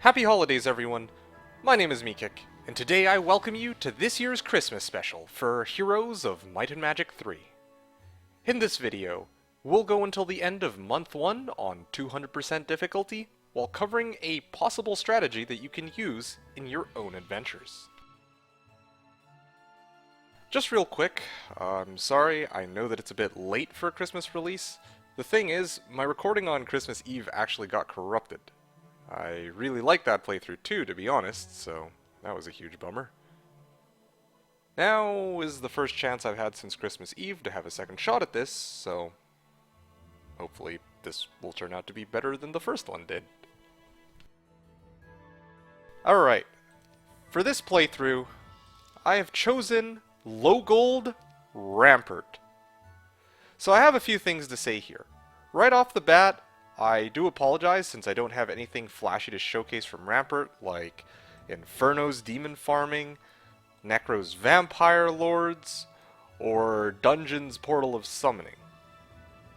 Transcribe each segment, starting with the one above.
Happy holidays, everyone! My name is MeKick, and today I welcome you to this year's Christmas special for Heroes of Might and Magic 3. In this video, we'll go until the end of Month 1 on 200% difficulty, while covering a possible strategy that you can use in your own adventures. Just real quick, I'm sorry, I know that it's a bit late for a Christmas release. The thing is, my recording on Christmas Eve actually got corrupted. I really liked that playthrough too, to be honest, so that was a huge bummer. Now is the first chance I've had since Christmas Eve to have a second shot at this, so hopefully this will turn out to be better than the first one did. Alright, for this playthrough, I have chosen Low Gold Rampart. So I have a few things to say here. Right off the bat, I do apologize since I don't have anything flashy to showcase from Rampart, like Inferno's Demon Farming, Necro's Vampire Lords, or Dungeon's Portal of Summoning.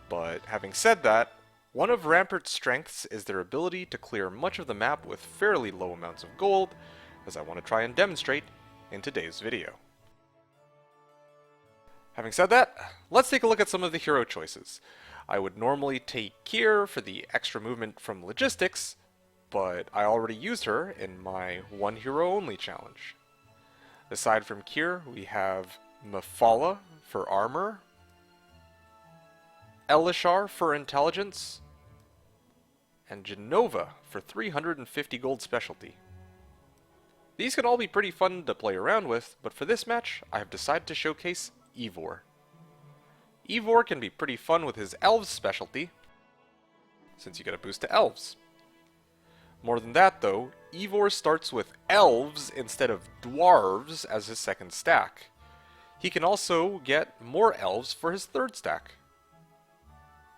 But having said that, one of Rampart's strengths is their ability to clear much of the map with fairly low amounts of gold, as I want to try and demonstrate in today's video. Having said that, let's take a look at some of the hero choices. I would normally take Kier for the extra movement from logistics, but I already used her in my one hero only challenge. Aside from Kier, we have Mephala for armor, Elishar for intelligence, and Genova for 350 gold specialty. These can all be pretty fun to play around with, but for this match, I have decided to showcase Ivor. Ivor can be pretty fun with his Elves specialty, since you get a boost to Elves. More than that though, Ivor starts with Elves instead of Dwarves as his second stack. He can also get more Elves for his third stack.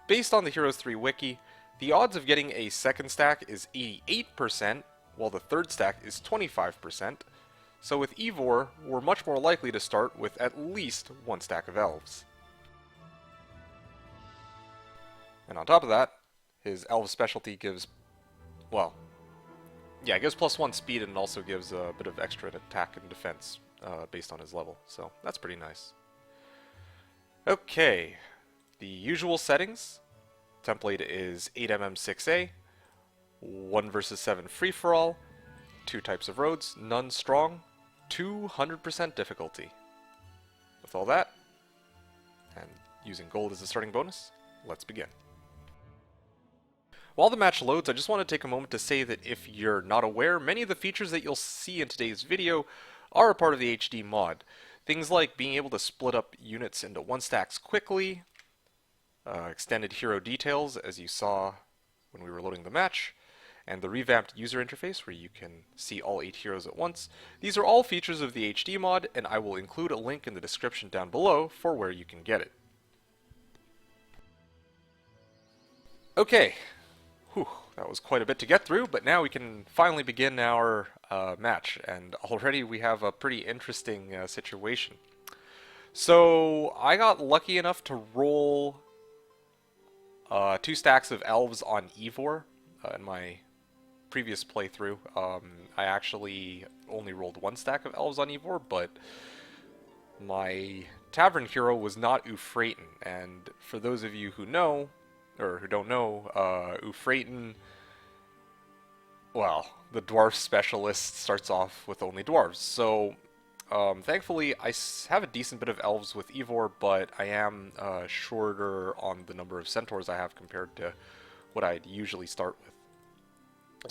Based on the Heroes 3 wiki, the odds of getting a second stack is 88%, while the third stack is 25%, so with Ivor, we're much more likely to start with at least one stack of Elves. And on top of that, his Elf specialty gives, well, yeah, it gives +1 speed and also gives a bit of extra attack and defense based on his level, so that's pretty nice. Okay, the usual settings. Template is 8mm6A, 1 vs 7 free-for-all, 2 types of roads, none strong, 200% difficulty. With all that, and using gold as a starting bonus, let's begin. While the match loads, I just want to take a moment to say that if you're not aware, many of the features that you'll see in today's video are a part of the HD mod. Things like being able to split up units into 1 stacks quickly, extended hero details as you saw when we were loading the match, and the revamped user interface where you can see all 8 heroes at once. These are all features of the HD mod, and I will include a link in the description down below for where you can get it. Okay. Whew, that was quite a bit to get through, but now we can finally begin our match, and already we have a pretty interesting situation. So, I got lucky enough to roll 2 stacks of Elves on Ivor in my previous playthrough. I actually only rolled 1 stack of Elves on Ivor, but my Tavern hero was not Ufraten, and for those of you who know, or who don't know, Ufraten, well, the Dwarf Specialist starts off with only Dwarves. So, thankfully, I have a decent bit of Elves with Ivor, but I am shorter on the number of Centaurs I have compared to what I'd usually start with.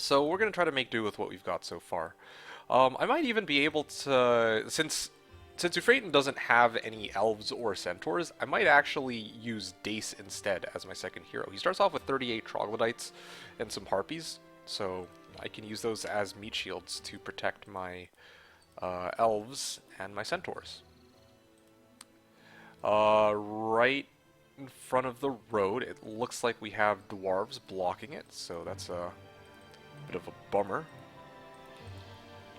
So we're going to try to make do with what we've got so far. I might even be able to, since Ufraten doesn't have any Elves or Centaurs, I might actually use Dace instead as my second hero. He starts off with 38 Troglodytes and some Harpies, so I can use those as meat shields to protect my Elves and my Centaurs. Right in front of the road, it looks like we have Dwarves blocking it, so that's a bit of a bummer.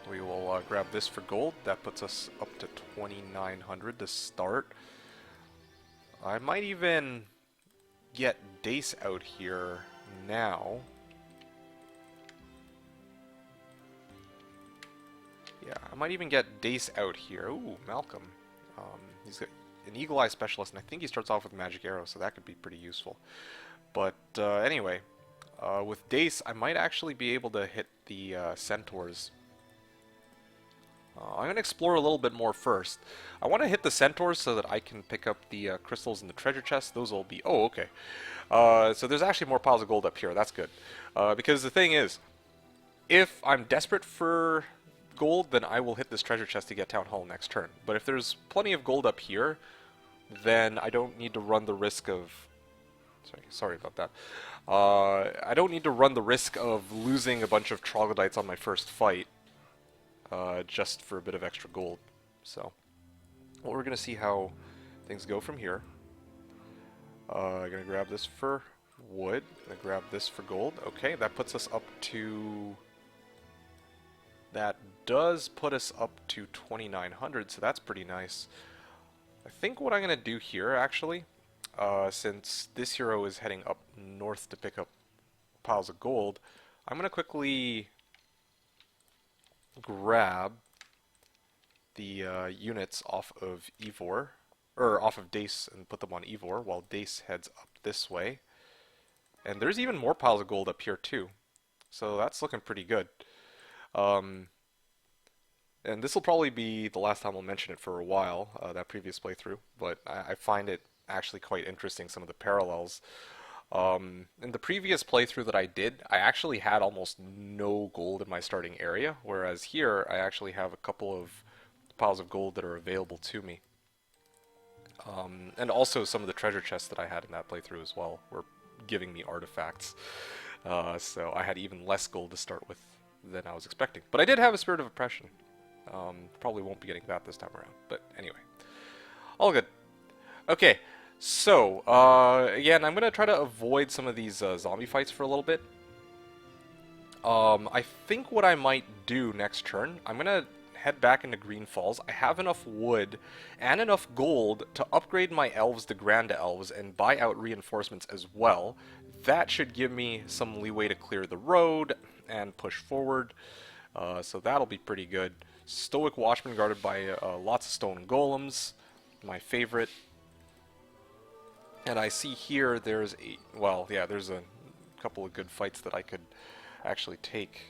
We will grab this for gold. That puts us up to 2,900 to start. I might even get Dace out here now. Yeah, I might even get Dace out here. Ooh, Malcolm. He's got an Eagle Eye Specialist, and I think he starts off with Magic Arrow, so that could be pretty useful. But anyway, with Dace, I might actually be able to hit the Centaurs. I'm going to explore a little bit more first. I want to hit the Centaurs so that I can pick up the crystals in the treasure chest. Those will be... Oh, okay. So there's actually more piles of gold up here. That's good. Because the thing is, if I'm desperate for gold, then I will hit this treasure chest to get Town Hall next turn. But if there's plenty of gold up here, then I don't need to run the risk of... Sorry about that. I don't need to run the risk of losing a bunch of troglodytes on my first fight. Just for a bit of extra gold. So, well, we're going to see how things go from here. I'm going to grab this for wood. I'm going to grab this for gold. Okay, that puts us up to... That does put us up to 2,900, so that's pretty nice. I think what I'm going to do here, actually, since this hero is heading up north to pick up piles of gold, I'm going to quickly grab the units off of Ivor, or off of Dace, and put them on Ivor while Dace heads up this way. And there's even more piles of gold up here too, so that's looking pretty good. And this will probably be the last time I'll mention it for a while, that previous playthrough, but I find it actually quite interesting, some of the parallels. In the previous playthrough that I did, I actually had almost no gold in my starting area, whereas here I actually have a couple of piles of gold that are available to me. And also some of the treasure chests that I had in that playthrough as well were giving me artifacts. So I had even less gold to start with than I was expecting. But I did have a Spirit of Oppression. Probably won't be getting that this time around, but anyway. All good. Okay. So, again, I'm going to try to avoid some of these zombie fights for a little bit. I think what I might do next turn, I'm going to head back into Green Falls. I have enough wood and enough gold to upgrade my elves to Grand Elves and buy out reinforcements as well. That should give me some leeway to clear the road and push forward. So that'll be pretty good. Stoic Watchman guarded by lots of stone golems, my favorite. And I see here there's there's a couple of good fights that I could actually take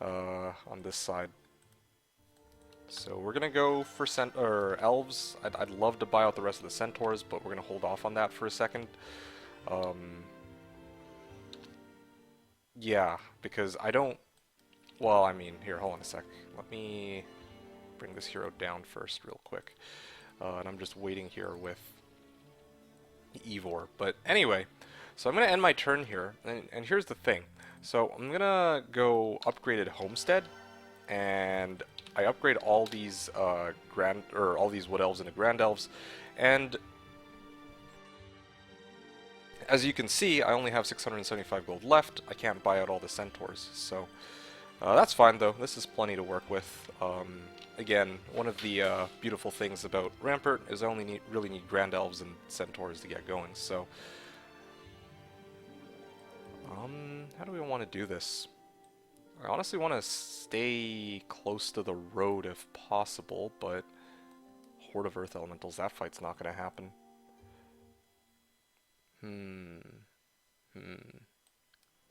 on this side. So we're gonna go for elves. I'd love to buy out the rest of the centaurs, but we're gonna hold off on that for a second. Yeah, because I don't... Well, I mean, here, hold on a sec. Let me bring this hero down first real quick. And I'm just waiting here with Ivor. But anyway, so I'm going to end my turn here, and here's the thing. So I'm going to go upgraded Homestead, and I upgrade all these all these Wood Elves into Grand Elves, and as you can see, I only have 675 gold left. I can't buy out all the Centaurs, so that's fine though. This is plenty to work with. Again, one of the beautiful things about Rampart is I only really need Grand Elves and Centaurs to get going, so... how do we want to do this? I honestly want to stay close to the road if possible, but... Horde of Earth Elementals, that fight's not going to happen.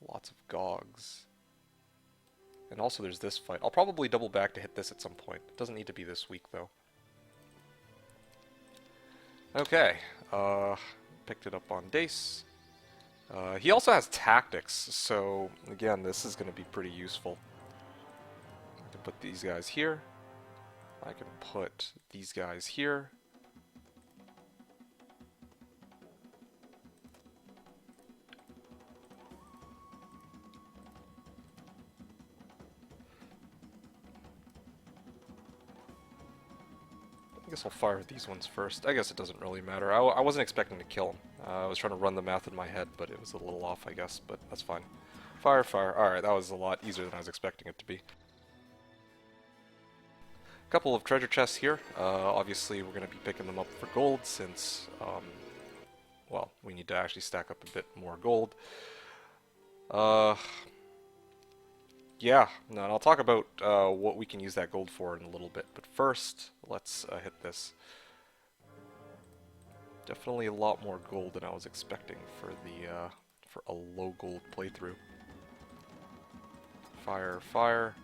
Lots of Gogs. And also there's this fight. I'll probably double back to hit this at some point. It doesn't need to be this week, though. Okay. Picked it up on Dace. He also has tactics, so again, this is going to be pretty useful. I can put these guys here. I can put these guys here. I guess I'll fire these ones first. I guess it doesn't really matter. I wasn't expecting to kill him. I was trying to run the math in my head, but it was a little off, I guess, but that's fine. Fire, fire. Alright, that was a lot easier than I was expecting it to be. A couple of treasure chests here. Obviously, we're going to be picking them up for gold since, well, we need to actually stack up a bit more gold. yeah, no, and I'll talk about what we can use that gold for in a little bit. But first, let's hit this. Definitely a lot more gold than I was expecting for the for a low gold playthrough. Fire, fire.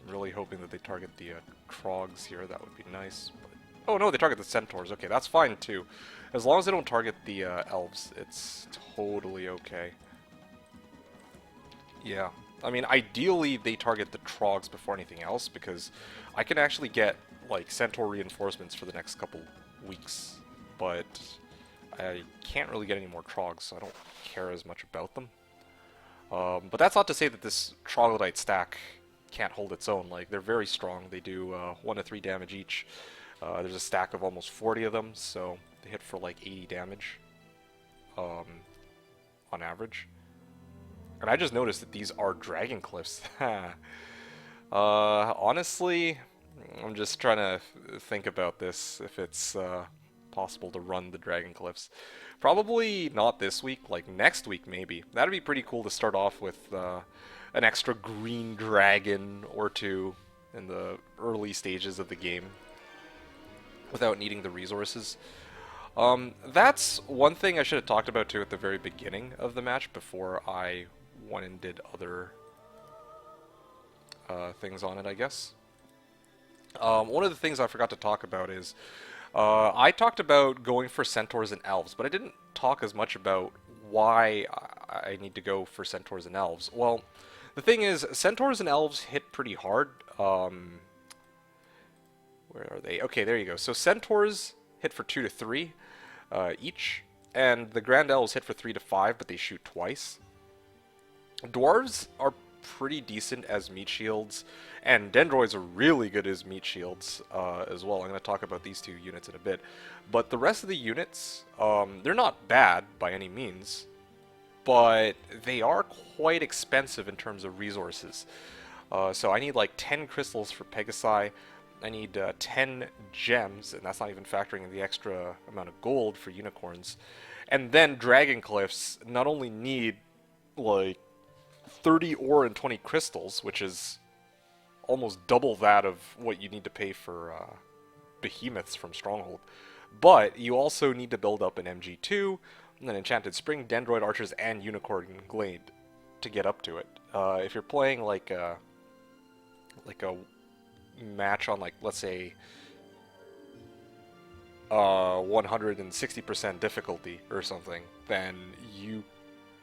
I'm really hoping that they target the Krogs here. That would be nice. But... oh no, they target the Centaurs. Okay, that's fine too. As long as they don't target the Elves, it's totally okay. Yeah. I mean, ideally they target the Trogs before anything else, because I can actually get, like, Centaur reinforcements for the next couple weeks. But I can't really get any more Trogs, so I don't care as much about them. But that's not to say that this Troglodyte stack can't hold its own. Like, they're very strong. They do 1 to 3 damage each. There's a stack of almost 40 of them, so they hit for like 80 damage on average. And I just noticed that these are Dragon Cliffs. Honestly, I'm just trying to think about this, if it's possible to run the Dragon Cliffs. Probably not this week, like next week maybe. That'd be pretty cool to start off with an extra green dragon or two in the early stages of the game without needing the resources. That's one thing I should have talked about too at the very beginning of the match before I went and did other things on it, I guess. One of the things I forgot to talk about is I talked about going for Centaurs and Elves, but I didn't talk as much about why I need to go for Centaurs and Elves. Well, the thing is, Centaurs and Elves hit pretty hard. Where are they? Okay, there you go. So Centaurs hit for 2 to 3 each, and the Grand Elves hit for 3 to 5, but they shoot twice. Dwarves are pretty decent as meat shields, and Dendroids are really good as meat shields as well. I'm going to talk about these two units in a bit. But the rest of the units, they're not bad by any means, but they are quite expensive in terms of resources. So I need like 10 crystals for Pegasi, I need 10 gems, and that's not even factoring in the extra amount of gold for unicorns. And then Dragon Cliffs not only need like 30 ore and 20 crystals, which is almost double that of what you need to pay for behemoths from Stronghold, but you also need to build up an MG2, and an Enchanted Spring, Dendroid Archers, and Unicorn Glade to get up to it. If you're playing like a match on, like, let's say 160% difficulty or something, then you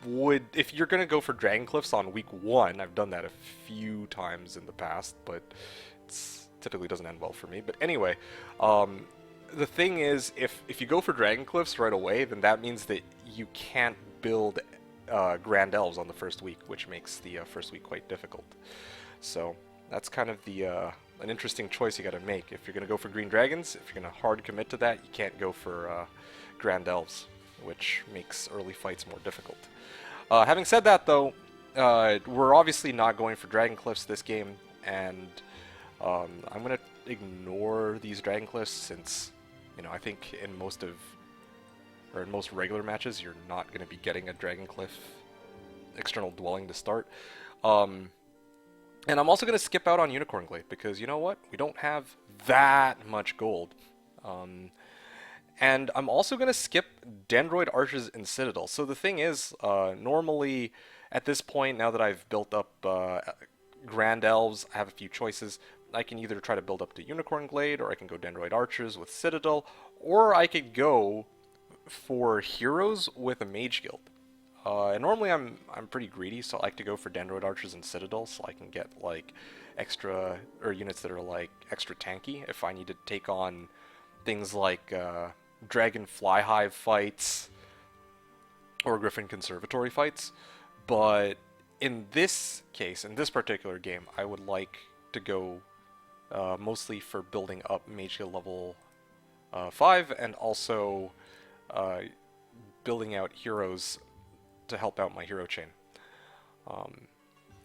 would, if you're gonna go for Dragon Cliffs on week 1, I've done that a few times in the past, but it's typically doesn't end well for me. But anyway, the thing is, if you go for Dragon Cliffs right away, then that means that you can't build Grand Elves on the first week, which makes the first week quite difficult. So that's kind of the an interesting choice you got to make. If you're going to go for Green Dragons, if you're going to hard commit to that, you can't go for Grand Elves, which makes early fights more difficult. Having said that, though, we're obviously not going for Dragon Cliffs this game, and I'm going to ignore these Dragon Cliffs since, you know, I think in most regular matches, you're not going to be getting a Dragon Cliff external dwelling to start. And I'm also going to skip out on Unicorn Glade, because you know what? We don't have that much gold. And I'm also going to skip Dendroid Archers and Citadel. So the thing is, normally at this point, now that I've built up Grand Elves, I have a few choices. I can either try to build up to Unicorn Glade, or I can go Dendroid Archers with Citadel, or I could go for Heroes with a Mage Guild. And normally I'm pretty greedy, so I like to go for Dendroid Archers and Citadel, so I can get like extra, or units that are like extra tanky if I need to take on things like Dragon Flyhive fights or Griffin Conservatory fights. But in this case, in this particular game, I would like to go mostly for building up Mage Guild level 5, and also building out heroes to help out my hero chain.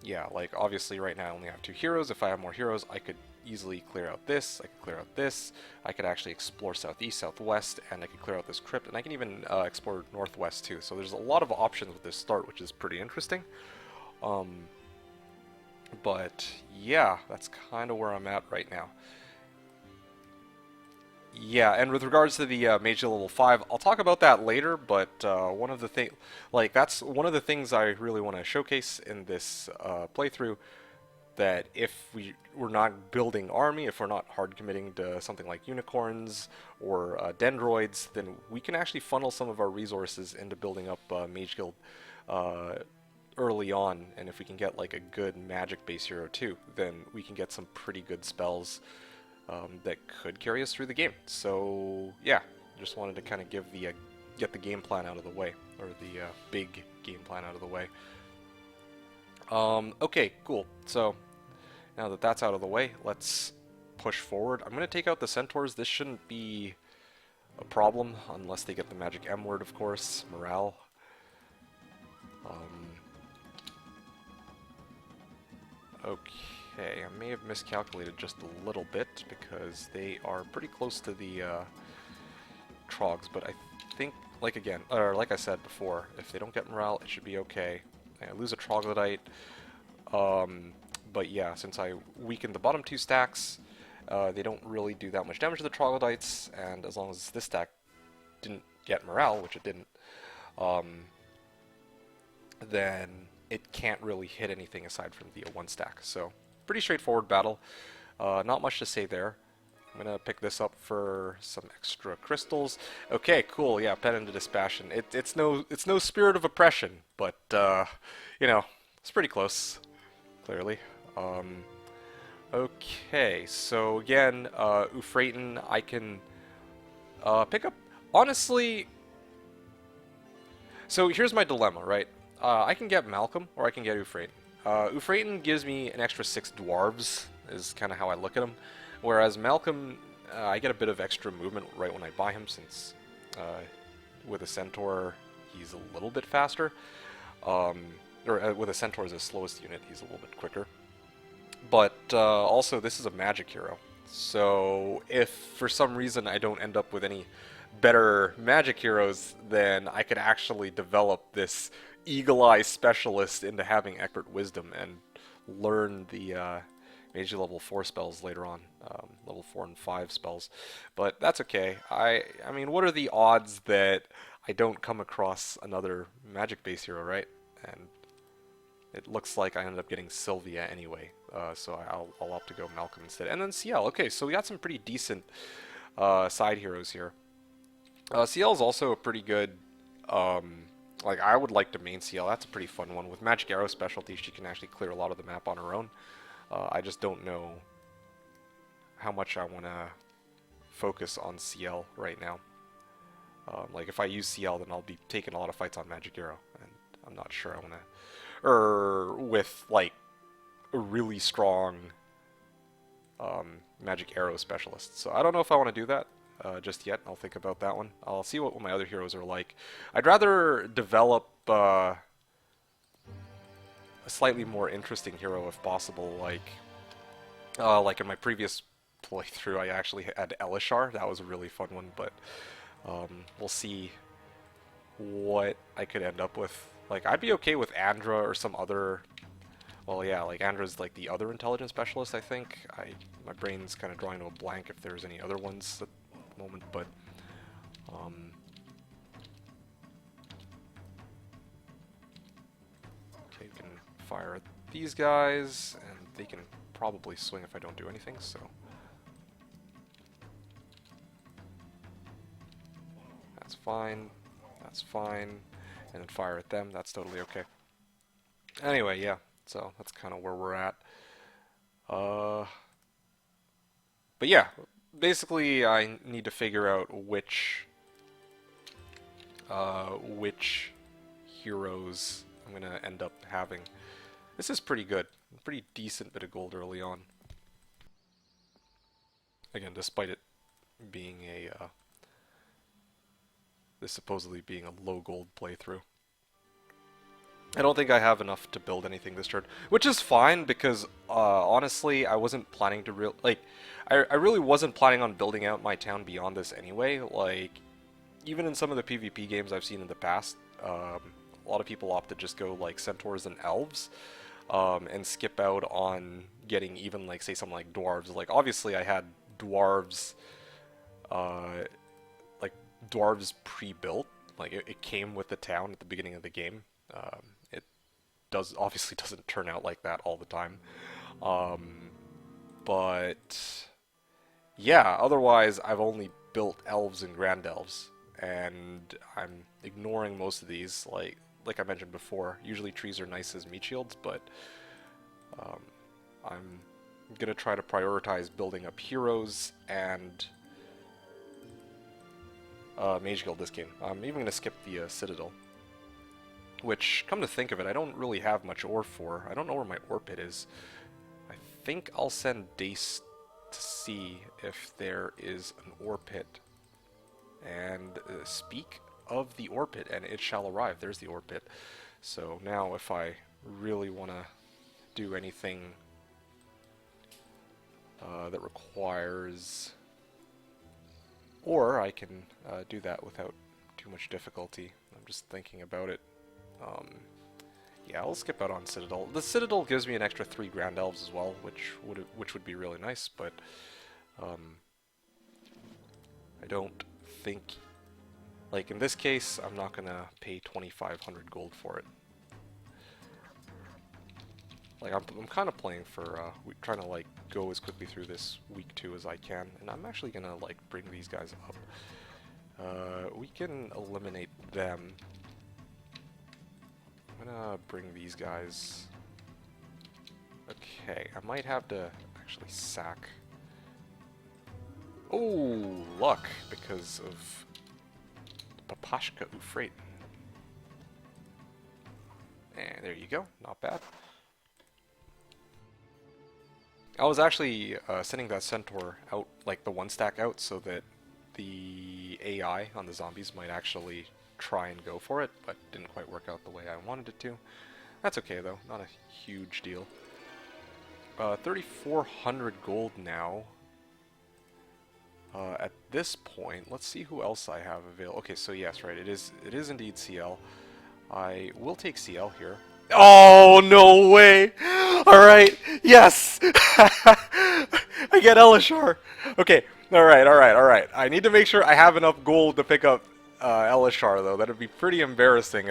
Yeah, like obviously right now I only have 2 heroes. If I have more heroes, I could easily clear out this, I could clear out this, I could actually explore southeast, southwest, and I could clear out this crypt, and I can even explore northwest too. So there's a lot of options with this start, which is pretty interesting. But yeah, that's kind of where I'm at right now. Yeah, and with regards to the Mage level 5, I'll talk about that later, but one of the thing, like that's one of the things I really want to showcase in this playthrough, that if we're not building army, if we're not hard committing to something like unicorns or dendroids, then we can actually funnel some of our resources into building up Mage Guild uh, early on, and if we can get like a good magic base hero too, then we can get some pretty good spells that could carry us through the game. So yeah, just wanted to kind of give the get the game plan out of the way, or the big game plan out of the way. Okay, cool. So now that that's out of the way, let's push forward. I'm going to take out the centaurs. This shouldn't be a problem unless they get the magic M word, of course. Morale. Okay, I may have miscalculated just a little bit because they are pretty close to the trogs, but I think, like again, or like I said before, if they don't get morale, it should be okay. I lose a troglodyte, but yeah, since I weakened the bottom 2 stacks, they don't really do that much damage to the troglodytes, and as long as this stack didn't get morale, which it didn't, then it can't really hit anything aside from the 1 stack. So, pretty straightforward battle. Not much to say there. I'm gonna pick this up for some extra crystals. Okay, cool. Yeah, pen into dispassion. It's no spirit of oppression, but you know, it's pretty close. Clearly. Okay, so again, Euphraten, I can pick up. Honestly, so here's my dilemma, right? I can get Malcolm, or I can get Euphraten. Euphraten gives me an extra 6 dwarves, is kind of how I look at him. Whereas Malcolm, I get a bit of extra movement right when I buy him, since with a centaur, he's a little bit faster. With a centaur as his slowest unit, he's a little bit quicker. But also, this is a magic hero. So if for some reason I don't end up with any better magic heroes, then I could actually develop this Eagle Eye specialist into having expert wisdom and learn the Mage level 4 spells later on, level 4 and 5 spells. But that's okay. I mean, what are the odds that I don't come across another magic base hero, right? And it looks like I ended up getting Sylvia anyway, so I'll opt to go Malcolm instead. And then CL. Okay, so we got some pretty decent side heroes here. CL is also a pretty good, like I would like to main CL. That's a pretty fun one. With Magic Arrow specialty, she can actually clear a lot of the map on her own. I just don't know how much I want to focus on CL right now. Like if I use CL, then I'll be taking a lot of fights on Magic Arrow, and I'm not sure I want to. Or with like a really strong Magic Arrow specialist. So I don't know if I want to do that just yet. I'll think about that one. I'll see what my other heroes are like. I'd rather develop a slightly more interesting hero if possible. Like in my previous playthrough, I actually had Elishar. That was a really fun one, but we'll see what I could end up with. Like, I'd be okay with Andra or some other. Well, yeah, like Andra's like the other intelligence specialist, I think. My brain's kind of drawing to a blank if there's any other ones at the moment, but okay, you can fire at these guys, and they can probably swing if I don't do anything. So that's fine. That's fine. And then fire at them. That's totally okay. Anyway, yeah. So that's kind of where we're at. But yeah, basically I need to figure out which heroes I'm gonna end up having. This is pretty good. Pretty decent bit of gold early on. Again, despite it being this supposedly being a low gold playthrough. I don't think I have enough to build anything this turn, which is fine because honestly, I wasn't planning to I really wasn't planning on building out my town beyond this anyway. Like, even in some of the PvP games I've seen in the past, a lot of people opt to just go like centaurs and elves. and skip out on getting even like say something like dwarves. Like obviously I had dwarves, uh, like dwarves pre-built. Like it came with the town at the beginning of the game. It obviously doesn't turn out like that all the time. But yeah, otherwise I've only built elves and grand elves, and I'm ignoring most of these. Like I mentioned before, usually trees are nice as meat shields, but I'm gonna try to prioritize building up heroes and Mage Guild this game. I'm even gonna skip the Citadel, which, come to think of it, I don't really have much ore for. I don't know where my ore pit is. I think I'll send Dace to see if there is an ore pit. And speak of the ore pit, and it shall arrive. There's the ore pit. So now if I really want to do anything that requires ore, I can do that without too much difficulty. I'm just thinking about it. Yeah, I'll skip out on Citadel. The Citadel gives me an extra 3 Grand Elves as well, which would be really nice, but I don't think, like in this case, I'm not gonna pay 2,500 gold for it. Like I'm kind of playing for trying to like go as quickly through this week 2 as I can, and I'm actually gonna like bring these guys up. We can eliminate them. I'm gonna bring these guys. Okay, I might have to actually sack. Oh, luck because of Papashka Ufrate. And there you go, not bad. I was actually sending that centaur out, like the 1 stack out, so that the AI on the zombies might actually try and go for it, but didn't quite work out the way I wanted it to. That's okay though, not a huge deal. 3,400 gold now. At this point, let's see who else I have available. Okay, so yes, right, it is indeed CL. I will take CL here. Oh, no way! Alright, yes! I get Elishar! Okay, alright. I need to make sure I have enough gold to pick up Elishar, though. That would be pretty embarrassing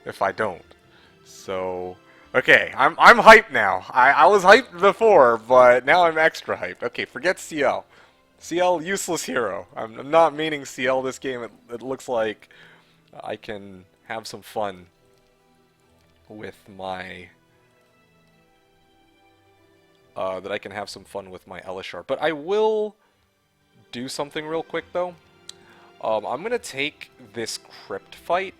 if I don't. So, okay, I'm hyped now. I was hyped before, but now I'm extra hyped. Okay, forget CL. CL, useless hero. I'm not meaning CL this game. It looks like I can have some fun with my Elishar. But I will do something real quick though. I'm gonna take this crypt fight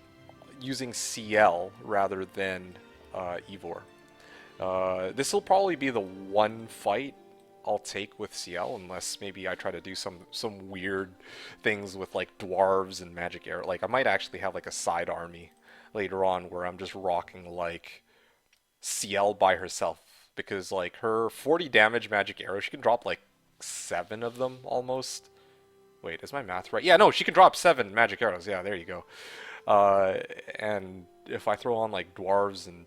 using CL rather than Ivor. This will probably be the one fight I'll take with CL, unless maybe I try to do some weird things with like dwarves and magic arrow. Like I might actually have like a side army later on where I'm just rocking like CL by herself, because like her 40 damage magic arrow, she can drop like 7 of them almost. Wait, is my math right? Yeah, no, she can drop 7 magic arrows. Yeah, there you go. And if I throw on like dwarves and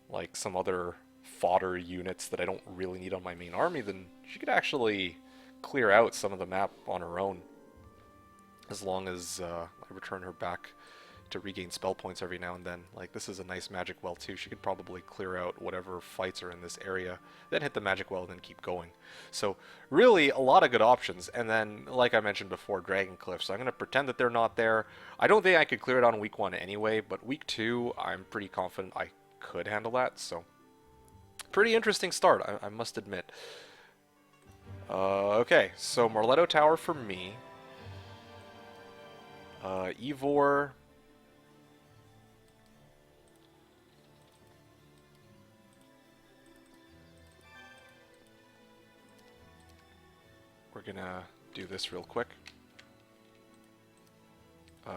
like some other fodder units that I don't really need on my main army, then she could actually clear out some of the map on her own, as long as I return her back to regain spell points every now and then. Like, this is a nice magic well too. She could probably clear out whatever fights are in this area, then hit the magic well, and then keep going. So really a lot of good options. And then, like I mentioned before, Dragon Cliff. So I'm going to pretend that they're not there. I don't think I could clear it on week 1 anyway, but week 2 I'm pretty confident I could handle that. So pretty interesting start, I must admit. Okay, so Marletto Tower for me. Ivor. We're gonna do this real quick.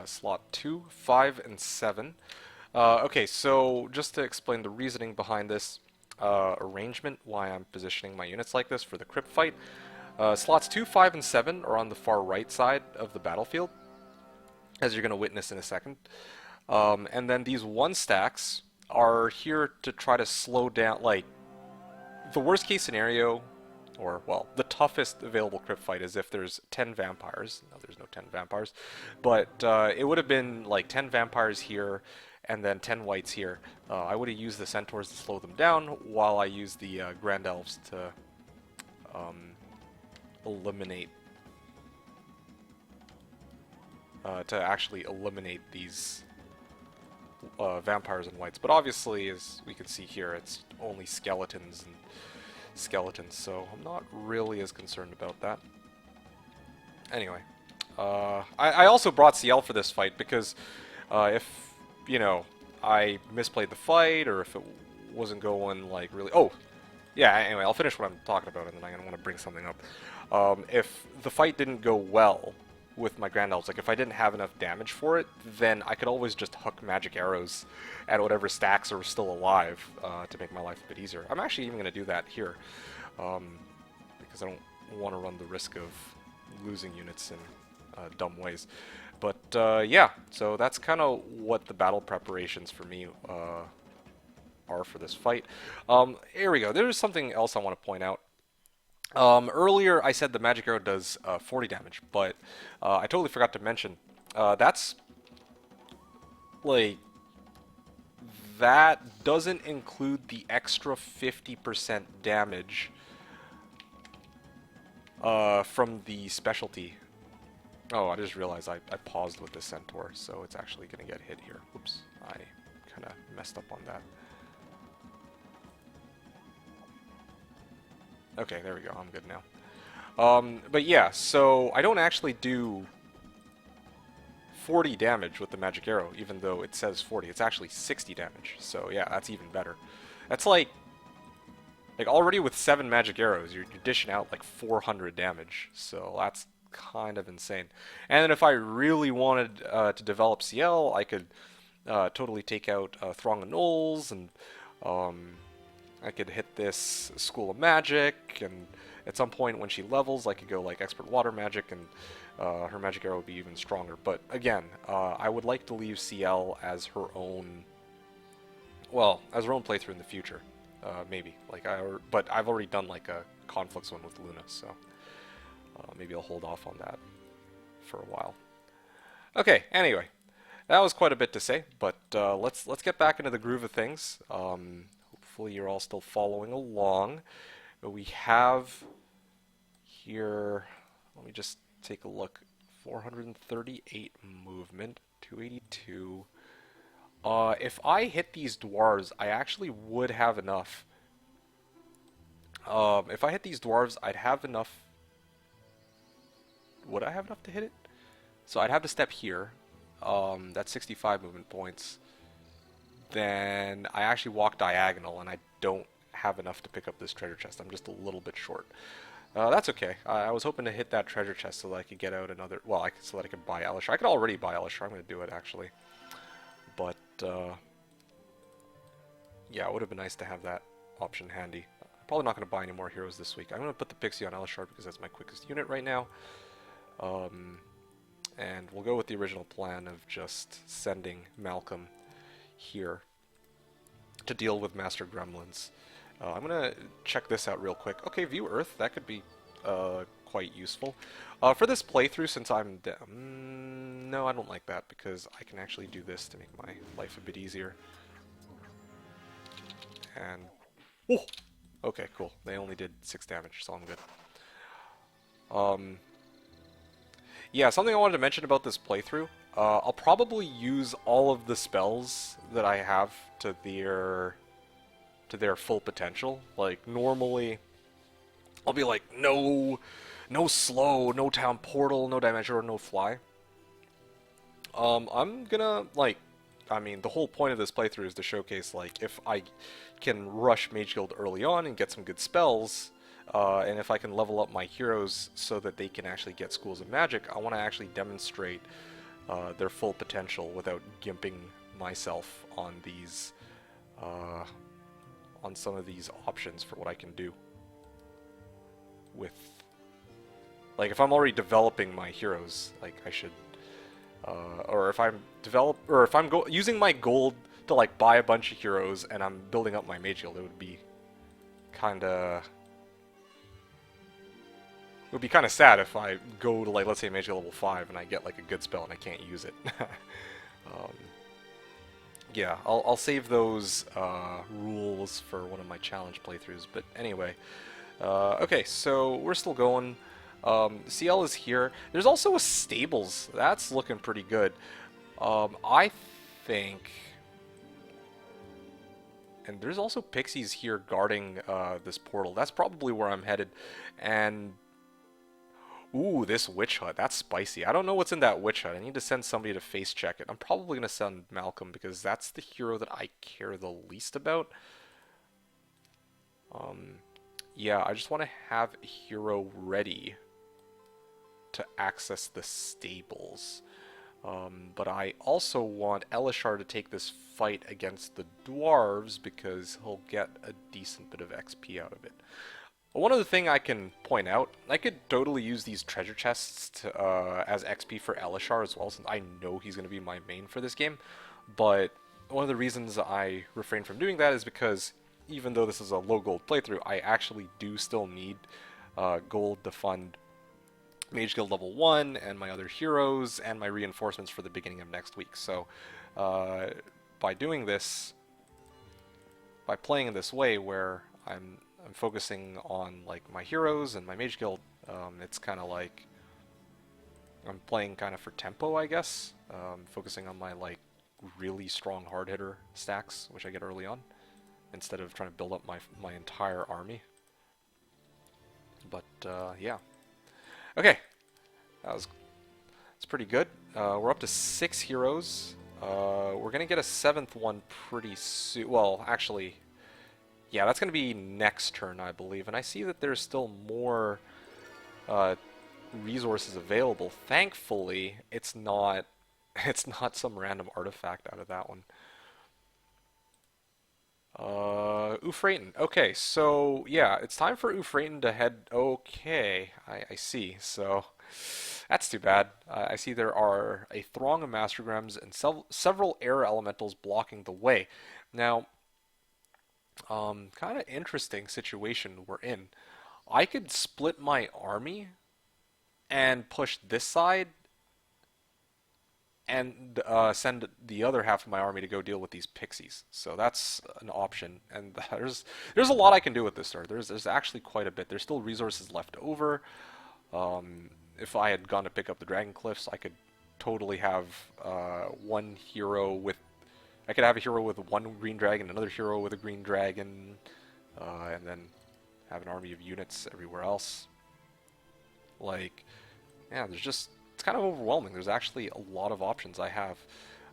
Slot 2, 5, and 7. Okay, so just to explain the reasoning behind this arrangement, why I'm positioning my units like this for the crypt fight. Slots 2, 5, and 7 are on the far right side of the battlefield, as you're going to witness in a second. And then these 1 stacks are here to try to slow down, like, the worst case scenario, or, well, the toughest available crypt fight is if there's 10 vampires. No, there's no 10 vampires. But it would have been like 10 vampires here and then 10 whites here. I would have used the centaurs to slow them down while I used the grand elves to eliminate actually eliminate these vampires and whites. But obviously, as we can see here, it's only skeletons, so I'm not really as concerned about that. Anyway, I also brought CL for this fight because if, you know, I misplayed the fight, or if it wasn't going, like, really... Oh! Yeah, anyway, I'll finish what I'm talking about, and then I'm going to want to bring something up. If the fight didn't go well with my Grand Elves, like, if I didn't have enough damage for it, then I could always just hook magic arrows at whatever stacks are still alive to make my life a bit easier. I'm actually even going to do that here, because I don't want to run the risk of losing units in dumb ways. But yeah, so that's kind of what the battle preparations for me are for this fight. Here we go. There's something else I want to point out. Earlier I said the magic arrow does 40 damage, but I totally forgot to mention that's like, that doesn't include the extra 50% damage from the specialty. Oh, I just realized I paused with the centaur, so it's actually going to get hit here. Oops, I kind of messed up on that. Okay, there we go. I'm good now. But yeah, so I don't actually do 40 damage with the magic arrow, even though it says 40. It's actually 60 damage. So yeah, that's even better. That's like already with 7 magic arrows, you're dishing out like 400 damage. So that's kind of insane. And then if I really wanted to develop CL, I could totally take out Throng of Gnolls, and I could hit this School of Magic, and at some point when she levels, I could go like Expert Water Magic, and her magic arrow would be even stronger. But again, I would like to leave CL as her own, well, as her own playthrough in the future, maybe. But I've already done like a Conflicts one with Luna, so maybe I'll hold off on that for a while. Okay, anyway, that was quite a bit to say, but let's get back into the groove of things. Hopefully you're all still following along. But we have here, let me just take a look, 438 movement, 282. If I hit these dwarves, I actually would have enough. If I hit these dwarves, I'd have enough. Would I have enough to hit it? So I'd have to step here. That's 65 movement points. Then I actually walk diagonal, and I don't have enough to pick up this treasure chest. I'm just a little bit short. That's okay. I was hoping to hit that treasure chest so that I could get out another... Well, so that I could buy Elishar. I could already buy Elishar. I'm going to do it, actually. But, yeah, it would have been nice to have that option handy. I'm probably not going to buy any more heroes this week. I'm going to put the Pixie on Elishar because that's my quickest unit right now. And we'll go with the original plan of just sending Malcolm here to deal with Master Gremlins. I'm going to check this out real quick. Okay, View Earth. That could be quite useful. For this playthrough, since I'm... no, I don't like that, because I can actually do this to make my life a bit easier. And... oh! Okay, cool. They only did 6 damage, so I'm good. Yeah, something I wanted to mention about this playthrough. I'll probably use all of the spells that I have to their full potential. Like, normally, I'll be like, no slow, no town portal, no dimension, or no fly. I'm gonna, like, I mean, the whole point of this playthrough is to showcase, like, if I can rush Mage Guild early on and get some good spells, and if I can level up my heroes so that they can actually get Schools of Magic, I want to actually demonstrate their full potential without gimping myself on these, on some of these options for what I can do with, like, if I'm already developing my heroes, like, I should, or if I'm using my gold to like buy a bunch of heroes and I'm building up my mage guild, it would be kind of sad if I go to like, let's say mage guild level 5 and I get like a good spell and I can't use it. um, yeah, I'll save those rules for one of my challenge playthroughs. But anyway, okay, so we're still going. CL is here. There's also a stables. That's looking pretty good. I think... And there's also pixies here guarding this portal. That's probably where I'm headed. And... Ooh, this witch hut. That's spicy. I don't know what's in that witch hut. I need to send somebody to face check it. I'm probably going to send Malcolm because that's the hero that I care the least about. Yeah, I just want to have a hero ready to access the stables. But I also want Elishar to take this fight against the dwarves because he'll get a decent bit of XP out of it. One other thing I can point out, I could totally use these treasure chests to, as XP for Elishar as well, since I know he's going to be my main for this game. But one of the reasons I refrain from doing that is because even though this is a low gold playthrough, I actually do still need gold to fund Mage Guild level 1 and my other heroes and my reinforcements for the beginning of next week. So by doing this, by playing in this way where I'm focusing on like my heroes and my Mage Guild, it's kind of like I'm playing kind of for tempo, I guess, focusing on my like really strong hard hitter stacks, which I get early on, instead of trying to build up my entire army. But yeah. Okay, it's pretty good. We're up to 6 heroes. We're gonna get a 7th one pretty soon. Well, actually, yeah, that's gonna be next turn, I believe. And I see that there's still more resources available. Thankfully, it's not some random artifact out of that one. Ufraten. Okay, so yeah, it's time for Ufraten to head. Okay, I see. So that's too bad. I see there are a throng of Mastergrams and several air elementals blocking the way. Now, kind of interesting situation we're in. I could split my army and push this side and send the other half of my army to go deal with these pixies. So that's an option, and there's a lot I can do with this start. There's actually quite a bit. There's still resources left over. If I had gone to pick up the Dragon Cliffs, I could totally have one hero with... I could have a hero with one green dragon, another hero with a green dragon, and then have an army of units everywhere else. Like, yeah, there's just... It's kind of overwhelming. There's actually a lot of options I have.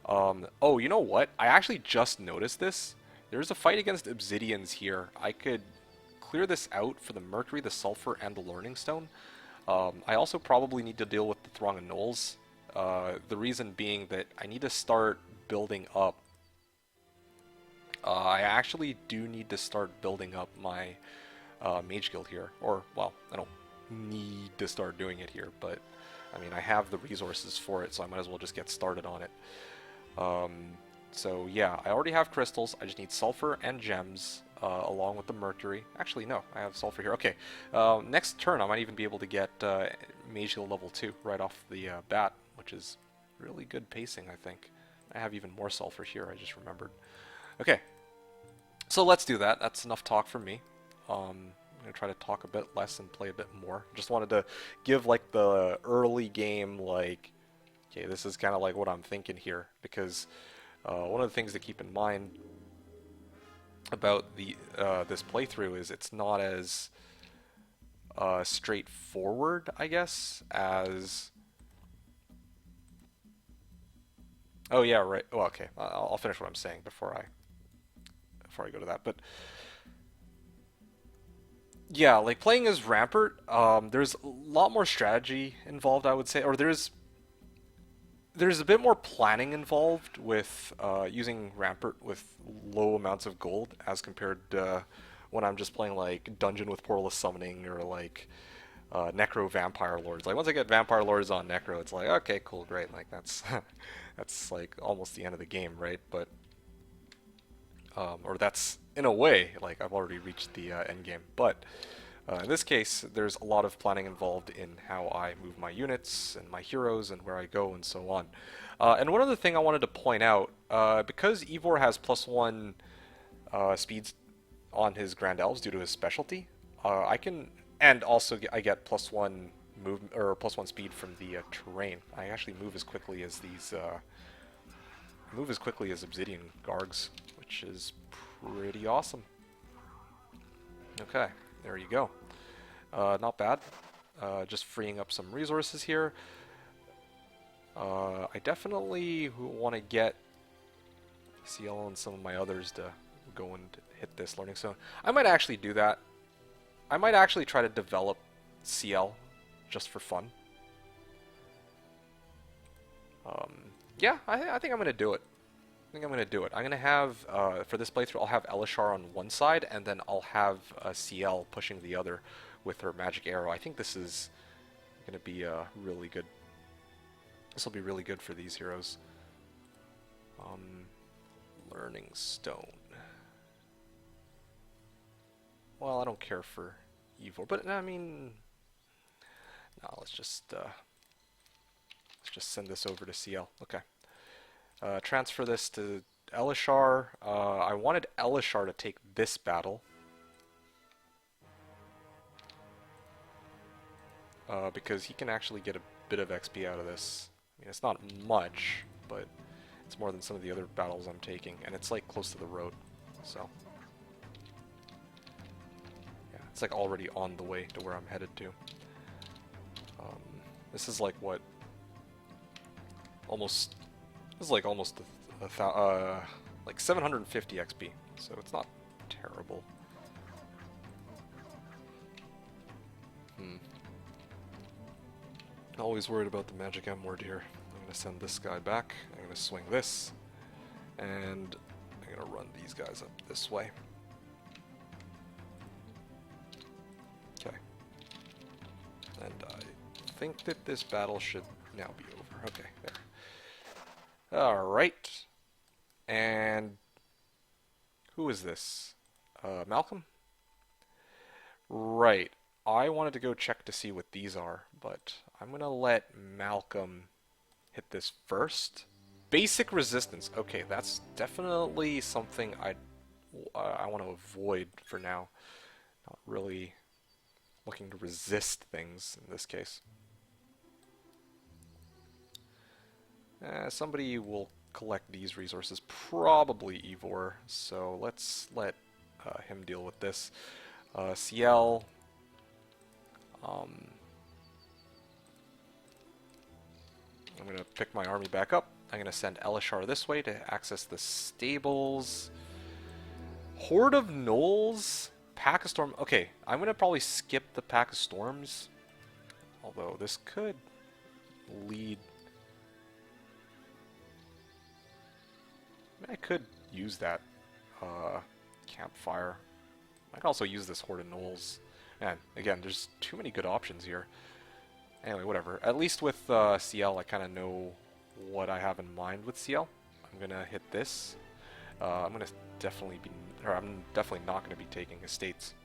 Oh, you know what? I actually just noticed this. There's a fight against Obsidians here. I could clear this out for the Mercury, the Sulfur, and the Learning Stone. I also probably need to deal with the Throng of Gnolls. The reason being that I need to start building up. I actually do need to start building up my Mage Guild here. Or, well, I don't need to start doing it here, but... I mean, I have the resources for it, so I might as well just get started on it. So yeah, I already have crystals. I just need sulfur and gems along with the mercury. Actually, no, I have sulfur here. Okay, next turn I might even be able to get Mage Guild level 2 right off the bat, which is really good pacing, I think. I have even more sulfur here, I just remembered. Okay, so let's do that. That's enough talk from me. I'm gonna try to talk a bit less and play a bit more. Just wanted to give like the early game, like, okay, this is kind of like what I'm thinking here, because one of the things to keep in mind about the this playthrough is it's not as straightforward, I guess, as... Oh yeah, right. Well, okay, I'll finish what I'm saying before I go to that, but. Yeah, like playing as Rampart, there's a lot more strategy involved, I would say, or there's a bit more planning involved with using Rampart with low amounts of gold as compared to when I'm just playing like Dungeon with Portalless Summoning or like Necro Vampire Lords. Like once I get Vampire Lords on Necro, it's like, okay, cool, great, like that's that's like almost the end of the game, right? But or that's in a way like I've already reached the end game. But in this case, there's a lot of planning involved in how I move my units and my heroes and where I go and so on. And one other thing I wanted to point out, because Ivor has +1 speeds on his Grand Elves due to his specialty, I can, and also I get +1 move or +1 speed from the terrain. I actually move as quickly as these, move as quickly as Obsidian Gargs, which is pretty awesome. Okay, there you go. Not bad. Just freeing up some resources here. I definitely want to get CL and some of my others to go and hit this learning zone. I might actually do that. I might actually try to develop CL just for fun. Yeah, I think I'm going to do it. I'm going to have, for this playthrough, I'll have Elishar on one side, and then I'll have CL pushing the other with her magic arrow. I think this is going to be really good. This will be really good for these heroes. Learning Stone. Well, I don't care for Ivor, but I mean, no, let's just send this over to CL. Okay. Transfer this to Elishar. I wanted Elishar to take this battle. Because he can actually get a bit of XP out of this. I mean, it's not much, but it's more than some of the other battles I'm taking, and it's like close to the road, so yeah, it's like already on the way to where I'm headed to. This is like what, almost, this is like almost like 750 XP, so it's not terrible. Always worried about the magic M word here. I'm going to send this guy back. I'm going to swing this. And I'm going to run these guys up this way. Okay. And I think that this battle should now be over. Okay, there. Alright. And who is this? Malcolm? Right. I wanted to go check to see what these are, but I'm going to let Malcolm hit this first. Basic resistance. Okay, that's definitely something I want to avoid for now. Not really looking to resist things in this case. Somebody will collect these resources, probably Ivor, so let's let him deal with this. CL... I'm going to pick my army back up. I'm going to send Elishar this way to access the stables. Horde of Gnolls? Pack of Storm. Okay, I'm going to probably skip the Pack of Storms. Although this could lead... I could use that campfire. I can also use this Horde of Gnolls. And again, there's too many good options here. Anyway, whatever. At least with CL, I kind of know what I have in mind with CL. I'm gonna hit this. I'm definitely not gonna be taking estates.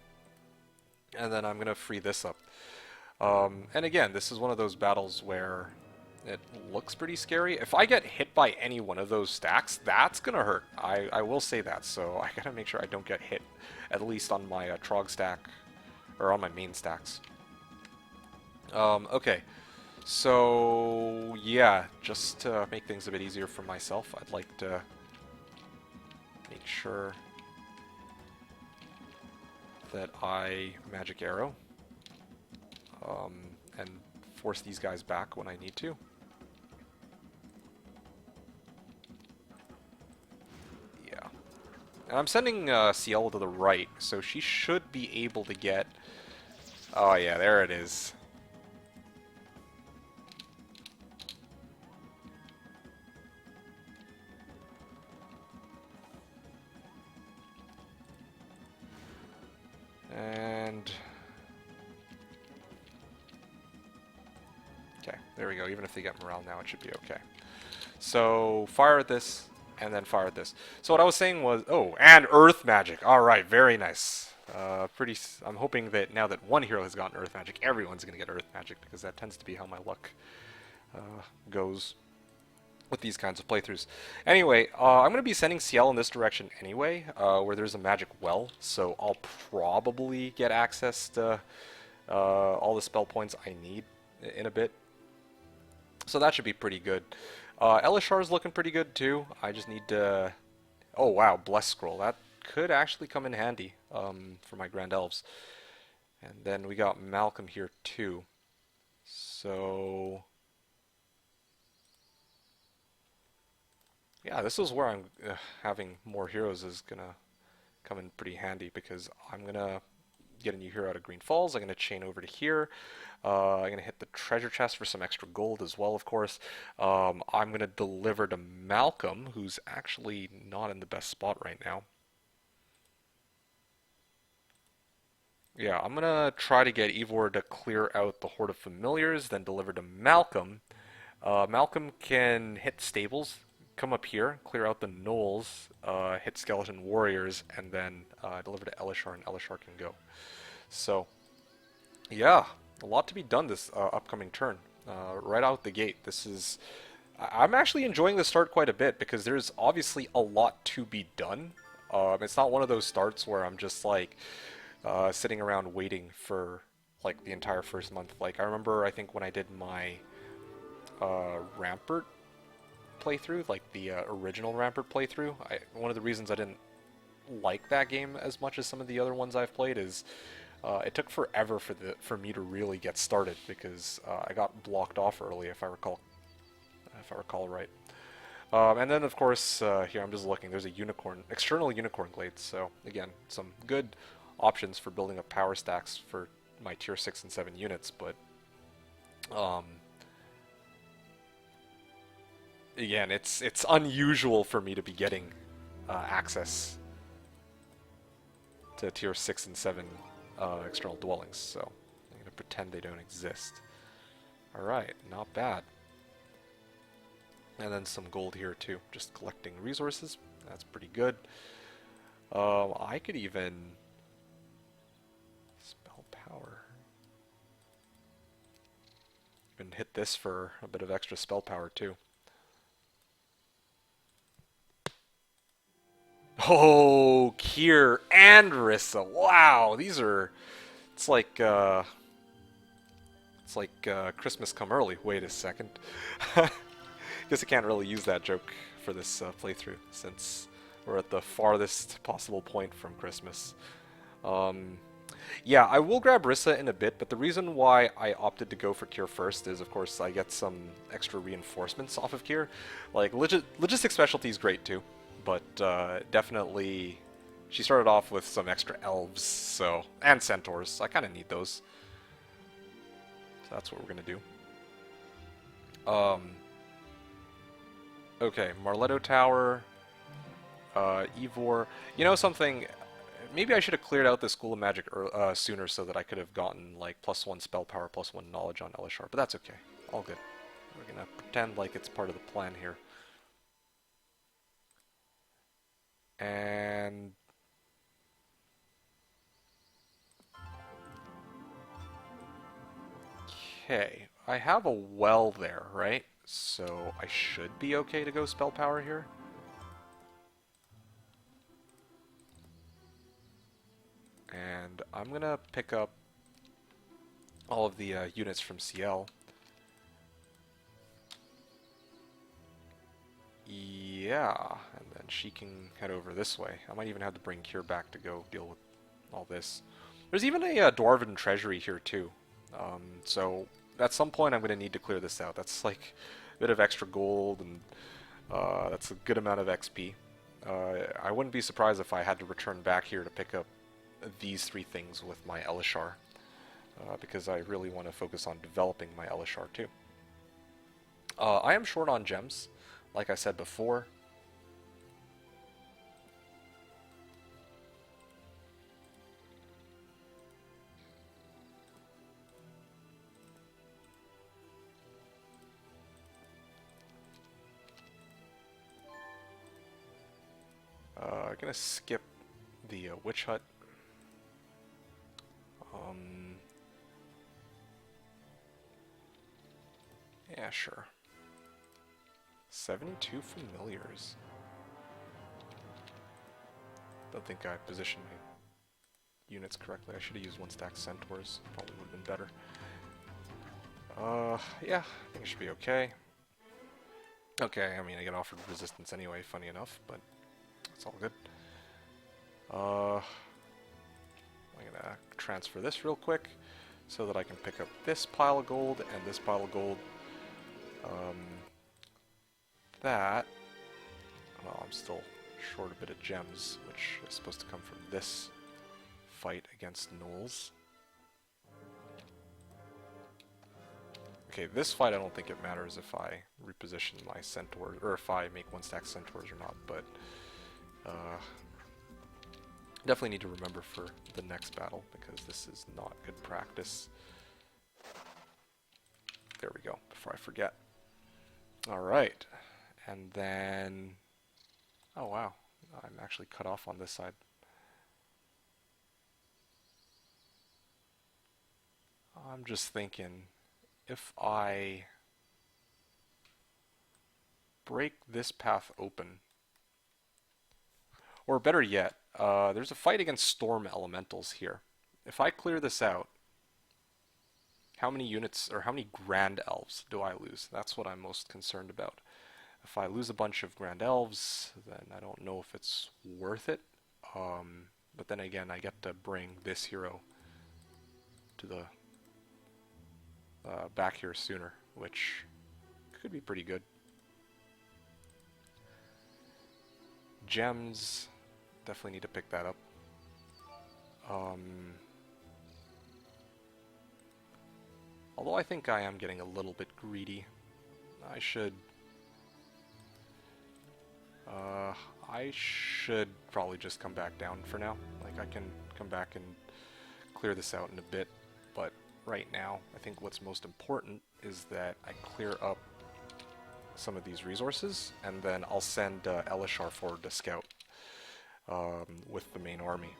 And then I'm gonna free this up. And again, this is one of those battles where it looks pretty scary. If I get hit by any one of those stacks, that's gonna hurt. I will say that. So I gotta make sure I don't get hit, at least on my Trog stack. Or on my main stacks. Okay, so yeah, just to make things a bit easier for myself, I'd like to make sure that I Magic Arrow and force these guys back when I need to. Yeah, and I'm sending CL to the right, so she should be able to get... Oh yeah, there it is. And... okay, there we go. Even if they get morale now, it should be okay. So, fire at this, and then fire at this. So what I was saying was, oh, and Earth Magic. All right, very nice. I'm hoping that now that one hero has gotten Earth Magic, everyone's going to get Earth Magic, because that tends to be how my luck goes with these kinds of playthroughs. Anyway, I'm going to be sending CL in this direction anyway, where there's a magic well, so I'll probably get access to all the spell points I need in a bit. So that should be pretty good. Elishar's looking pretty good too. I just need to... Oh wow, Bless Scroll. That could actually come in handy for my Grand Elves. And then we got Malcolm here too. So... yeah, this is where I'm having more heroes is gonna come in pretty handy, because I'm gonna get a new hero out of Green Falls. I'm gonna chain over to here. I'm gonna hit the treasure chest for some extra gold as well, of course. I'm gonna deliver to Malcolm, who's actually not in the best spot right now. Yeah, I'm gonna try to get Ivor to clear out the Horde of Familiars, then deliver to Malcolm. Malcolm can hit stables, come up here, clear out the gnolls, hit skeleton warriors, and then deliver to Elishar, and Elishar can go. So, yeah, a lot to be done this upcoming turn. Right out the gate, this is... I'm actually enjoying the start quite a bit, because there's obviously a lot to be done. It's not one of those starts where I'm just like sitting around waiting for like the entire first month. Like I remember, I think when I did my Rampart playthrough, like the original Rampart playthrough, one of the reasons I didn't like that game as much as some of the other ones I've played is it took forever for me to really get started, because I got blocked off early, if I recall right. And then of course here I'm just looking. There's a external unicorn glade. So again, some good options for building up power stacks for my tier 6 and 7 units, but again, it's unusual for me to be getting access to tier 6 and 7 external dwellings, so I'm going to pretend they don't exist. Alright, not bad. And then some gold here too, just collecting resources. That's pretty good. I could even... spell power. Even hit this for a bit of extra spell power too. Oh, Kier and Rissa. Wow, these are... It's like Christmas come early. Wait a second. Guess I can't really use that joke for this playthrough, since we're at the farthest possible point from Christmas. Yeah, I will grab Rissa in a bit, but the reason why I opted to go for Kier first is, of course, I get some extra reinforcements off of Kier. Like, Logistic Specialty is great too, but definitely she started off with some extra elves, so, and centaurs. I kind of need those. So that's what we're going to do. Okay, Marletto Tower, Ivor. You know something? Maybe I should have cleared out the School of Magic sooner, so that I could have gotten like +1 spell power, +1 knowledge on Elishar, but that's okay. All good. We're gonna pretend like it's part of the plan here. And... okay, I have a well there, right? So I should be okay to go spell power here. And I'm gonna pick up all of the units from CL. Yeah, and then she can head over this way. I might even have to bring Kier back to go deal with all this. There's even a Dwarven treasury here too. So at some point I'm going to need to clear this out. That's like a bit of extra gold, and that's a good amount of XP. I wouldn't be surprised if I had to return back here to pick up these 3 things with my Elishar, because I really want to focus on developing my Elishar too. I am short on gems, like I said before. Gonna skip the witch hut. Yeah, sure. 72 familiars. Don't think I positioned my units correctly. I should have used one stack centaurs. Probably would have been better. Yeah, I think it should be okay. Okay, I mean, I get offered resistance anyway, funny enough, but it's all good. I'm gonna transfer this real quick so that I can pick up this pile of gold and this pile of gold. Well, I'm still short a bit of gems, which is supposed to come from this fight against gnolls. Okay, this fight I don't think it matters if I reposition my centaurs, or if I make one stack centaurs or not, but definitely need to remember for the next battle, because this is not good practice. There we go, before I forget. Alright, and then... oh wow, I'm actually cut off on this side. I'm just thinking, if I break this path open, or better yet, there's a fight against storm elementals here. If I clear this out, how many units, or how many grand elves do I lose? That's what I'm most concerned about. If I lose a bunch of grand elves, then I don't know if it's worth it. But then again, I get to bring this hero to the back here sooner, which could be pretty good. Gems, definitely need to pick that up. Although I think I am getting a little bit greedy. I should probably just come back down for now. Like, I can come back and clear this out in a bit, but right now I think what's most important is that I clear up some of these resources, and then I'll send Elishar forward to scout with the main army.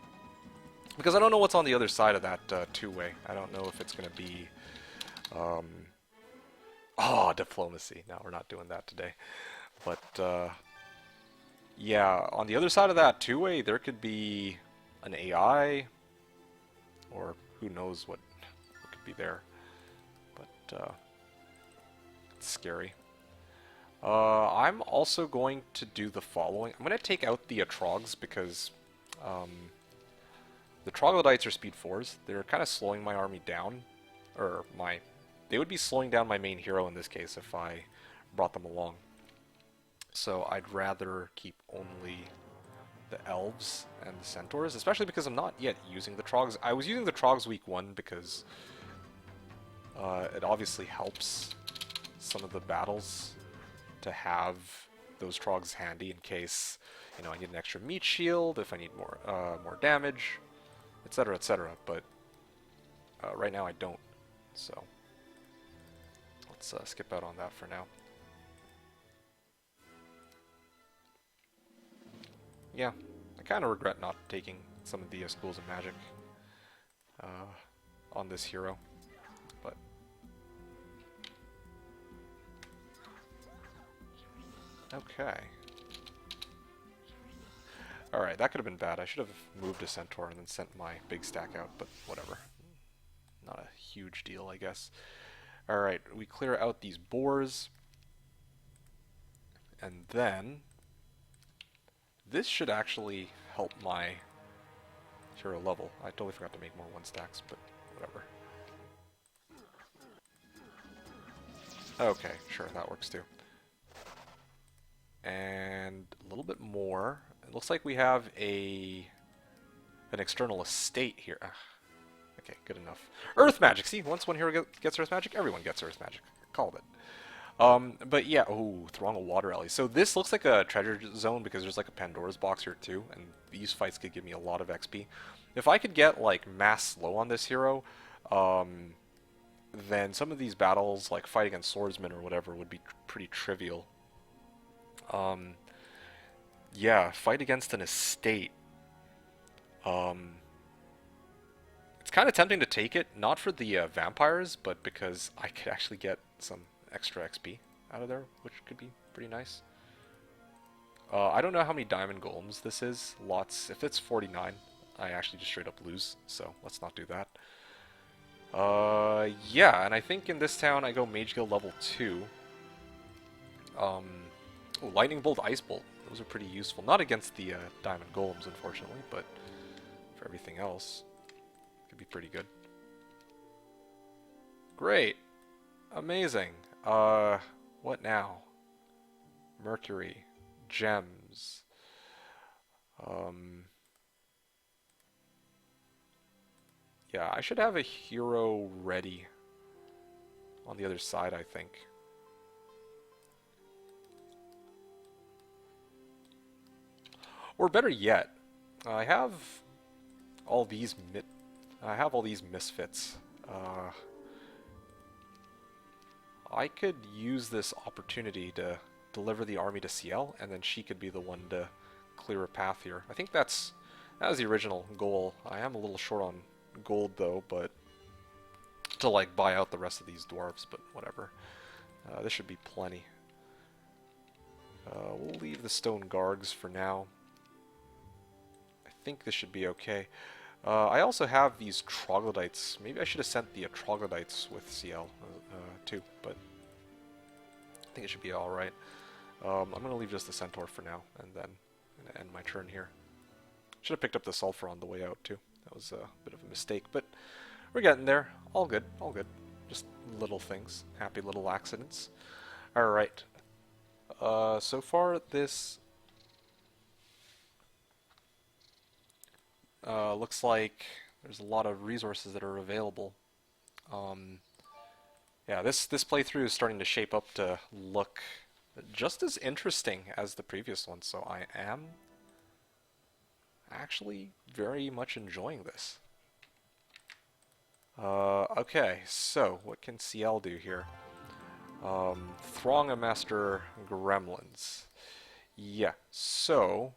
Because I don't know what's on the other side of that two-way. I don't know if it's going to be... oh, diplomacy. No, we're not doing that today. But, yeah, on the other side of that two-way, there could be an AI, or who knows what could be there. But, it's scary. I'm also going to do the following. I'm going to take out the Atrogs because the Troglodytes are speed 4s. They're kind of slowing my army down. Or they would be slowing down my main hero in this case if I brought them along. So I'd rather keep only the elves and the centaurs, especially because I'm not yet using the Trogs. I was using the Trogs week 1 because it obviously helps some of the battles to have those Trogs handy in case, you know, I need an extra meat shield, if I need more damage, etc., etc. But right now I don't, so let's skip out on that for now. Yeah, I kind of regret not taking some of the schools of magic on this hero, but okay. Alright, that could have been bad. I should have moved a centaur and then sent my big stack out, but whatever. Not a huge deal, I guess. Alright, we clear out these boars. And then this should actually help my hero level. I totally forgot to make more 1 stacks, but whatever. Okay, sure, that works too. And a little bit more. It looks like we have an external estate here. Okay, good enough. Earth magic! See, once one hero gets Earth magic, everyone gets Earth magic. Called it. But yeah, ooh, Throng of Water Alley. So this looks like a treasure zone because there's like a Pandora's box here too, and these fights could give me a lot of XP. If I could get like mass slow on this hero, then some of these battles, like fight against swordsmen or whatever, would be pretty trivial. Yeah, fight against an estate. It's kind of tempting to take it, not for the vampires, but because I could actually get some extra XP out of there, which could be pretty nice. I don't know how many diamond golems this is. Lots. If it's 49, I actually just straight up lose, so let's not do that. Yeah, and I think in this town I go Mage Guild level 2. Ooh, Lightning Bolt, Ice Bolt. Those are pretty useful. Not against the diamond golems, unfortunately, but for everything else, could be pretty good. Great. Amazing. What now? Mercury. Gems. Yeah, I should have a hero ready on the other side, I think. Or better yet, I have all these misfits. I could use this opportunity to deliver the army to CL, and then she could be the one to clear a path here. I think that was the original goal. I am a little short on gold though, but to like buy out the rest of these dwarves, but whatever. This should be plenty. We'll leave the stone gargs for now. I think this should be okay. I also have these troglodytes. Maybe I should have sent the troglodytes with CL too, but I think it should be alright. I'm going to leave just the centaur for now, and then I'm going to end my turn here. Should have picked up the sulfur on the way out too. That was a bit of a mistake, but we're getting there. All good, all good. Just little things. Happy little accidents. Alright. So far this looks like there's a lot of resources that are available. Yeah, this playthrough is starting to shape up to look just as interesting as the previous one, so I am actually very much enjoying this. Okay, so what can CL do here? Throng a Master Gremlins. Yeah, so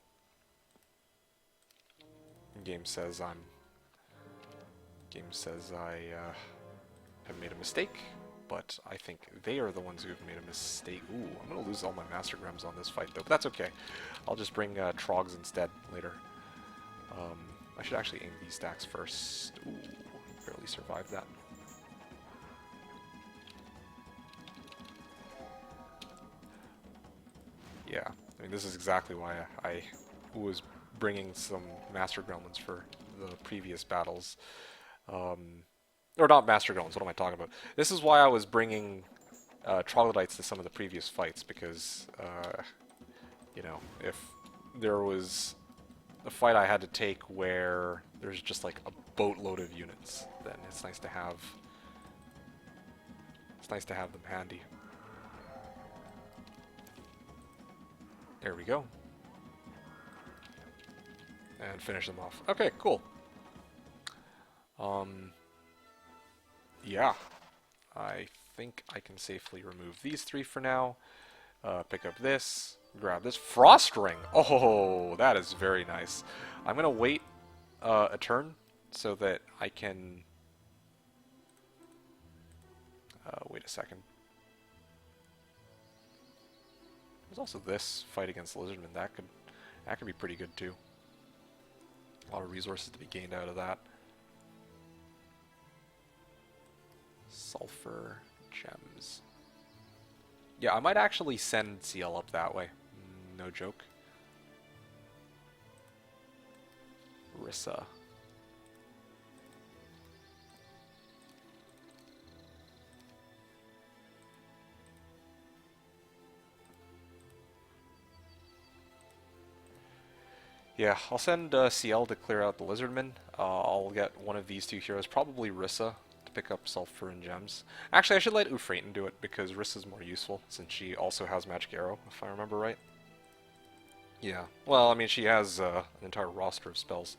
game says I have made a mistake, but I think they are the ones who have made a mistake. Ooh, I'm gonna lose all my Master Grems on this fight though, but that's okay. I'll just bring Trogs instead later. I should actually aim these stacks first. Ooh, barely survived that. Yeah, I mean, this is exactly why I was bringing some Master Gremlins for the previous battles. Or not Master Gremlins, what am I talking about? This is why I was bringing Troglodytes to some of the previous fights, because, you know, if there was a fight I had to take where there's just like a boatload of units, then it's nice to have them handy. There we go. And finish them off. Okay, cool. Yeah. I think I can safely remove these three for now. Pick up this. Grab this. Frost Ring! Oh, that is very nice. I'm going to wait a turn so that I can... wait a second. There's also this fight against Lizardmen. That could be pretty good too. A lot of resources to be gained out of that. Sulfur, gems. Yeah, I might actually send CL up that way. No joke. Rissa. Yeah, I'll send CL to clear out the Lizardmen. I'll get one of these two heroes, probably Rissa, to pick up Sulfur and Gems. Actually, I should let Ufraten do it, because Rissa's more useful, since she also has Magic Arrow, if I remember right. Yeah, well, I mean, she has an entire roster of spells.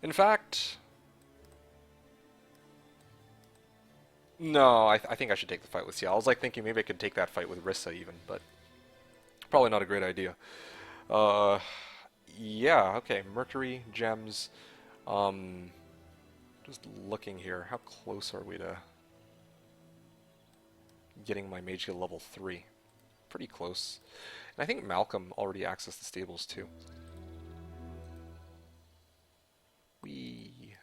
In fact... No, I think I should take the fight with CL. I was like thinking maybe I could take that fight with Rissa even, but Probably not a great idea. Uh, yeah, okay. Mercury, gems. Um, just looking here. How close are we to getting my mage to level 3? Pretty close. And I think Malcolm already accessed the stables too. We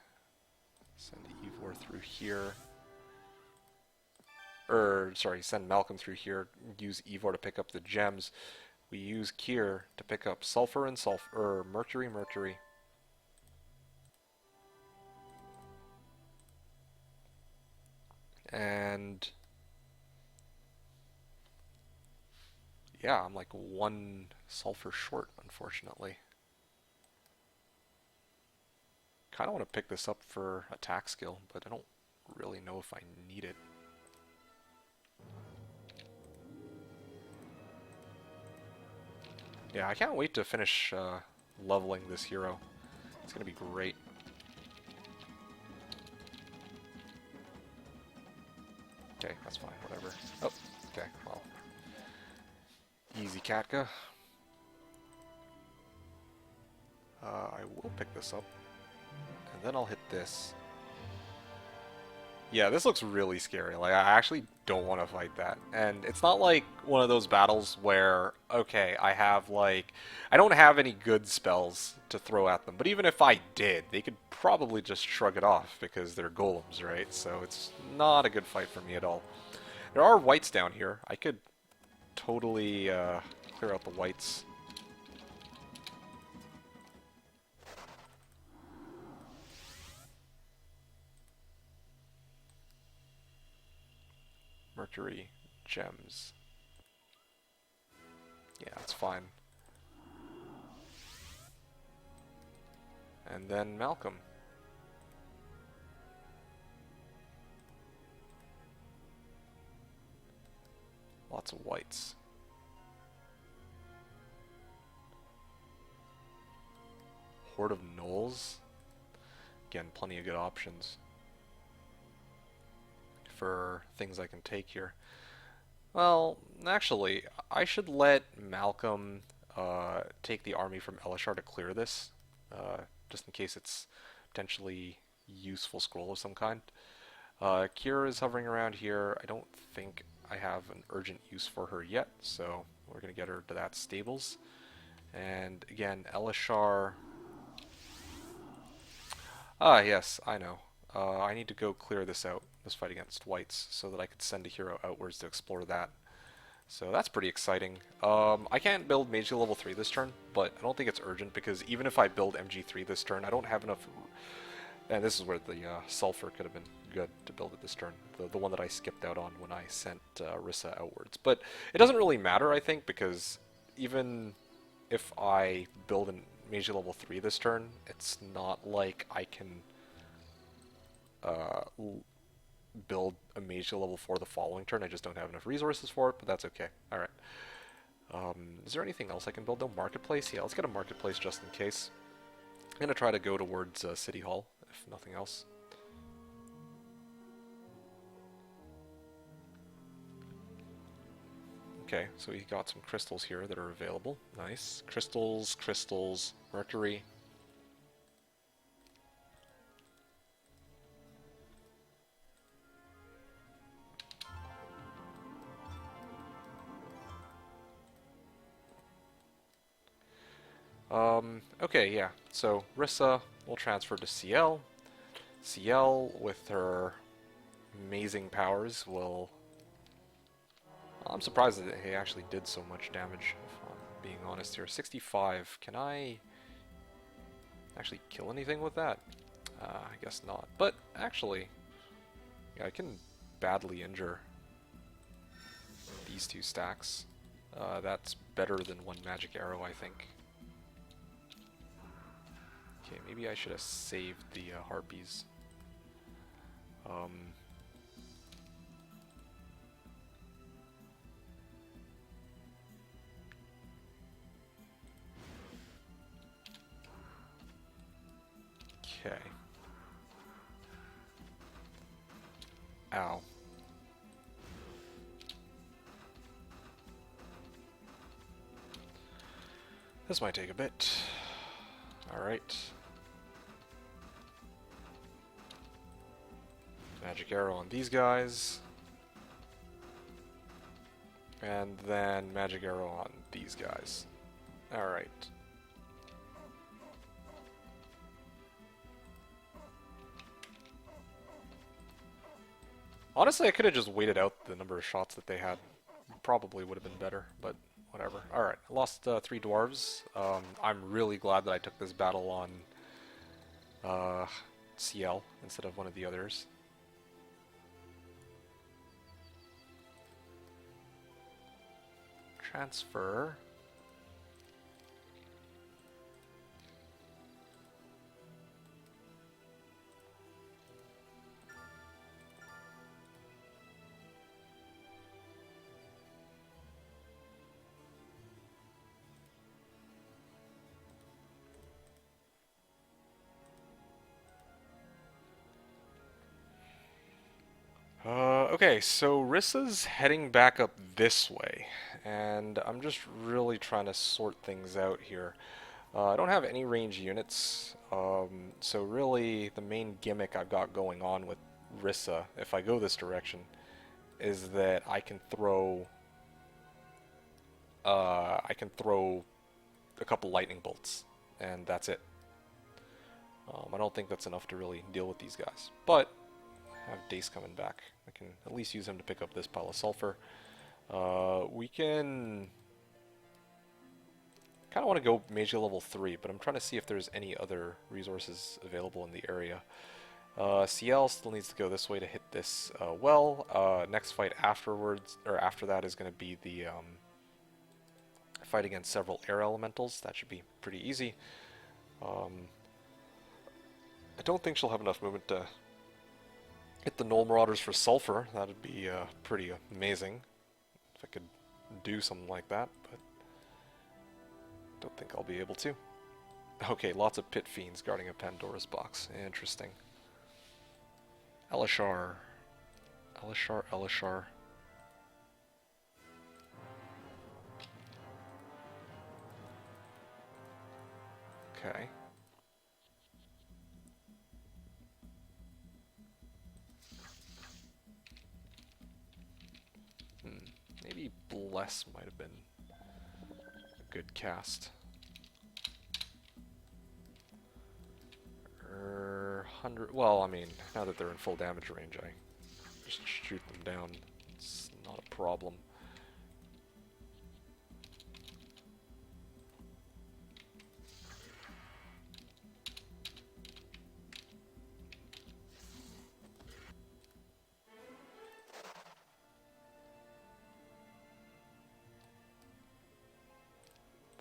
send Ivor through here. Sorry, send Malcolm through here. Use Ivor to pick up the gems. We use Kier to pick up sulfur and sulfur. Mercury, mercury. And yeah, I'm like 1 sulfur short, unfortunately. Kind of want to pick this up for attack skill, but I don't really know if I need it. Yeah, I can't wait to finish leveling this hero. It's going to be great. Okay, that's fine, whatever. Oh, okay, well. Easy, Katka. I will pick this up. And then I'll hit this. Yeah, this looks really scary. Like, I actually don't want to fight that. And it's not like one of those battles where, okay, I have, like... I don't have any good spells to throw at them. But even if I did, they could probably just shrug it off because they're golems, right? So it's not a good fight for me at all. There are whites down here. I could totally clear out the whites. Mercury, gems. Yeah, that's fine. And then Malcolm. Lots of whites. Horde of Gnolls. Again, plenty of good options for things I can take here. Well, actually, I should let Malcolm take the army from Elishar to clear this, just in case it's potentially useful scroll of some kind. Kira is hovering around here. I don't think I have an urgent use for her yet, so we're going to get her to that stables. And again, Elishar... Ah, yes, I know. I need to go clear this out, this fight against whites, so that I could send a hero outwards to explore that. So that's pretty exciting. I can't build Mage level 3 this turn, but I don't think it's urgent, because even if I build MG3 this turn, I don't have enough... And this is where the Sulfur could have been good to build it this turn. The one that I skipped out on when I sent Rissa outwards. But it doesn't really matter, I think, because even if I build a Mage level 3 this turn, it's not like I can build a Mage level 4 the following turn. I just don't have enough resources for it, but that's okay. Alright. Is there anything else I can build though? Marketplace? Yeah, let's get a marketplace just in case. I'm going to try to go towards City Hall, if nothing else. Okay, so we got some crystals here that are available. Nice. Crystals, crystals, mercury. Okay, yeah. So Rissa will transfer to CL. CL, with her amazing powers, will... I'm surprised that he actually did so much damage, if I'm being honest here. 65. Can I actually kill anything with that? I guess not. But, actually, yeah, I can badly injure these two stacks. That's better than one magic arrow, I think. Okay, maybe I should have saved the harpies. Okay. Ow. This might take a bit. Alright. Magic arrow on these guys. And then magic arrow on these guys. Alright. Honestly, I could have just waited out the number of shots that they had. Probably would have been better, but whatever. Alright, I lost 3 dwarves. I'm really glad that I took this battle on CL instead of one of the others. Transfer. Okay, so Rissa's heading back up this way, and I'm just really trying to sort things out here. I don't have any range units, so really the main gimmick I've got going on with Rissa, if I go this direction, is that I can throw a couple lightning bolts, and that's it. I don't think that's enough to really deal with these guys, but I have Dace coming back. I can at least use him to pick up this pile of sulfur. We can kind of want to go Mage level 3, but I'm trying to see if there's any other resources available in the area. CL still needs to go this way to hit this well. Next fight afterwards, or after that, is going to be the fight against several air elementals. That should be pretty easy. I don't think she'll have enough movement to hit the Knoll Marauders for sulfur. That'd be pretty amazing if I could do something like that, but don't think I'll be able to. Okay, lots of pit fiends guarding a Pandora's box. Interesting. Elishar. Elishar. Okay. Maybe Bless might have been a good cast. 100. Well, I mean, now that they're in full damage range, I just shoot them down. It's not a problem.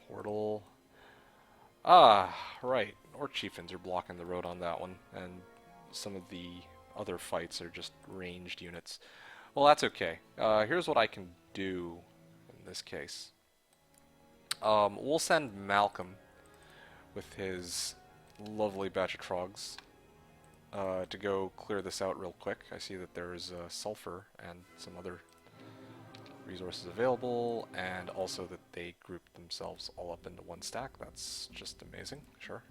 Portal. Ah, right. Orc Chieftains are blocking the road on that one, and some of the other fights are just ranged units. Well, that's okay. Here's what I can do in this case. We'll send Malcolm with his lovely batch of trogs to go clear this out real quick. I see that there's sulfur and some other resources available, and also that they group themselves all up into one stack. That's just amazing. Sure.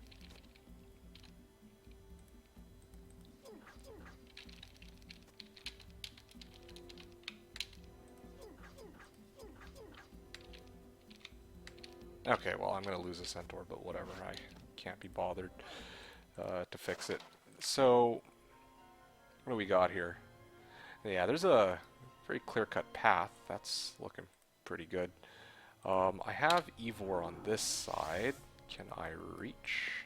Okay, well, I'm going to lose a centaur, but whatever. I can't be bothered to fix it. So, what do we got here? Yeah, there's a very clear-cut path. That's looking pretty good. I have Ivor on this side. Can I reach?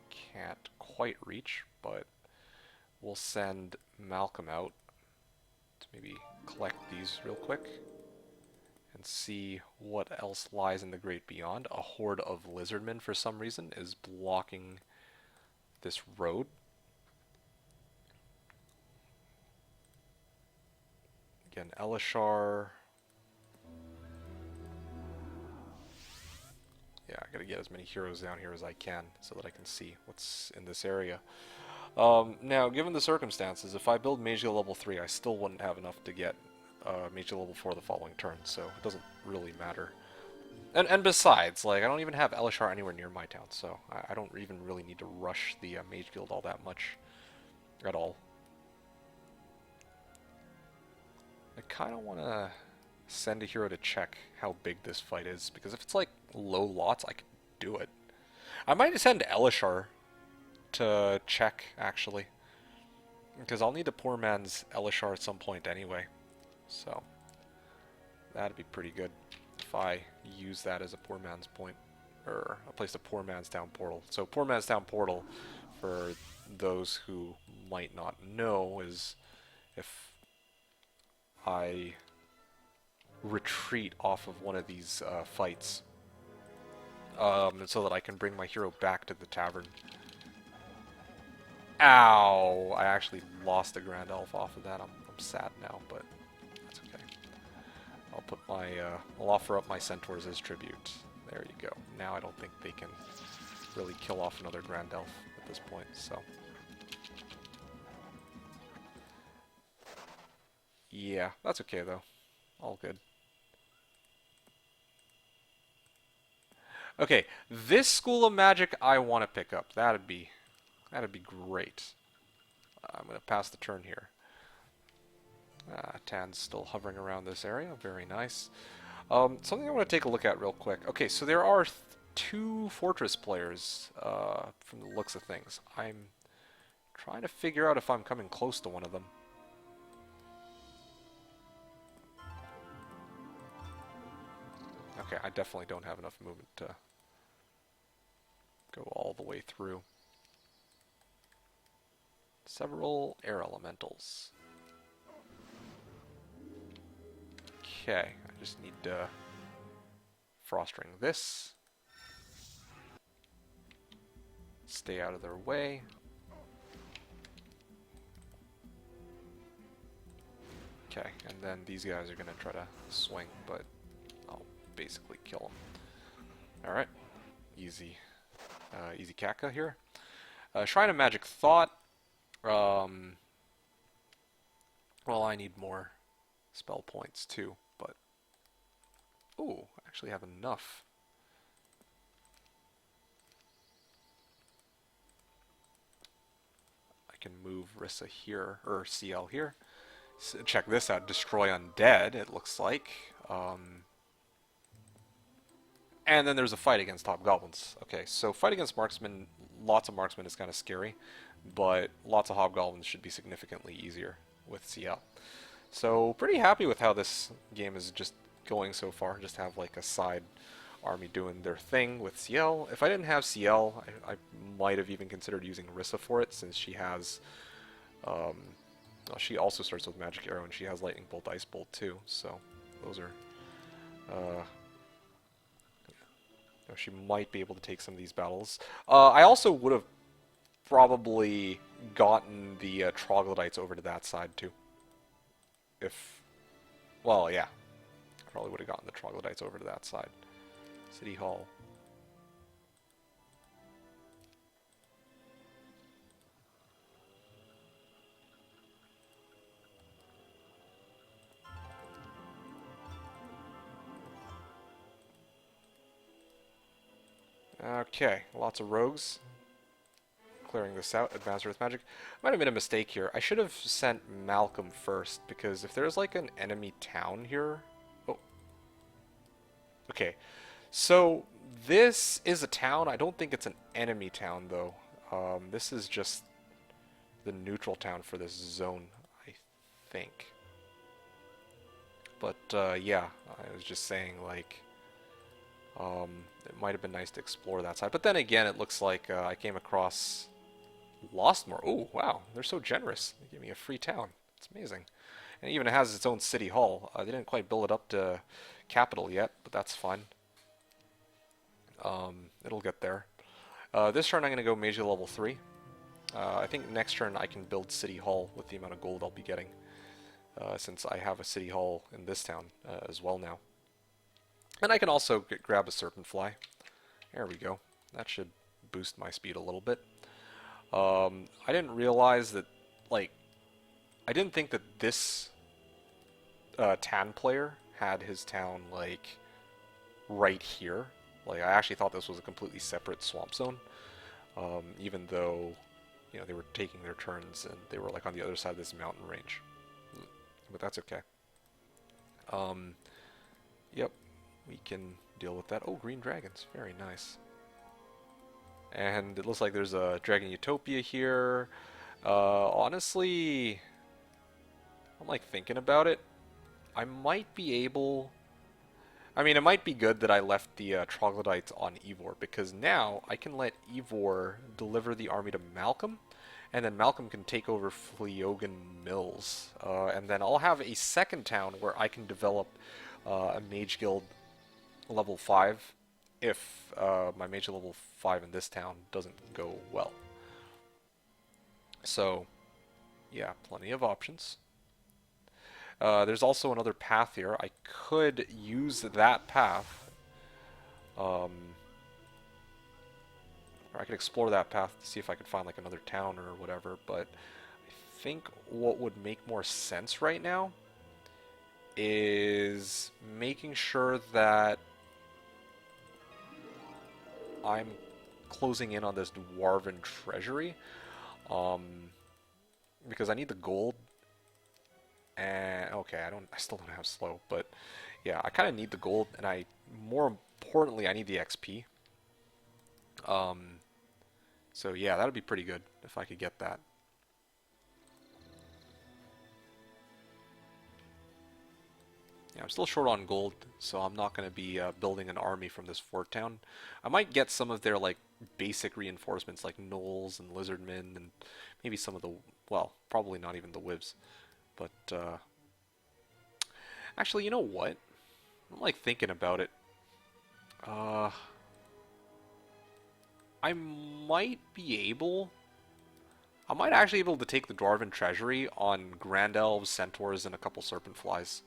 Can't quite reach, but we'll send Malcolm out to maybe collect these real quick and see what else lies in the great beyond. A horde of lizardmen, for some reason, is blocking this road. Again, Elishar. Yeah, I gotta get as many heroes down here as I can so that I can see what's in this area. Now, given the circumstances, if I build Mage level 3, I still wouldn't have enough to get Mage level 4 the following turn, so it doesn't really matter And besides, like, I don't even have Elishar anywhere near my town, so I don't even really need to rush the Mage Guild all that much at all. I kind of want to send a hero to check how big this fight is, because if it's like low lots, I could do it. I might send Elishar to check, actually, because I'll need a poor man's Elishar at some point anyway, so that'd be pretty good if I use that as a poor man's point, or a place, a poor man's town portal. So poor man's town portal, for those who might not know, is if I retreat off of one of these fights, so that I can bring my hero back to the tavern. Ow! I actually lost a Grand Elf off of that. I'm sad now, but that's okay. I'll put my, I'll offer up my Centaurs as tribute. There you go. Now I don't think they can really kill off another Grand Elf at this point, so. Yeah, that's okay though. All good. Okay, this School of Magic I want to pick up. That'd be great. I'm going to pass the turn here. Tan's still hovering around this area. Very nice. Something I want to take a look at real quick. Okay, so there are two Fortress players from the looks of things. I'm trying to figure out if I'm coming close to one of them. Okay, I definitely don't have enough movement to go all the way through. Several air elementals. Okay, I just need to frost ring this. Stay out of their way. Okay, and then these guys are going to try to swing, but I'll basically kill them. Alright, easy Kaka here. Shrine of Magic Thought. Well, I need more spell points too, but... Ooh, I actually have enough. I can move Rissa here, or CL here. So check this out, Destroy Undead, it looks like. And then there's a fight against Hobgoblins. Okay, so fight against Marksmen, lots of Marksmen is kind of scary, but lots of Hobgoblins should be significantly easier with CL. So pretty happy with how this game is just going so far. Just have like a side army doing their thing with CL. If I didn't have CL, I might have even considered using Rissa for it, since she has... well, she also starts with Magic Arrow, and she has Lightning Bolt, Ice Bolt too, so those are... she might be able to take some of these battles. I also would have probably gotten the Troglodytes over to that side too. If... Well, yeah. I probably would have gotten the Troglodytes over to that side. City Hall. Okay, lots of rogues. Clearing this out, Advanced Earth Magic. Might have made a mistake here. I should have sent Malcolm first, because if there's like an enemy town here... Oh. Okay, so this is a town. I don't think it's an enemy town, though. This is just the neutral town for this zone, I think. But, yeah, I was just saying, like... it might have been nice to explore that side. But then again, it looks like I came across Lostmore. Oh, wow. They're so generous. They gave me a free town. It's amazing. And it even has its own city hall. They didn't quite build it up to capital yet, but that's fine. It'll get there. This turn I'm going to go Mage level 3. I think next turn I can build city hall with the amount of gold I'll be getting. Since I have a city hall in this town as well now. And I can also grab a Serpent Fly. There we go. That should boost my speed a little bit. I didn't realize that, like, I didn't think that this Tan player had his town, like, right here. Like, I actually thought this was a completely separate swamp zone, even though, you know, they were taking their turns and they were like on the other side of this mountain range. But that's okay. Yep, we can deal with that. Oh, green dragons, very nice. And it looks like there's a Dragon Utopia here. Honestly, I'm like thinking about it. I might be able. I mean, it might be good that I left the troglodytes on Ivor, because now I can let Ivor deliver the army to Malcolm, and then Malcolm can take over Fleogan Mills. And then I'll have a second town where I can develop a Mage Guild level 5 if my Mage level 5 in this town doesn't go well. So, yeah, plenty of options. There's also another path here. I could use that path. Or I could explore that path to see if I could find like another town or whatever, but I think what would make more sense right now is making sure that I'm closing in on this Dwarven treasury, because I need the gold. And okay, I still don't have slow, but yeah, I kind of need the gold, and more importantly, I need the XP. So yeah, that'd be pretty good if I could get that. Yeah, I'm still short on gold, so I'm not going to be building an army from this fort town. I might get some of their like basic reinforcements like gnolls and lizardmen, and maybe some of the, well, probably not even the wibs. But actually, you know what? I'm like thinking about it. I might be able. I might actually be able to take the Dwarven treasury on Grand Elves, Centaurs, and a couple Serpent Flies.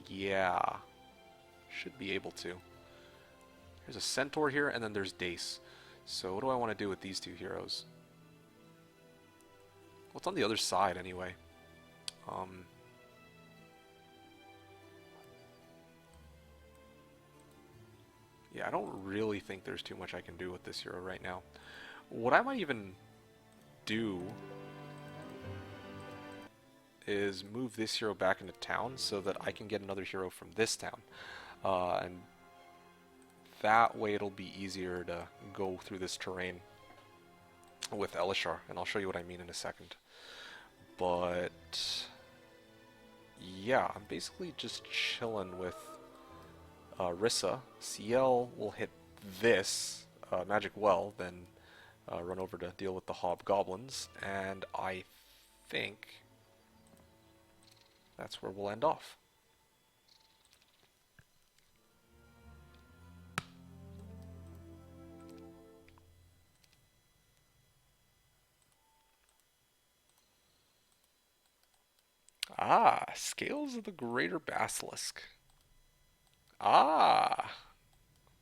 Yeah, should be able to. There's a Centaur here, and then there's Dace. So what do I want to do with these two heroes? Well, it's on the other side anyway. Yeah, I don't really think there's too much I can do with this hero right now. What I might even do is move this hero back into town so that I can get another hero from this town. And that way it'll be easier to go through this terrain with Elishar, and I'll show you what I mean in a second. But yeah, I'm basically just chilling with Rissa. CL will hit this magic well, then run over to deal with the hobgoblins, and I think that's where we'll end off. Ah, Scales of the Greater Basilisk. Ah,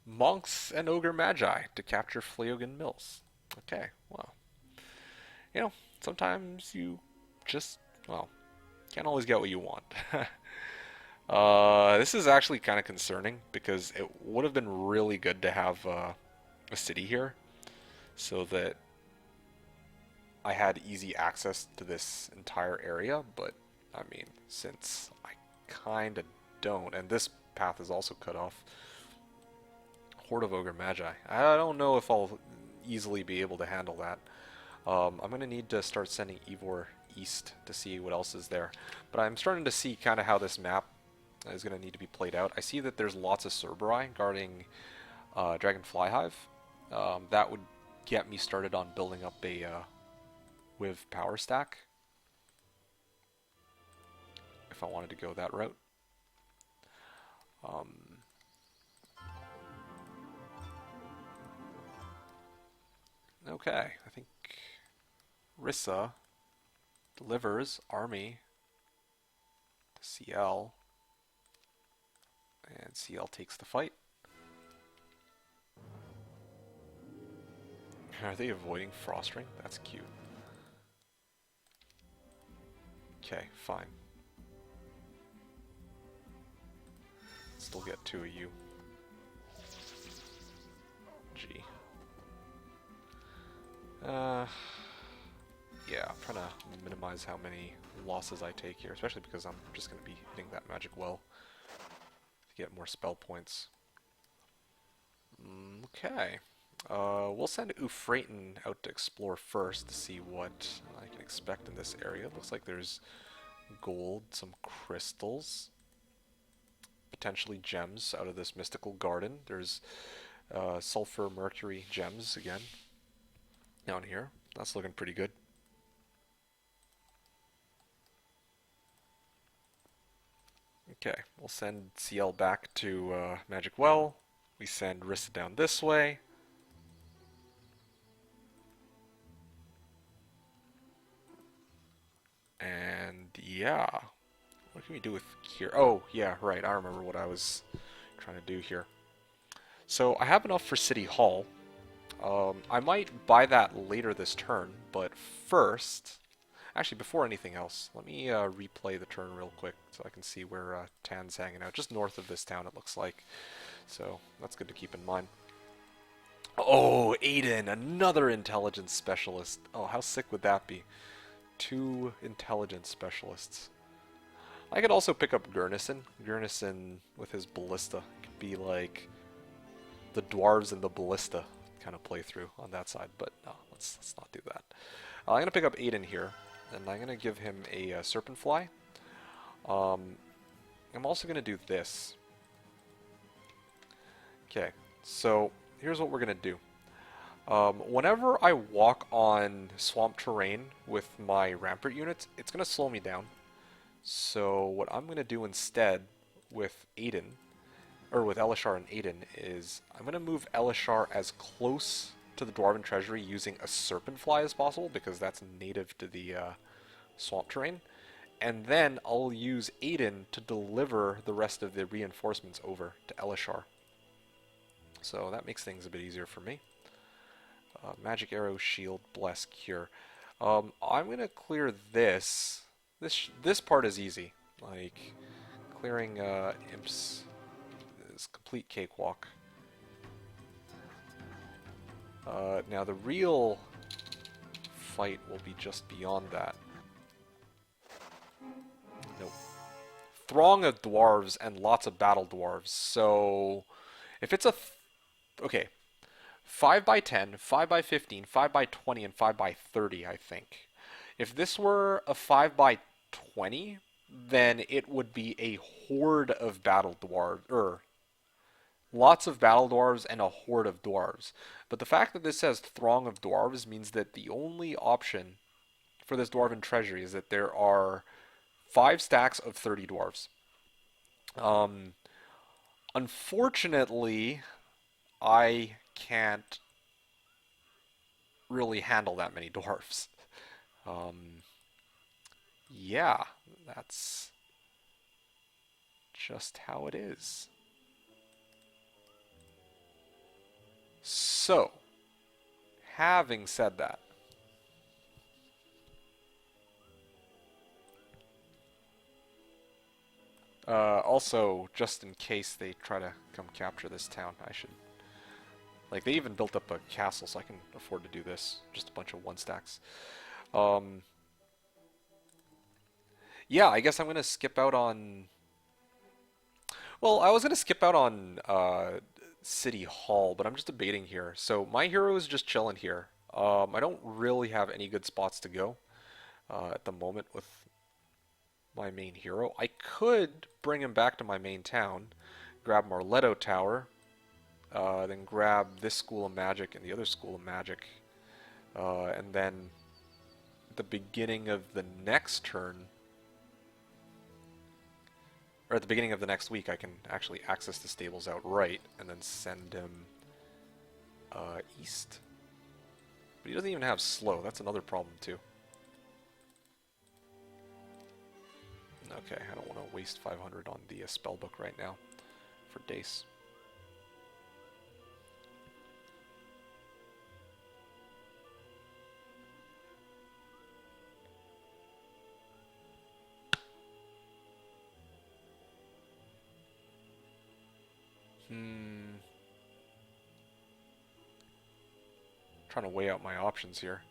Monks and Ogre Magi to capture Fleogan Mills. Okay, well, you know, sometimes you just, well, can't always get what you want. This is actually kind of concerning because it would have been really good to have a city here so that I had easy access to this entire area, but I mean, since I kind of don't, and this path is also cut off. Horde of Ogre Magi. I don't know if I'll easily be able to handle that. I'm going to need to start sending Ivor east to see what else is there. But I'm starting to see kind of how this map is going to need to be played out. I see that there's lots of Cerberus guarding Dragonfly Hive. That would get me started on building up a with power stack if I wanted to go that route. Okay, I think Rissa delivers army to CL, and CL takes the fight. Are they avoiding Frost Ring? That's cute. Okay, fine. Let's still get 2 of you. Gee. Yeah, I'm trying to minimize how many losses I take here, especially because I'm just going to be hitting that magic well to get more spell points. Okay. We'll send Ufraten out to explore first to see what I can expect in this area. It looks like there's gold, some crystals, potentially gems out of this mystical garden. There's sulfur mercury gems again down here. That's looking pretty good. Okay, we'll send CL back to Magic Well. We send Rissa down this way. And yeah, what can we do with here? Oh, yeah, right, I remember what I was trying to do here. So I have enough for City Hall. I might buy that later this turn, but first, actually before anything else, let me replay the turn real quick so I can see where Tan's hanging out. Just north of this town, it looks like. So that's good to keep in mind. Oh, Aiden, another intelligence specialist. Oh, how sick would that be? 2 intelligence specialists. I could also pick up Gurnison. Gurnison with his ballista could be like the dwarves and the ballista kind of playthrough on that side, but no, let's not do that. I'm gonna pick up Aiden here, and I'm gonna give him a serpent fly. I'm also gonna do this. Okay, so here's what we're gonna do. Whenever I walk on swamp terrain with my Rampart units, it's going to slow me down. So what I'm going to do instead with Aiden, or with Elishar and Aiden, is I'm going to move Elishar as close to the Dwarven Treasury using a Serpent Fly as possible, because that's native to the swamp terrain. And then I'll use Aiden to deliver the rest of the reinforcements over to Elishar. So that makes things a bit easier for me. Magic Arrow, Shield, Bless, Cure. I'm going to clear this. This part is easy. Like, clearing imps is complete cakewalk. Now the real fight will be just beyond that. Nope. Throng of dwarves and lots of battle dwarves. So, if it's a... okay. 5 by 10, 5 by 15, 5 by 20, and 5 by 30, I think. If this were a 5 by 20, then it would be a horde of battle dwarves, lots of battle dwarves and a horde of dwarves. But the fact that this says throng of dwarves means that the only option for this dwarven treasury is that there are 5 stacks of 30 dwarves. Unfortunately, I can't really handle that many dwarves. Yeah, that's just how it is. So, having said that, also, just in case they try to come capture this town, I should... like, they even built up a castle, so I can afford to do this. Just a bunch of 1-stacks. Yeah, I guess I'm going to skip out on... well, I was going to skip out on City Hall, but I'm just debating here. So, my hero is just chilling here. I don't really have any good spots to go at the moment with my main hero. I could bring him back to my main town, grab Marletto Tower, then grab this School of Magic and the other School of Magic, and then at the beginning of the next turn, or at the beginning of the next week, I can actually access the stables outright and then send him east. But he doesn't even have slow. That's another problem too. Okay, I don't want to waste 500 on the spellbook right now for Dace. Trying to weigh out my options here.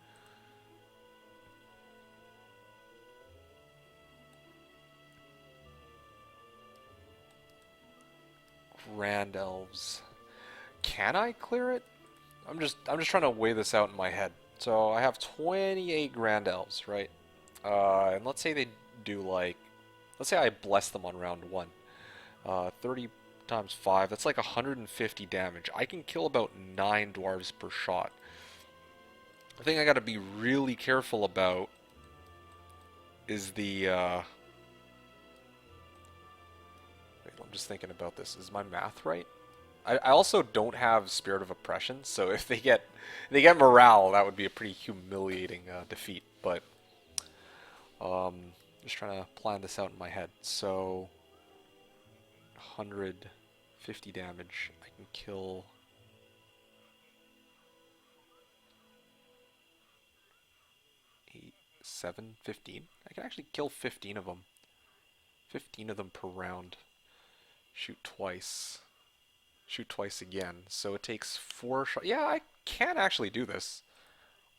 Grand Elves. Can I clear it? I'm just trying to weigh this out in my head. So I have 28 Grand Elves, right? And let's say they do like, let's say I bless them on round 1. 30 times 5, that's like 150 damage. I can kill about 9 dwarves per shot. The thing I gotta be really careful about is the, wait, I'm just thinking about this. Is my math right? I also don't have Spirit of Oppression, so if they get morale, that would be a pretty humiliating defeat. But just trying to plan this out in my head. So 150 damage. I can kill 8, 7, 15. I can actually kill 15 of them. 15 of them per round. Shoot twice. Shoot twice again. So it takes 4 shots. Yeah, I can actually do this.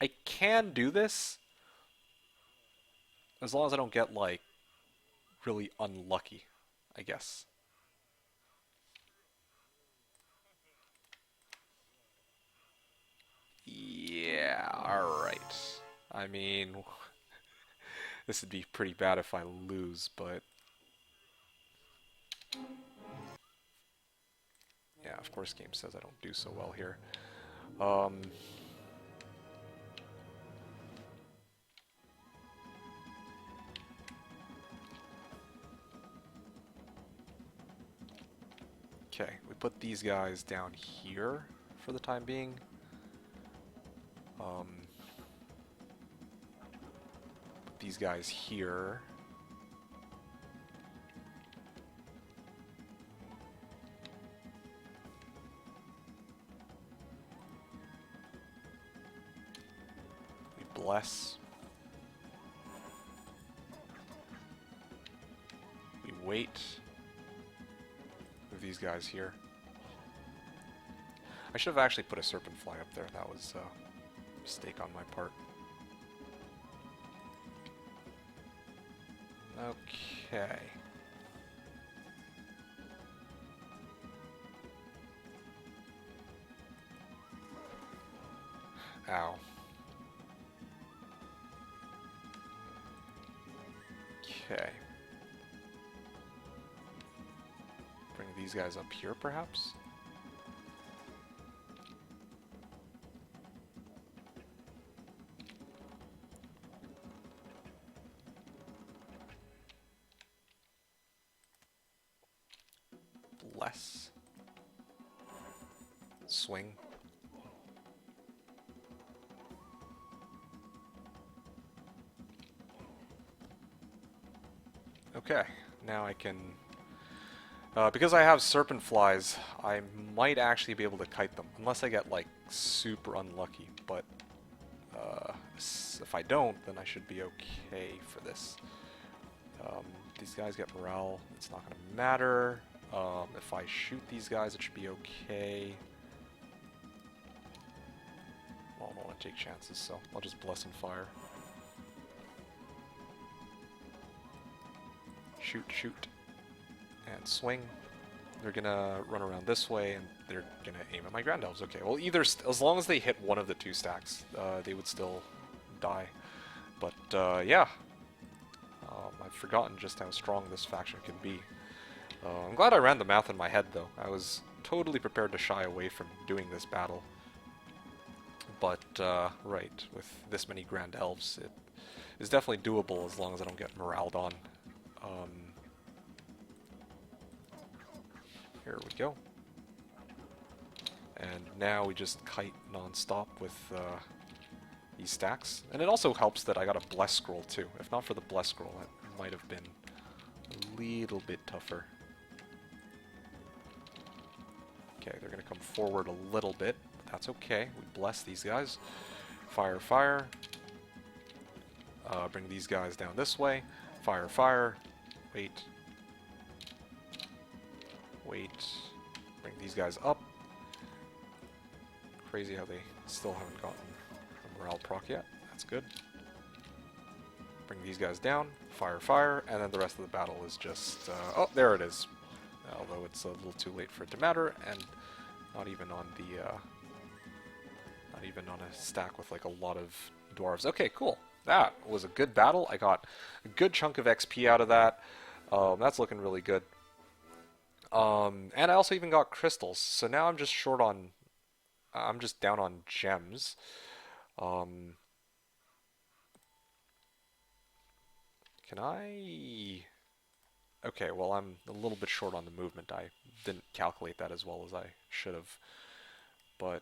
I can do this. As long as I don't get, like, really unlucky, I guess. Yeah, alright. I mean, this would be pretty bad if I lose, but... yeah, of course game says I don't do so well here. Okay, we put these guys down here for the time being. Put these guys here. We bless. We wait. Move these guys here. I should have actually put a serpent fly up there. That was a mistake on my part. Okay. Ow. Okay. Bring these guys up here, perhaps? Bless. Swing. Okay, now I can... because I have serpent flies, I might actually be able to kite them, unless I get, like, super unlucky, but if I don't, then I should be okay for this. These guys get morale, it's not going to matter. If I shoot these guys, it should be okay. Well, I don't want to take chances, so I'll just bless and fire. Shoot, shoot, and swing. They're gonna run around this way, and they're gonna aim at my Grand Elves. Okay, well, either as long as they hit one of the 2 stacks, they would still die. But yeah, I've forgotten just how strong this faction can be. I'm glad I ran the math in my head, though. I was totally prepared to shy away from doing this battle. But right, with this many Grand Elves, it is definitely doable as long as I don't get moraled on. Here we go. And now we just kite non-stop with these stacks. And it also helps that I got a Bless Scroll too. If not for the Bless Scroll, that might have been a little bit tougher. Okay, they're going to come forward a little bit, but that's okay. We bless these guys. Fire, fire. Bring these guys down this way. Fire, fire. Wait. Wait. bring these guys up. Crazy how they still haven't gotten a morale proc yet. That's good. Bring these guys down, fire, fire, and then the rest of the battle is just... oh, there it is. Although it's a little too late for it to matter, and not even on the... not even on a stack with like a lot of dwarves. Okay, cool. That was a good battle. I got a good chunk of XP out of that. That's looking really good. And I also even got crystals. So now I'm just short on... I'm just down on gems. Can I... Okay, well, I'm a little bit short on the movement. I didn't calculate that as well as I should have. But...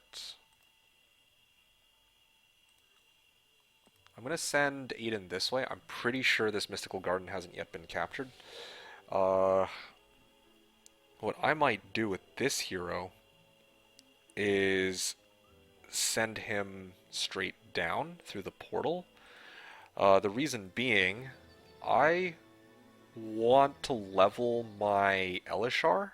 I'm going to send Aiden this way. I'm pretty sure this mystical garden hasn't yet been captured. What I might do with this hero is send him straight down through the portal. The reason being, I want to level my Elishar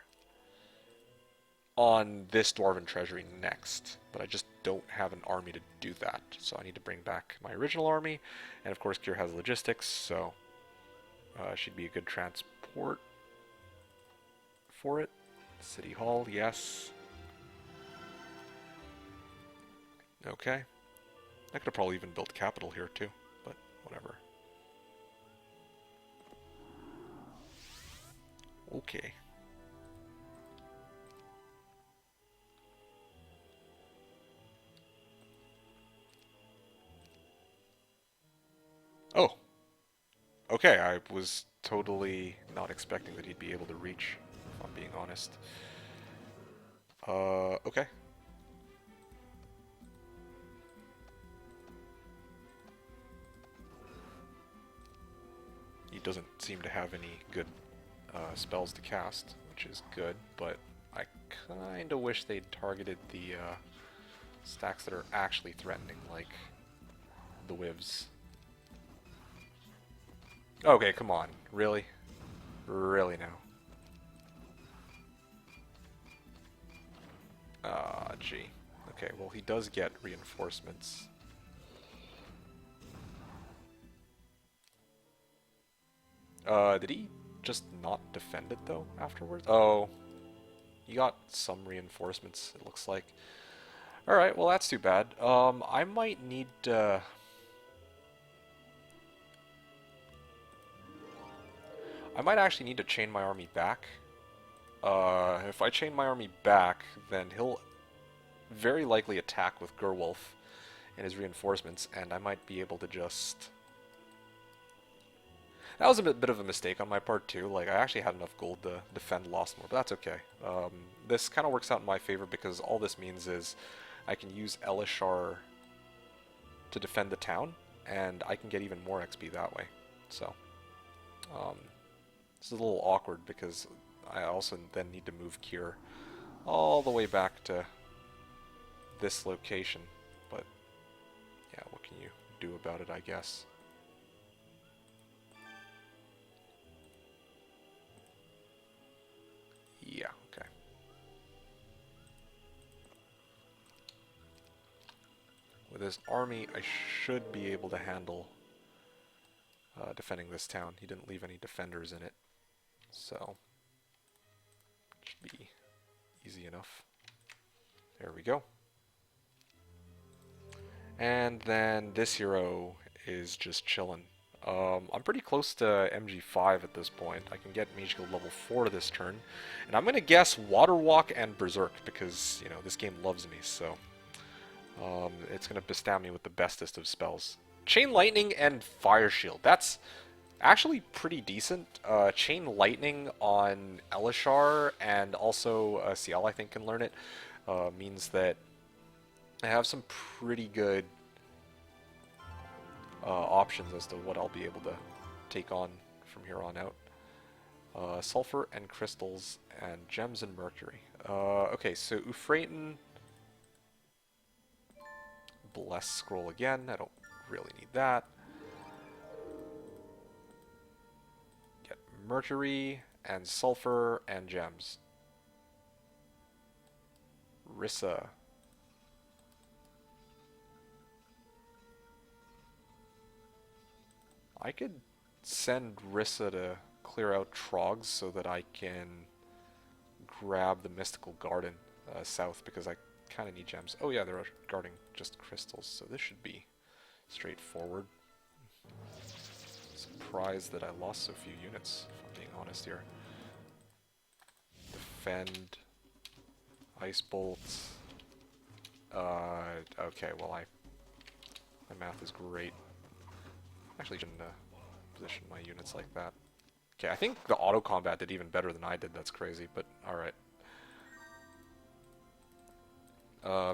on this Dwarven Treasury next, but I just don't have an army to do that. So I need to bring back my original army, and of course Kier has logistics, so should be a good transport for it. City Hall, yes. Okay. I could have probably even built capital here too, but whatever. Okay. Oh. Okay, I was totally not expecting that he'd be able to reach, if I'm being honest. Okay. He doesn't seem to have any good spells to cast, which is good, but I kinda wish they'd targeted the stacks that are actually threatening, like the Wivs. Okay, come on. Really? Really now? Ah, gee. Okay, well he does get reinforcements. Did he just not defend it though afterwards? Oh, he got some reinforcements, it looks like. Alright, well that's too bad. I might need I might actually need to chain my army back. If I chain my army back, then he'll very likely attack with Gerwolf and his reinforcements, and I might be able to just... That was a bit of a mistake on my part too. Like, I actually had enough gold to defend Lostmoor, but that's okay. This kind of works out in my favor because all this means is I can use Elishar to defend the town, and I can get even more XP that way. So, this is a little awkward because I also then need to move Kier all the way back to this location. But, yeah, what can you do about it, I guess? Yeah, okay. With his army, I should be able to handle defending this town. He didn't leave any defenders in it, so it should be easy enough. There we go. And then this hero is just chilling. I'm pretty close to MG5 at this point. I can get Mage Guild level 4 this turn. And I'm going to guess Water Walk and Berserk because, you know, this game loves me, so... it's going to bestow me with the bestest of spells. Chain Lightning and Fire Shield. That's actually pretty decent. Chain Lightning on Elishar and also CL, I think, can learn it. Means that I have some pretty good options as to what I'll be able to take on from here on out. Sulfur and crystals and gems and mercury. Okay, so Euphraten... Bless scroll again. I don't really need that. Get mercury and sulfur and gems. Rissa. I could send Rissa to clear out Trogs so that I can grab the Mystical Garden south, because I kind of need gems. Oh yeah, they're guarding just crystals, so this should be straightforward. Surprised that I lost so few units, if I'm being honest here. Defend. Ice bolts. Okay, well my math is great. Actually shouldn't position my units like that. Okay, I think the auto combat did even better than I did. That's crazy, but alright.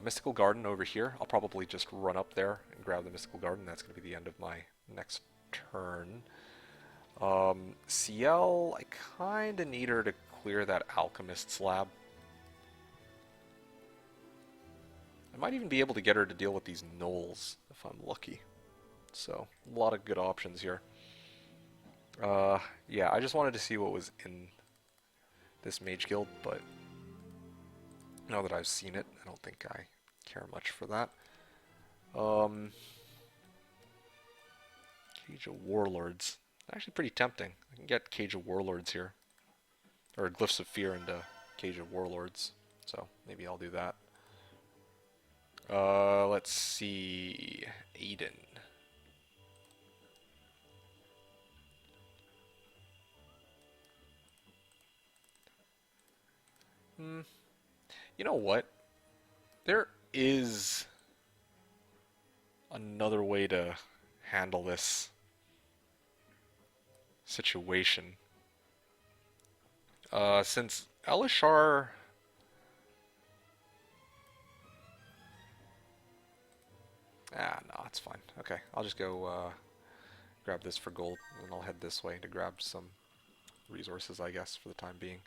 Mystical Garden over here. I'll probably just run up there and grab the Mystical Garden. That's going to be the end of my next turn. CL, I kind of need her to clear that Alchemist's lab. I might even be able to get her to deal with these gnolls if I'm lucky. So, a lot of good options here. Yeah, I just wanted to see what was in this Mage Guild, but now that I've seen it, I don't think I care much for that. Cage of Warlords. Actually pretty tempting. I can get Cage of Warlords here. Or Glyphs of Fear into Cage of Warlords. So, maybe I'll do that. Let's see... Aiden. You know what? There is another way to handle this situation. Since Elishar... no, it's fine. Okay, I'll just go grab this for gold, and I'll head this way to grab some resources, I guess, for the time being.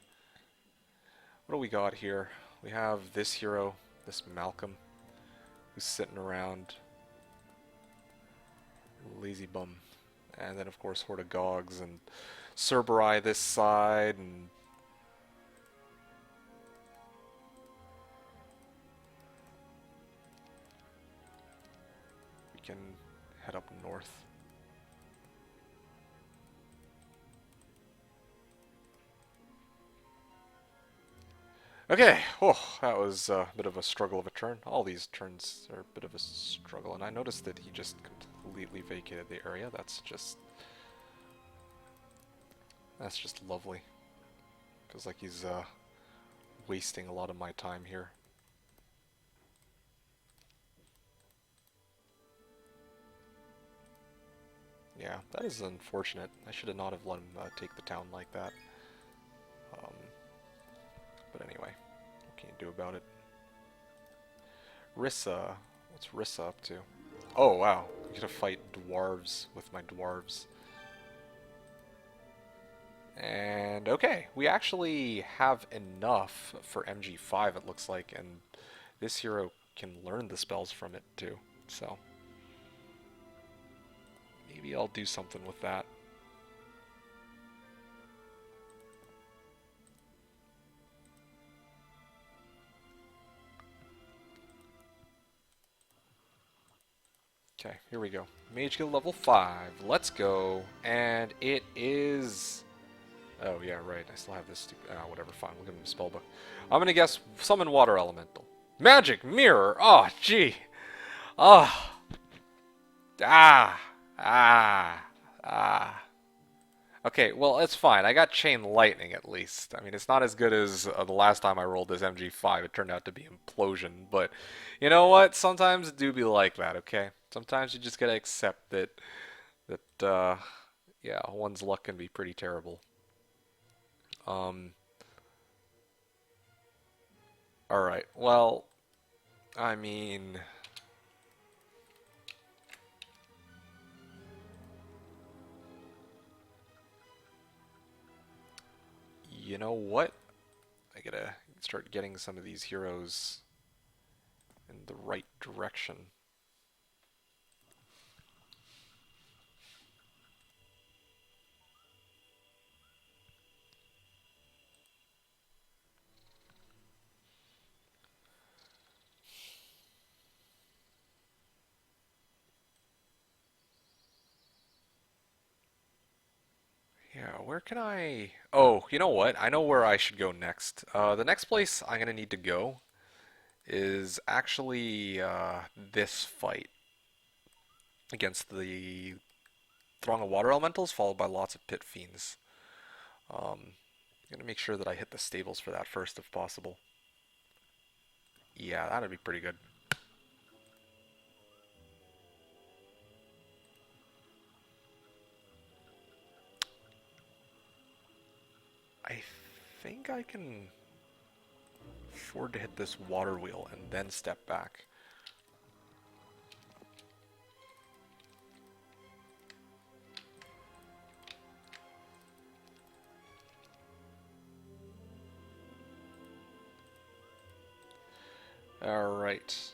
What do we got here? We have this hero, this Malcolm, who's sitting around. Lazy bum. And then, of course, Hortagogs and Cerberus this side, and we can head up north. Okay, oh, that was a bit of a struggle of a turn. All these turns are a bit of a struggle, and I noticed that he just completely vacated the area. That's just lovely. Feels like he's wasting a lot of my time here. Yeah, that is unfortunate. I should have not have let him take the town like that. But anyway, what can you do about it? Rissa. What's Rissa up to? Oh, wow. I'm gonna fight dwarves with my dwarves. And, okay. We actually have enough for MG5, it looks like. And this hero can learn the spells from it, too. So, maybe I'll do something with that. Okay, here we go. Mage Guild level 5. Let's go. And it is... Oh, yeah, right. I still have this stupid... whatever, fine. We'll give him a spellbook. I'm gonna guess Summon Water Elemental. Magic Mirror! Oh, gee! Oh! Okay, well, it's fine. I got Chain Lightning, at least. I mean, it's not as good as the last time I rolled this MG5. It turned out to be Implosion. But, you know what? Sometimes it do be like that, okay? Sometimes you just gotta accept that, yeah, one's luck can be pretty terrible. Alright, well, I mean... You know what? I gotta start getting some of these heroes in the right direction. where can I... Oh, you know what? I know where I should go next. The next place I'm gonna need to go is actually this fight against the throng of water elementals, followed by lots of pit fiends. I'm gonna make sure that I hit the stables for that first, if possible. Yeah, that'd be pretty good. I think I can afford to hit this water wheel and then step back. Alright.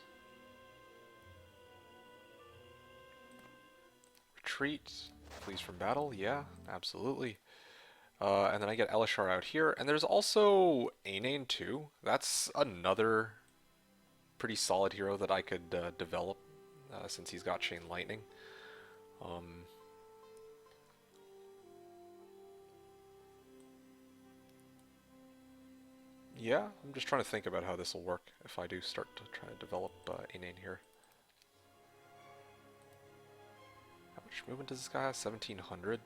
Retreat. Flees from battle. Yeah, absolutely. And then I get Elishar out here. And there's also Anane too. That's another pretty solid hero that I could develop since he's got Chain Lightning. Yeah, I'm just trying to think about how this will work if I do start to try to develop Inane here. How much movement does this guy have? 1700?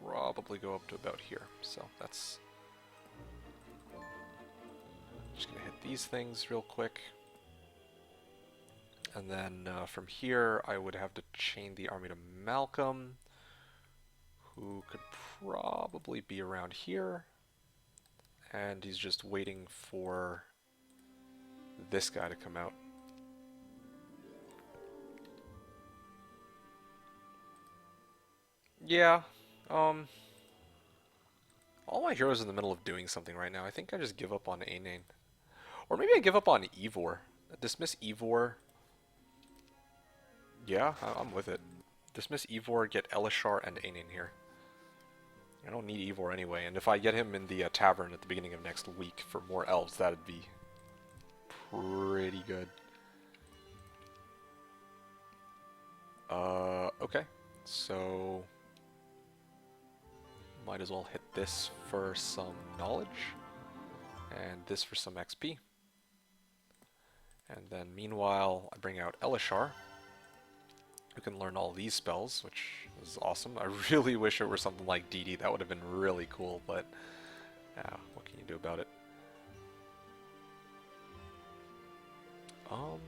Probably go up to about here, so that's... Just gonna hit these things real quick. And then from here, I would have to chain the army to Malcolm, who could probably be around here. And he's just waiting for this guy to come out. Yeah, all my heroes are in the middle of doing something right now. I think I just give up on Anane. Or maybe I give up on Ivor. Dismiss Ivor. Yeah, I'm with it. Dismiss Ivor, get Elishar and Anane here. I don't need Ivor anyway, and if I get him in the tavern at the beginning of next week for more elves, that'd be pretty good. Okay. So... might as well hit this for some knowledge, and this for some XP. And then meanwhile, I bring out Elishar, who can learn all these spells, which is awesome. I really wish it were something like DD. That would have been really cool, but what can you do about it? I'm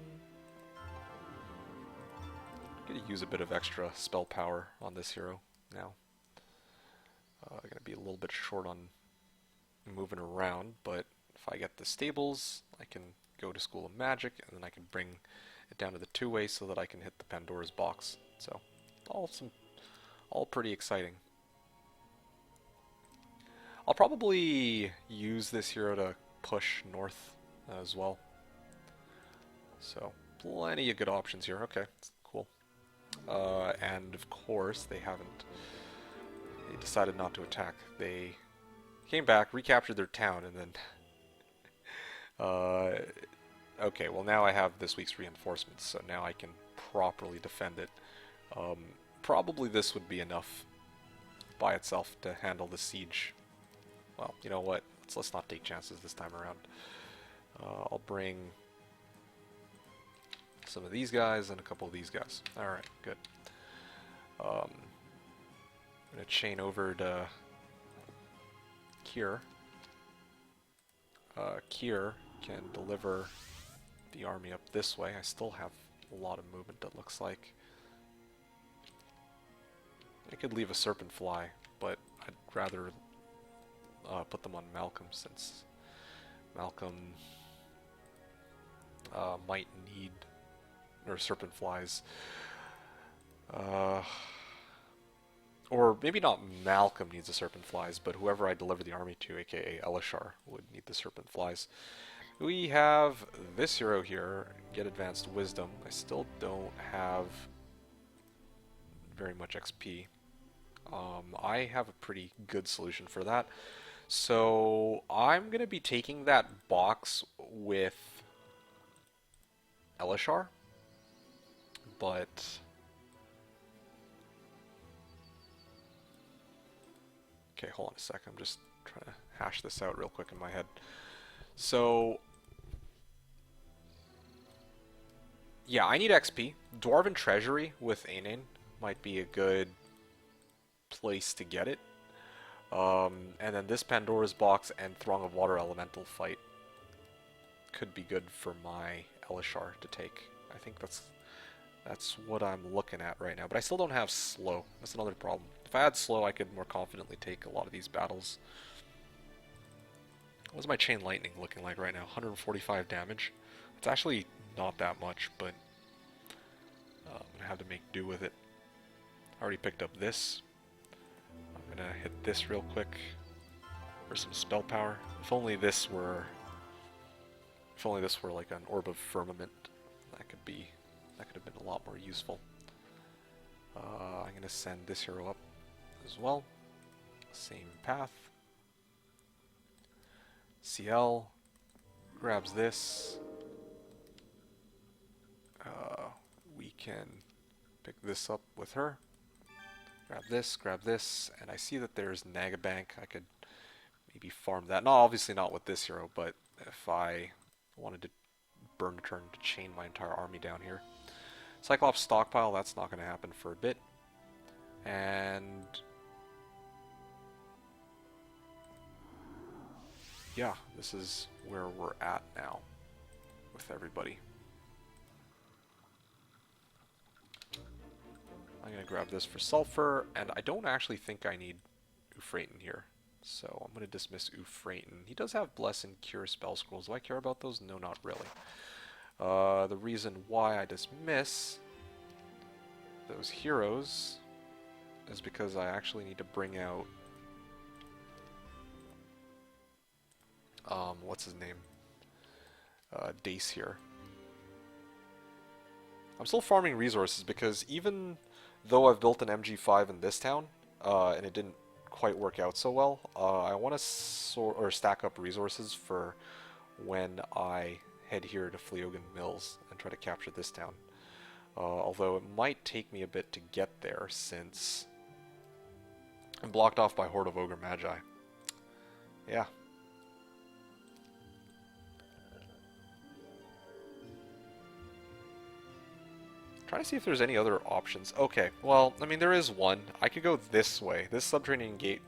gonna use a bit of extra spell power on this hero now. I'm gonna be a little bit short on moving around, but if I get the stables, I can go to School of Magic, and then I can bring it down to the two-way so that I can hit the Pandora's box. So, all pretty exciting. I'll probably use this hero to push north as well. So, plenty of good options here. Okay, cool. And of course, they decided not to attack. They came back, recaptured their town, and then... okay, well now I have this week's reinforcements, so now I can properly defend it. Probably this would be enough by itself to handle the siege. Well, you know what? Let's not take chances this time around. I'll bring some of these guys and a couple of these guys. Alright, good. I'm going to chain over to Kier. Kier can deliver the army up this way. I still have a lot of movement, it looks like. I could leave a Serpent Fly, but I'd rather put them on Malcolm, since Malcolm might need... or Serpent Flies. Or maybe not Malcolm needs the Serpent Flies, but whoever I deliver the army to, aka Elishar, would need the Serpent Flies. We have this hero here, get Advanced Wisdom. I still don't have very much XP. I have a pretty good solution for that. So I'm going to be taking that box with Elishar, but Okay, hold on a sec. I'm just trying to hash this out real quick in my head. So, yeah, I need XP. Dwarven Treasury with Ainen might be a good place to get it. And then this Pandora's Box and Throng of Water Elemental fight could be good for my Elishar to take. I think that's what I'm looking at right now. But I still don't have slow. That's another problem. If I had slow, I could more confidently take a lot of these battles. What's my Chain Lightning looking like right now? 145 damage. It's actually not that much, but I'm going to have to make do with it. I already picked up this. I'm going to hit this real quick for some spell power. If only this were like an Orb of Firmament, that could have been a lot more useful. I'm going to send this hero up as well. Same path. CL grabs this. We can pick this up with her. Grab this, and I see that there's Nagabank. I could maybe farm that. No, obviously not with this hero, but if I wanted to burn a turn to chain my entire army down here. Cyclops stockpile, that's not going to happen for a bit. And yeah, this is where we're at now with everybody. I'm going to grab this for Sulfur, and I don't actually think I need Euphraton here. So I'm going to dismiss Euphraton. He does have Bless and Cure spell scrolls. Do I care about those? No, not really. The reason why I dismiss those heroes is because I actually need to bring out what's his name? Dace here. I'm still farming resources because even though I've built an MG5 in this town, and it didn't quite work out so well, I want to stack up resources for when I head here to Fleogan Mills and try to capture this town. Although it might take me a bit to get there since I'm blocked off by Horde of Ogre Magi. Yeah. Trying to see if there's any other options. Okay, well, I mean, there is one. I could go this way. This subterranean gate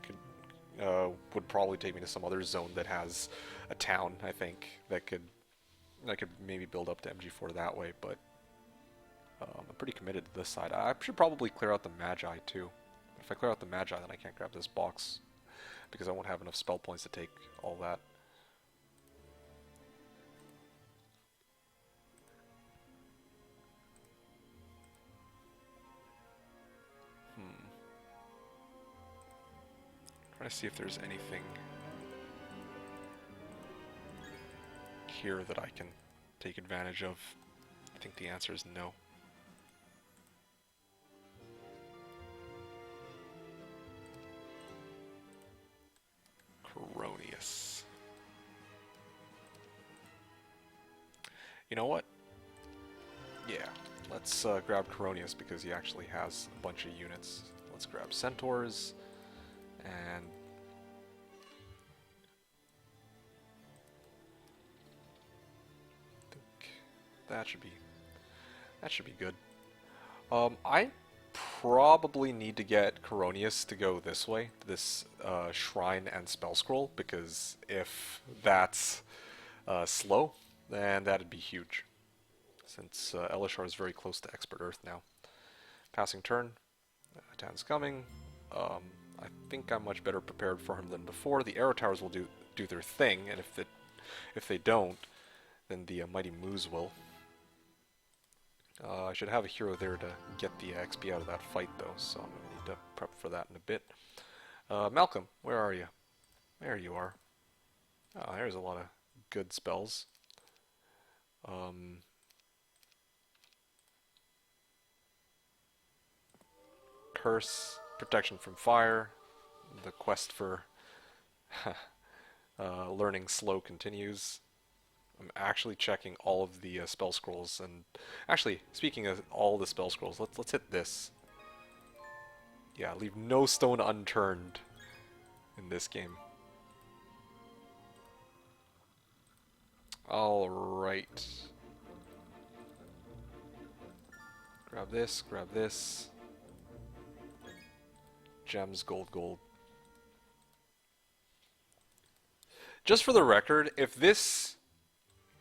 would probably take me to some other zone that has a town, I think, that could maybe build up to MG4 that way, but I'm pretty committed to this side. I should probably clear out the Magi, too. If I clear out the Magi, then I can't grab this box, because I won't have enough spell points to take all that. Trying to see if there's anything here that I can take advantage of. I think the answer is no. Coronius. You know what? Yeah, let's grab Coronius because he actually has a bunch of units. Let's grab Centaurs. And I think that should be good. I probably need to get Coronius to go this way, this shrine and spell scroll, because if that's slow, then that'd be huge. Since Elishar is very close to Expert Earth now. Passing turn, Tan's coming. I think I'm much better prepared for him than before. The arrow towers will do their thing, and if they don't, then the mighty Moose will. I should have a hero there to get the XP out of that fight, though, so I'm going to need to prep for that in a bit. Malcolm, where are you? There you are. Oh, there's a lot of good spells. Curse, protection from fire, the quest for learning slow continues. I'm actually checking all of the spell scrolls, and actually, speaking of all the spell scrolls, let's hit this. Yeah, leave no stone unturned. in this game. Alright. Grab this, grab this. Gems, gold, gold. Just for the record, if this,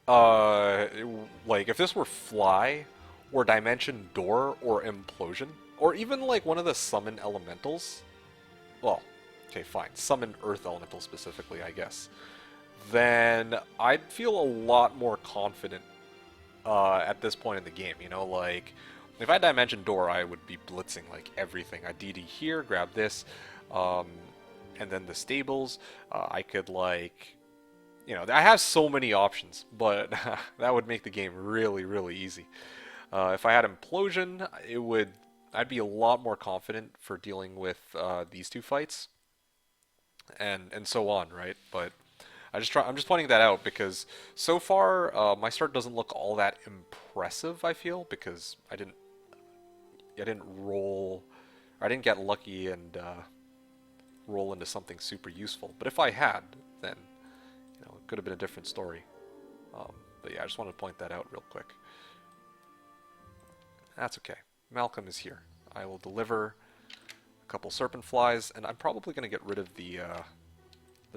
if this were Fly, or Dimension Door, or Implosion, or even like one of the summon elementals, well, okay, fine, summon Earth Elemental specifically, I guess, then I'd feel a lot more confident at this point in the game, you know, like, if I had Dimension Door, I would be blitzing, like, everything. I'd DD here, grab this, and then the stables, I could, like, you know, I have so many options, but that would make the game really, really easy. If I had Implosion, I'd be a lot more confident for dealing with these two fights, and so on, right? But I'm just pointing that out because so far my start doesn't look all that impressive. I feel because I didn't roll, or I didn't get lucky and roll into something super useful. But if I had, then you know it could have been a different story. But yeah, I just wanted to point that out real quick. That's okay. Malcolm is here. I will deliver a couple serpent flies, and I'm probably going to get rid of the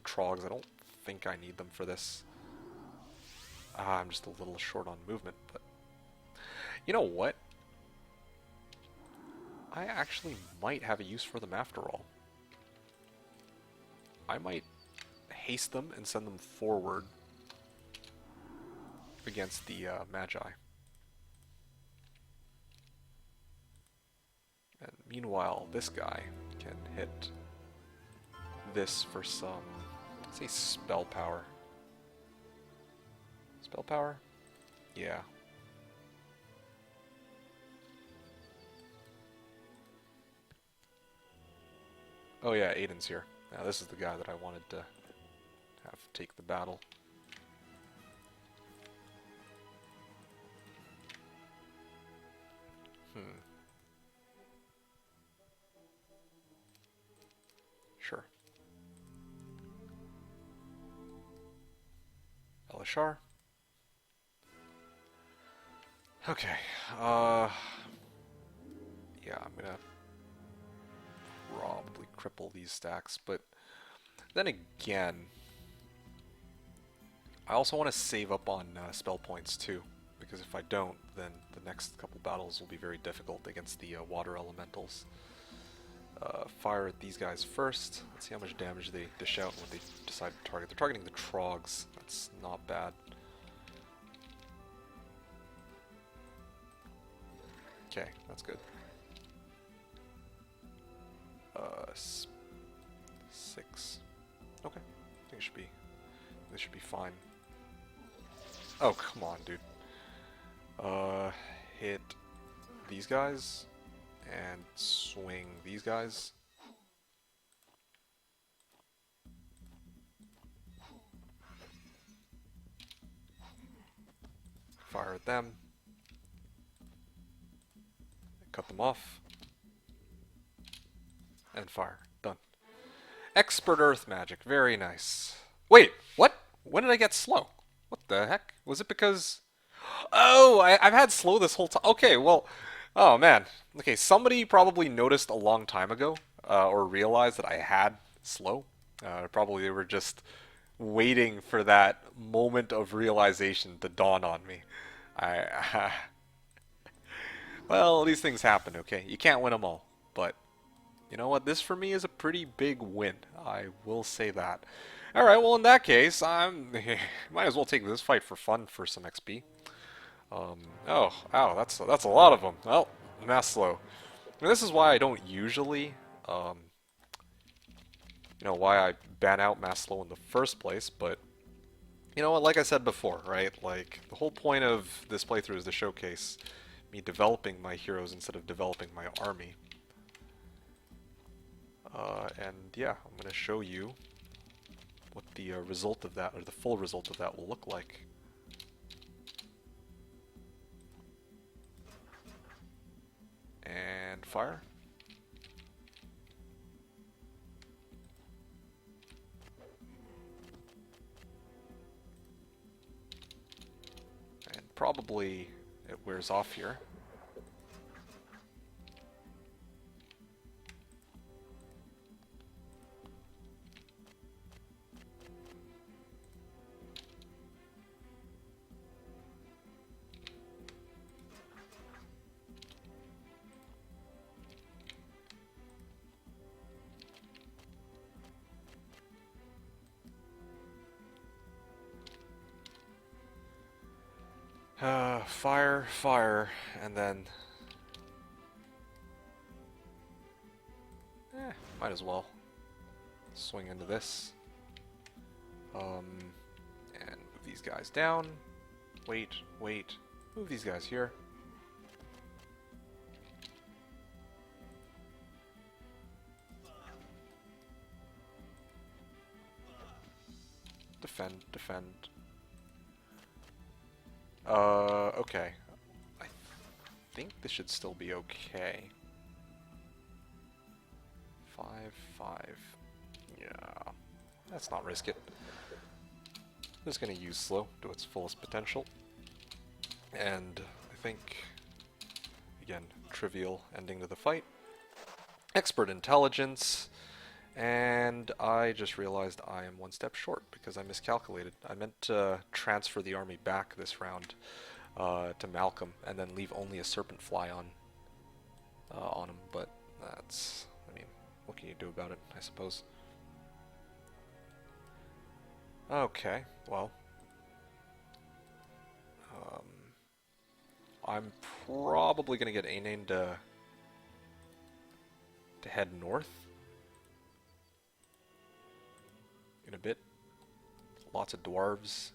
trogs. I don't think I need them for this. I'm just a little short on movement, but you know what? I actually might have a use for them after all. I might haste them and send them forward against the Magi. And meanwhile, this guy can hit this for some, let's say, spell power. Spell power? Yeah. Oh yeah, Aiden's here. Now this is the guy that I wanted to have take the battle. Sure. Elishar. Okay. Yeah, I'm gonna probably cripple these stacks, but then again, I also want to save up on spell points too, because if I don't, then the next couple battles will be very difficult against the water elementals. Fire at these guys first. Let's see how much damage they dish out when they decide to target. They're targeting the trogs. That's not bad. Okay, that's good. 6. Okay, I think this should be fine. Oh, come on, dude. Hit these guys and swing these guys. Fire at them. Cut them off. And fire. Done. Expert Earth Magic. Very nice. Wait, what? When did I get slow? What the heck? Was it because... Oh, I've had slow this whole time. Okay, well... Oh, man. Okay, somebody probably noticed a long time ago, or realized that I had slow. Probably they were just waiting for that moment of realization to dawn on me. Well, these things happen, okay? You can't win them all. But, you know what? This for me is a pretty big win. I will say that. Alright, well in that case, might as well take this fight for fun for some XP. Oh, ow, that's a lot of them. Well, Maslow. And this is why I don't usually, you know, why I ban out Maslow in the first place, but, you know what, like I said before, right, like, the whole point of this playthrough is to showcase me developing my heroes instead of developing my army. And yeah, I'm going to show you what the result of that, or the full result of that will look like. And fire. probably it wears off here. Fire, fire, and then... might as well swing into this. And move these guys down. Wait, wait. Move these guys here. Defend, defend. Okay. I think this should still be okay. 5, 5. Yeah. Let's not risk it. Just gonna use slow to its fullest potential. And I think, again, trivial ending to the fight. Expert intelligence. And I just realized I am one step short because I miscalculated. I meant to transfer the army back this round to Malcolm and then leave only a serpent fly on him, but that's, I mean, what can you do about it, I suppose. Okay, well, I'm probably going to get Ainain to head north in a bit. Lots of dwarves.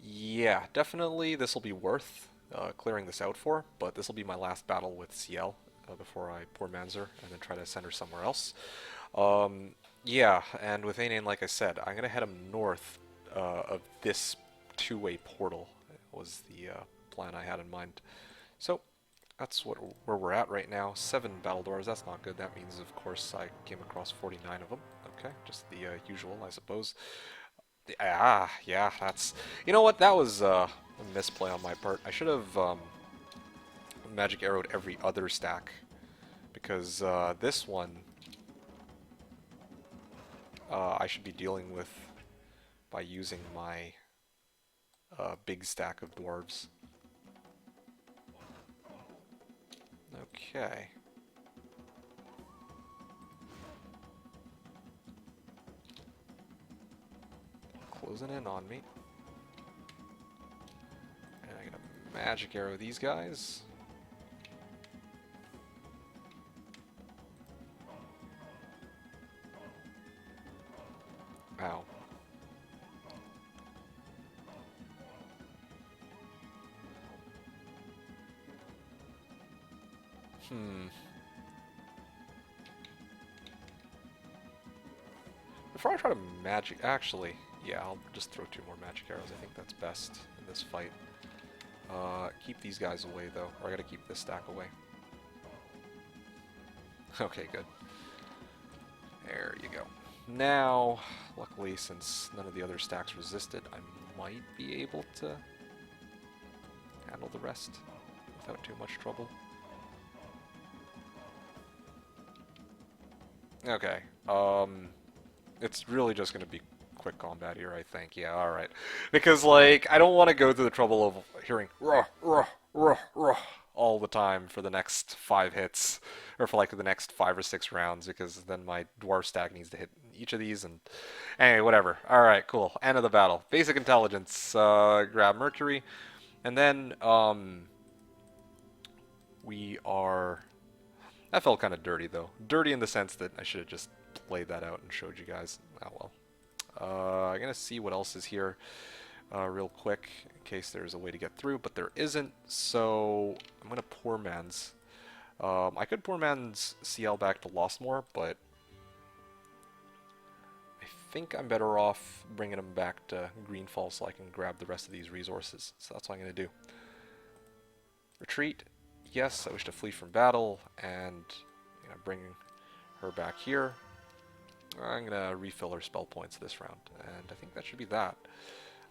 Yeah, definitely this will be worth clearing this out for, but this will be my last battle with CL before I poor Manzer and then try to send her somewhere else. Yeah, and with Ainain, like I said, I'm going to head him north of this two-way portal was the plan I had in mind. So that's where we're at right now. 7 battle dwarves, that's not good. That means, of course, I came across 49 of them. Okay, just the usual, I suppose. Yeah, that's... You know what? That was a misplay on my part. I should have magic arrowed every other stack, because this one I should be dealing with by using my big stack of dwarves. Okay. Closing in on me. And I'm gonna magic arrow these guys. Ow. Before I try to magic... Actually, yeah, I'll just throw 2 more magic arrows. I think that's best in this fight. Keep these guys away, though. Or I gotta keep this stack away. Okay, good. There you go. Now, luckily, since none of the other stacks resisted, I might be able to handle the rest without too much trouble. Okay, it's really just going to be quick combat here, I think. Yeah, alright. Because, like, I don't want to go through the trouble of hearing ruh, ruh, ruh, ruh all the time for the next 5 hits, or for, like, the next 5 or 6 rounds, because then my dwarf stack needs to hit each of these, and... Anyway, whatever. Alright, cool. End of the battle. Basic intelligence, grab Mercury, and then, we are... That felt kind of dirty, though. Dirty in the sense that I should have just played that out and showed you guys. Oh, well. I'm going to see what else is here real quick, in case there's a way to get through, but there isn't, so I'm going to poor man's. I could poor man's CL back to Lostmore, but I think I'm better off bringing him back to Greenfall so I can grab the rest of these resources. So that's what I'm going to do. Retreat. Yes, I wish to flee from battle, and bring her back here. I'm going to refill her spell points this round, and I think that should be that.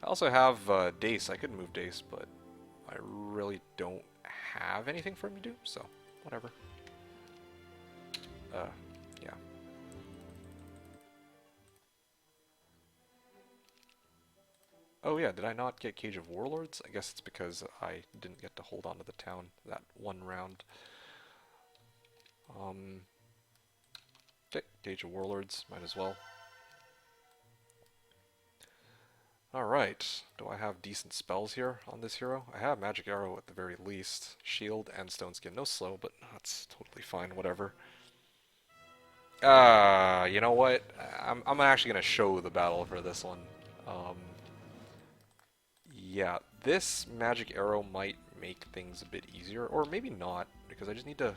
I also have Dace. I could move Dace, but I really don't have anything for him to do, so whatever. Yeah. Oh yeah, did I not get Cage of Warlords? I guess it's because I didn't get to hold on to the town that one round. Okay, Cage of Warlords, might as well. Alright, do I have decent spells here on this hero? I have Magic Arrow at the very least. Shield and Stone Skin. No slow, but that's totally fine, whatever. You know what? I'm actually going to show the battle for this one. Yeah, this Magic Arrow might make things a bit easier, or maybe not, because I just need to...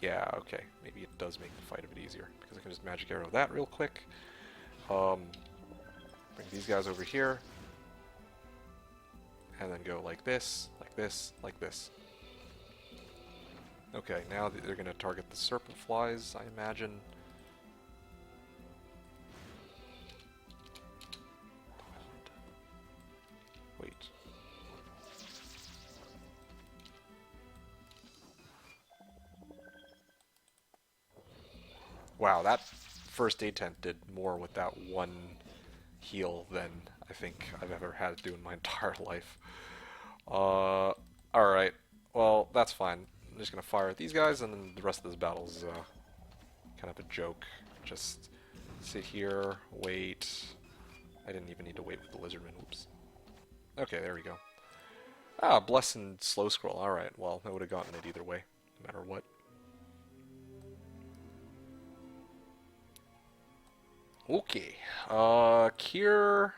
Yeah, okay, maybe it does make the fight a bit easier, because I can just Magic Arrow that real quick. Bring these guys over here, and then go like this, like this, like this. Okay, now they're going to target the Serpent Flies, I imagine. Wait. Wow, that first aid tent did more with that one heal than I think I've ever had to do in my entire life. Alright. Well, that's fine. I'm just gonna fire at these guys, and then the rest of this battle is kind of a joke. Just sit here, wait. I didn't even need to wait with the Lizardman. Oops. Okay, there we go. Ah, Blessed Slow Scroll. Alright, well, I would have gotten it either way, no matter what. Okay. Cure...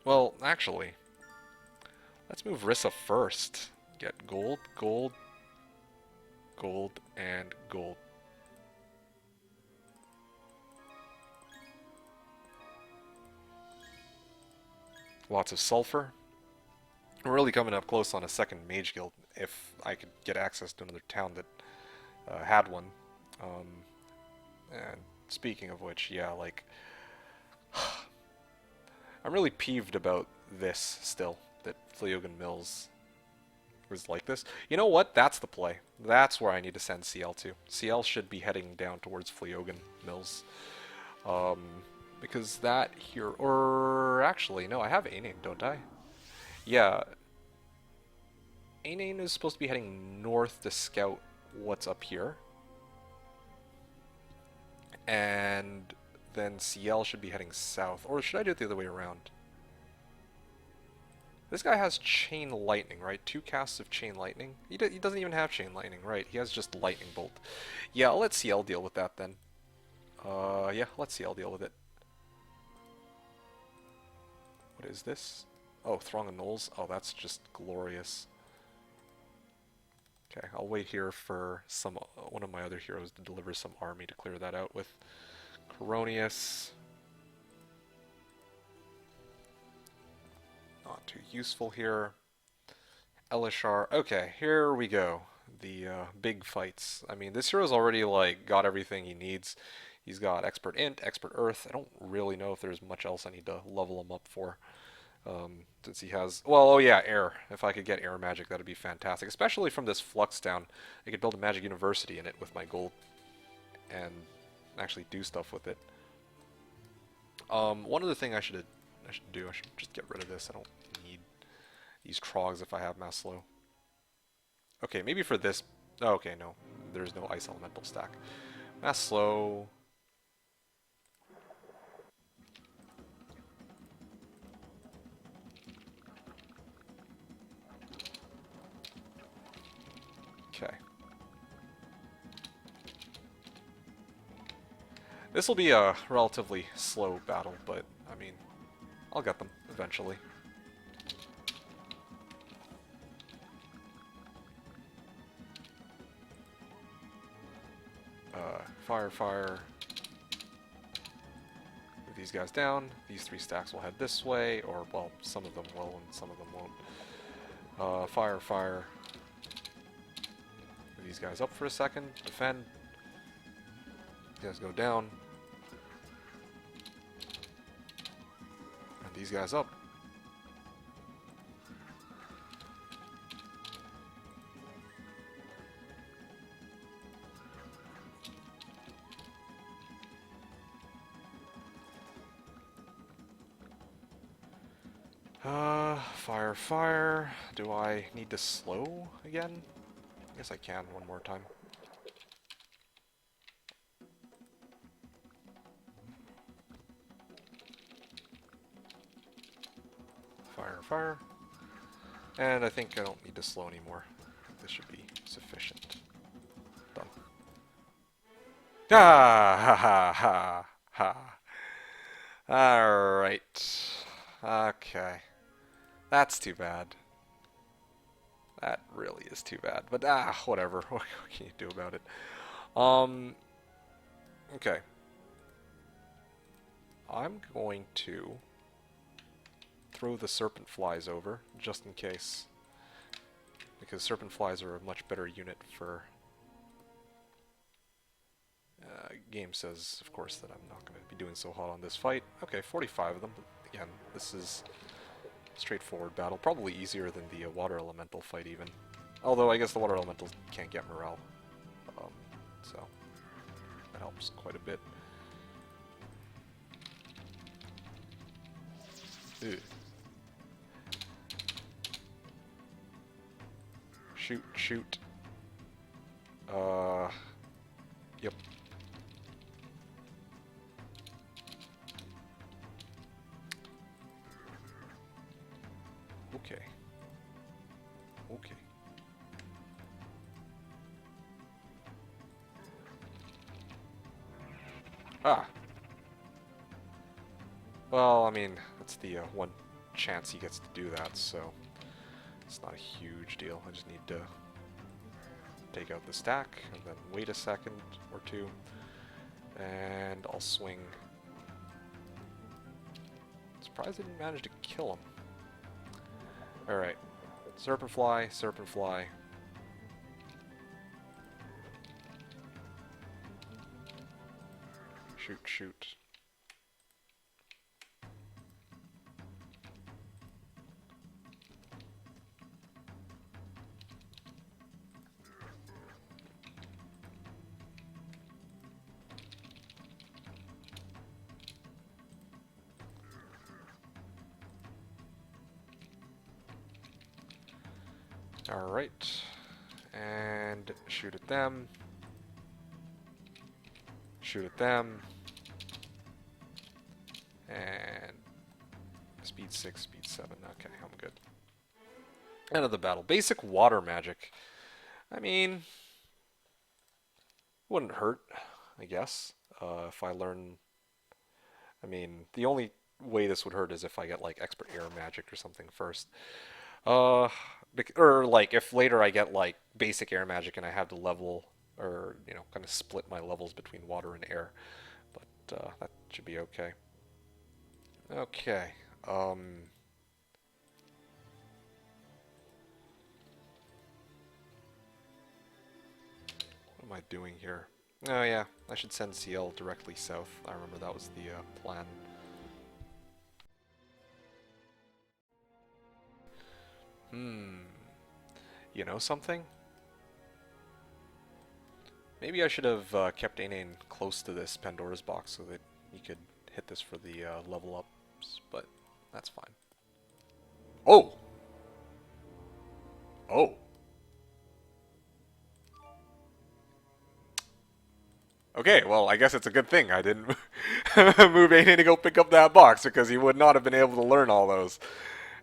Well, actually, let's move Rissa first. Get gold, gold, gold, and gold. Lots of sulfur. We're really coming up close on a second mage guild if I could get access to another town that had one. And speaking of which, yeah, like... I'm really peeved about this still, that Fleogan Mills was like this. You know what? That's the play. That's where I need to send CL to. CL should be heading down towards Fleogan Mills. Because that here... Or actually, no, I have Ainane, don't I? Yeah. Ainane is supposed to be heading north to scout what's up here. And then CL should be heading south. Or should I do it the other way around? This guy has Chain Lightning, right? 2 casts of Chain Lightning. He doesn't even have Chain Lightning, right? He has just Lightning Bolt. Yeah, I'll let CL deal with that then. Yeah, let CL deal with it. What is this? Oh, Throng of Knolls. Oh, that's just glorious. Okay, I'll wait here for one of my other heroes to deliver some army to clear that out with. Coronius. Not too useful here. Elishar. Okay, here we go. The big fights. I mean, this hero's already like got everything he needs. He's got Expert Int, Expert Earth. I don't really know if there's much else I need to level him up for. Since he has... Well, oh yeah, Air. If I could get Air Magic, that'd be fantastic. Especially from this Flux town. I could build a Magic University in it with my gold. And actually do stuff with it. One other thing I should do, I should just get rid of this. I don't need these Trogs if I have Mass Slow. Okay, maybe for this... Oh, okay, no. There's no Ice Elemental stack. Mass Slow... Okay. This will be a relatively slow battle, but, I mean, I'll get them eventually. Fire, fire. Move these guys down. These 3 stacks will head this way, or, well, some of them will and some of them won't. Fire, fire. Move these guys up for a second. Defend. These guys go down. And these guys up. Fire, fire. Do I need to slow again? I guess I can one more time. Fire, fire. And I think I don't need to slow anymore. This should be sufficient. Done. Ah, ha, ha, ha, ha. Alright. Okay. That's too bad. That really is too bad. But, whatever. What can you do about it? Okay. I'm going to throw the serpent flies over, just in case. Because serpent flies are a much better unit for... game says, of course, that I'm not going to be doing so hot on this fight. Okay, 45 of them. But again, this is a straightforward battle. Probably easier than the water elemental fight, even. Although, I guess the water elementals can't get morale. So, that helps quite a bit. Ew. Shoot, shoot. Yep. Okay. Okay. Ah. Well, I mean, that's the one chance he gets to do that, so it's not a huge deal. I just need to take out the stack, and then wait a second or two, and I'll swing. Surprised I didn't manage to kill him. Alright. Serpent fly, serpent fly. Shoot, shoot. Alright. And shoot at them. Shoot at them. And speed 6, speed 7. Okay, I'm good. End of the battle. Basic water magic. I mean, wouldn't hurt, I guess, if I learn... I mean, the only way this would hurt is if I get, like, expert air magic or something first. Or, like, if later I get, like, basic air magic and I have to level, or, you know, kind of split my levels between water and air. But, that should be okay. Okay, What am I doing here? Oh yeah, I should send CL directly south. I remember that was the plan. You know something? Maybe I should have kept Aine close to this Pandora's box so that he could hit this for the level ups, but that's fine. Oh! Oh! Okay, well, I guess it's a good thing I didn't move Aine to go pick up that box, because he would not have been able to learn all those.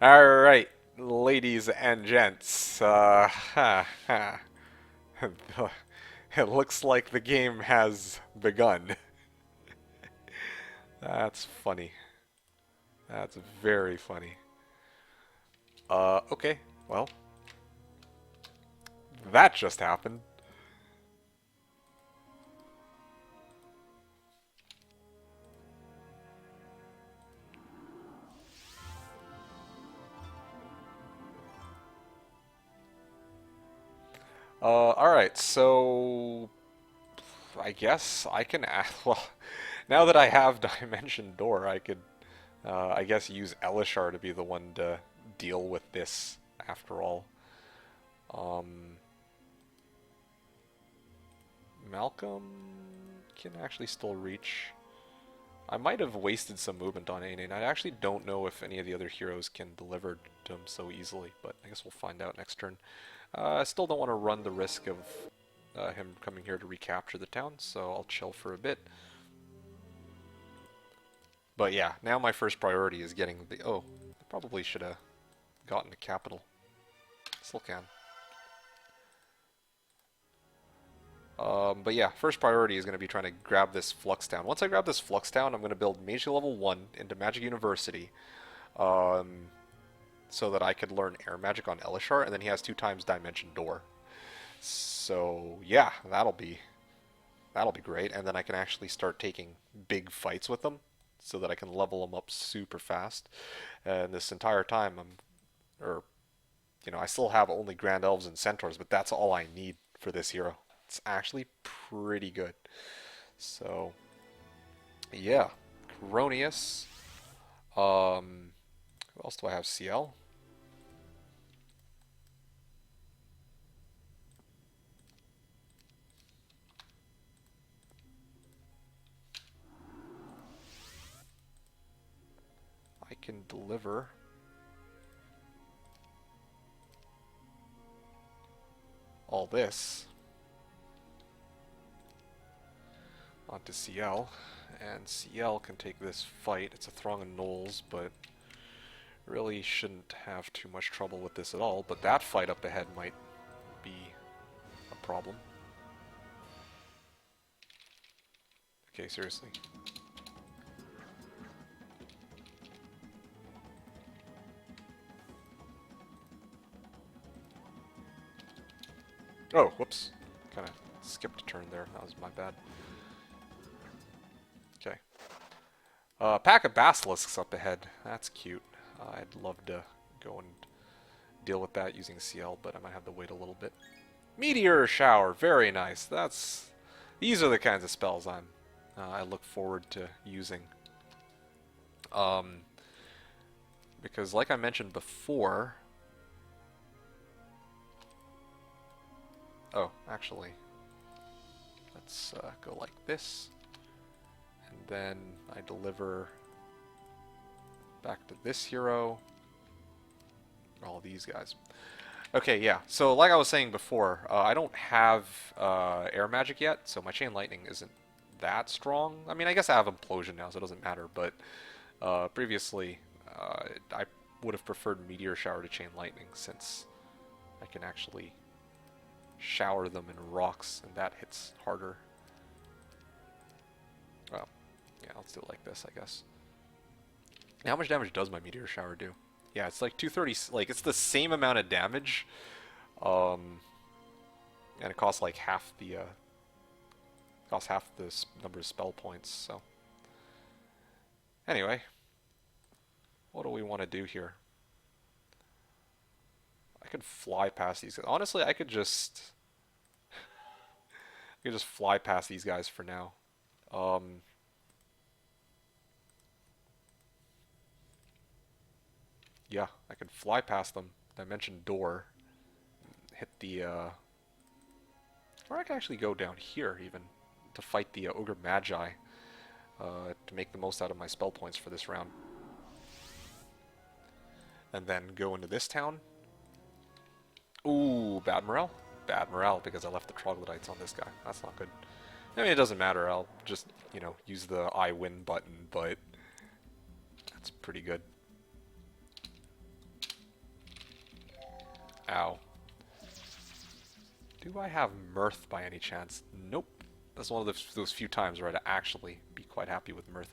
Alright, ladies and gents. It looks like the game has begun. That's funny. That's very funny. Okay, well. That just happened. Alright, so... I guess I can well, now that I have Dimension Door, I could, I guess, use Elishar to be the one to deal with this, after all. Malcolm can actually still reach. I might have wasted some movement on Aine. I actually don't know if any of the other heroes can deliver to him so easily, but I guess we'll find out next turn. I still don't want to run the risk of him coming here to recapture the town, so I'll chill for a bit. But yeah, now my first priority is getting the... Oh, I probably should have gotten the capital. Still can. But yeah, first priority is going to be trying to grab this Flux Town. Once I grab this Flux Town, I'm going to build Mage Level 1 into Magic University. So that I could learn Air Magic on Elishar, and then he has 2 times Dimension Door. So yeah, that'll be great, and then I can actually start taking big fights with them, so that I can level them up super fast. And this entire time, I still have only Grand Elves and Centaurs, but that's all I need for this hero. It's actually pretty good. So yeah, Cronius. Who else do I have? CL. I can deliver all this onto CL, and CL can take this fight. It's a Throng of Gnolls, but really shouldn't have too much trouble with this at all. But that fight up ahead might be a problem. Okay, seriously. Oh, whoops. Kind of skipped a turn there. That was my bad. Okay. Pack of Basilisks up ahead. That's cute. I'd love to go and deal with that using CL, but I might have to wait a little bit. Meteor Shower. Very nice. These are the kinds of spells I look forward to using. Because like I mentioned before... Oh, actually, let's go like this, and then I deliver back to this hero, all these guys. Okay, yeah, so like I was saying before, I don't have air magic yet, so my Chain Lightning isn't that strong. I mean, I guess I have Implosion now, so it doesn't matter, but previously I would have preferred Meteor Shower to Chain Lightning, since I can actually shower them in rocks, and that hits harder. Well, yeah, let's do it like this, I guess. Now, how much damage does my Meteor Shower do? Yeah, it's like 230, like, it's the same amount of damage, and it costs like half the, number of spell points, so. Anyway, what do we want to do here? I could fly past these guys. Honestly, I could just fly past these guys for now. Yeah, I could fly past them. Dimension Door. Hit the, or I could actually go down here, even, to fight the Ogre Magi, to make the most out of my spell points for this round. And then go into this town. Ooh, bad morale? Bad morale, because I left the Troglodytes on this guy. That's not good. I mean, it doesn't matter. I'll just, use the I win button, but that's pretty good. Ow. Do I have Mirth by any chance? Nope. That's one of those few times where I'd actually be quite happy with Mirth.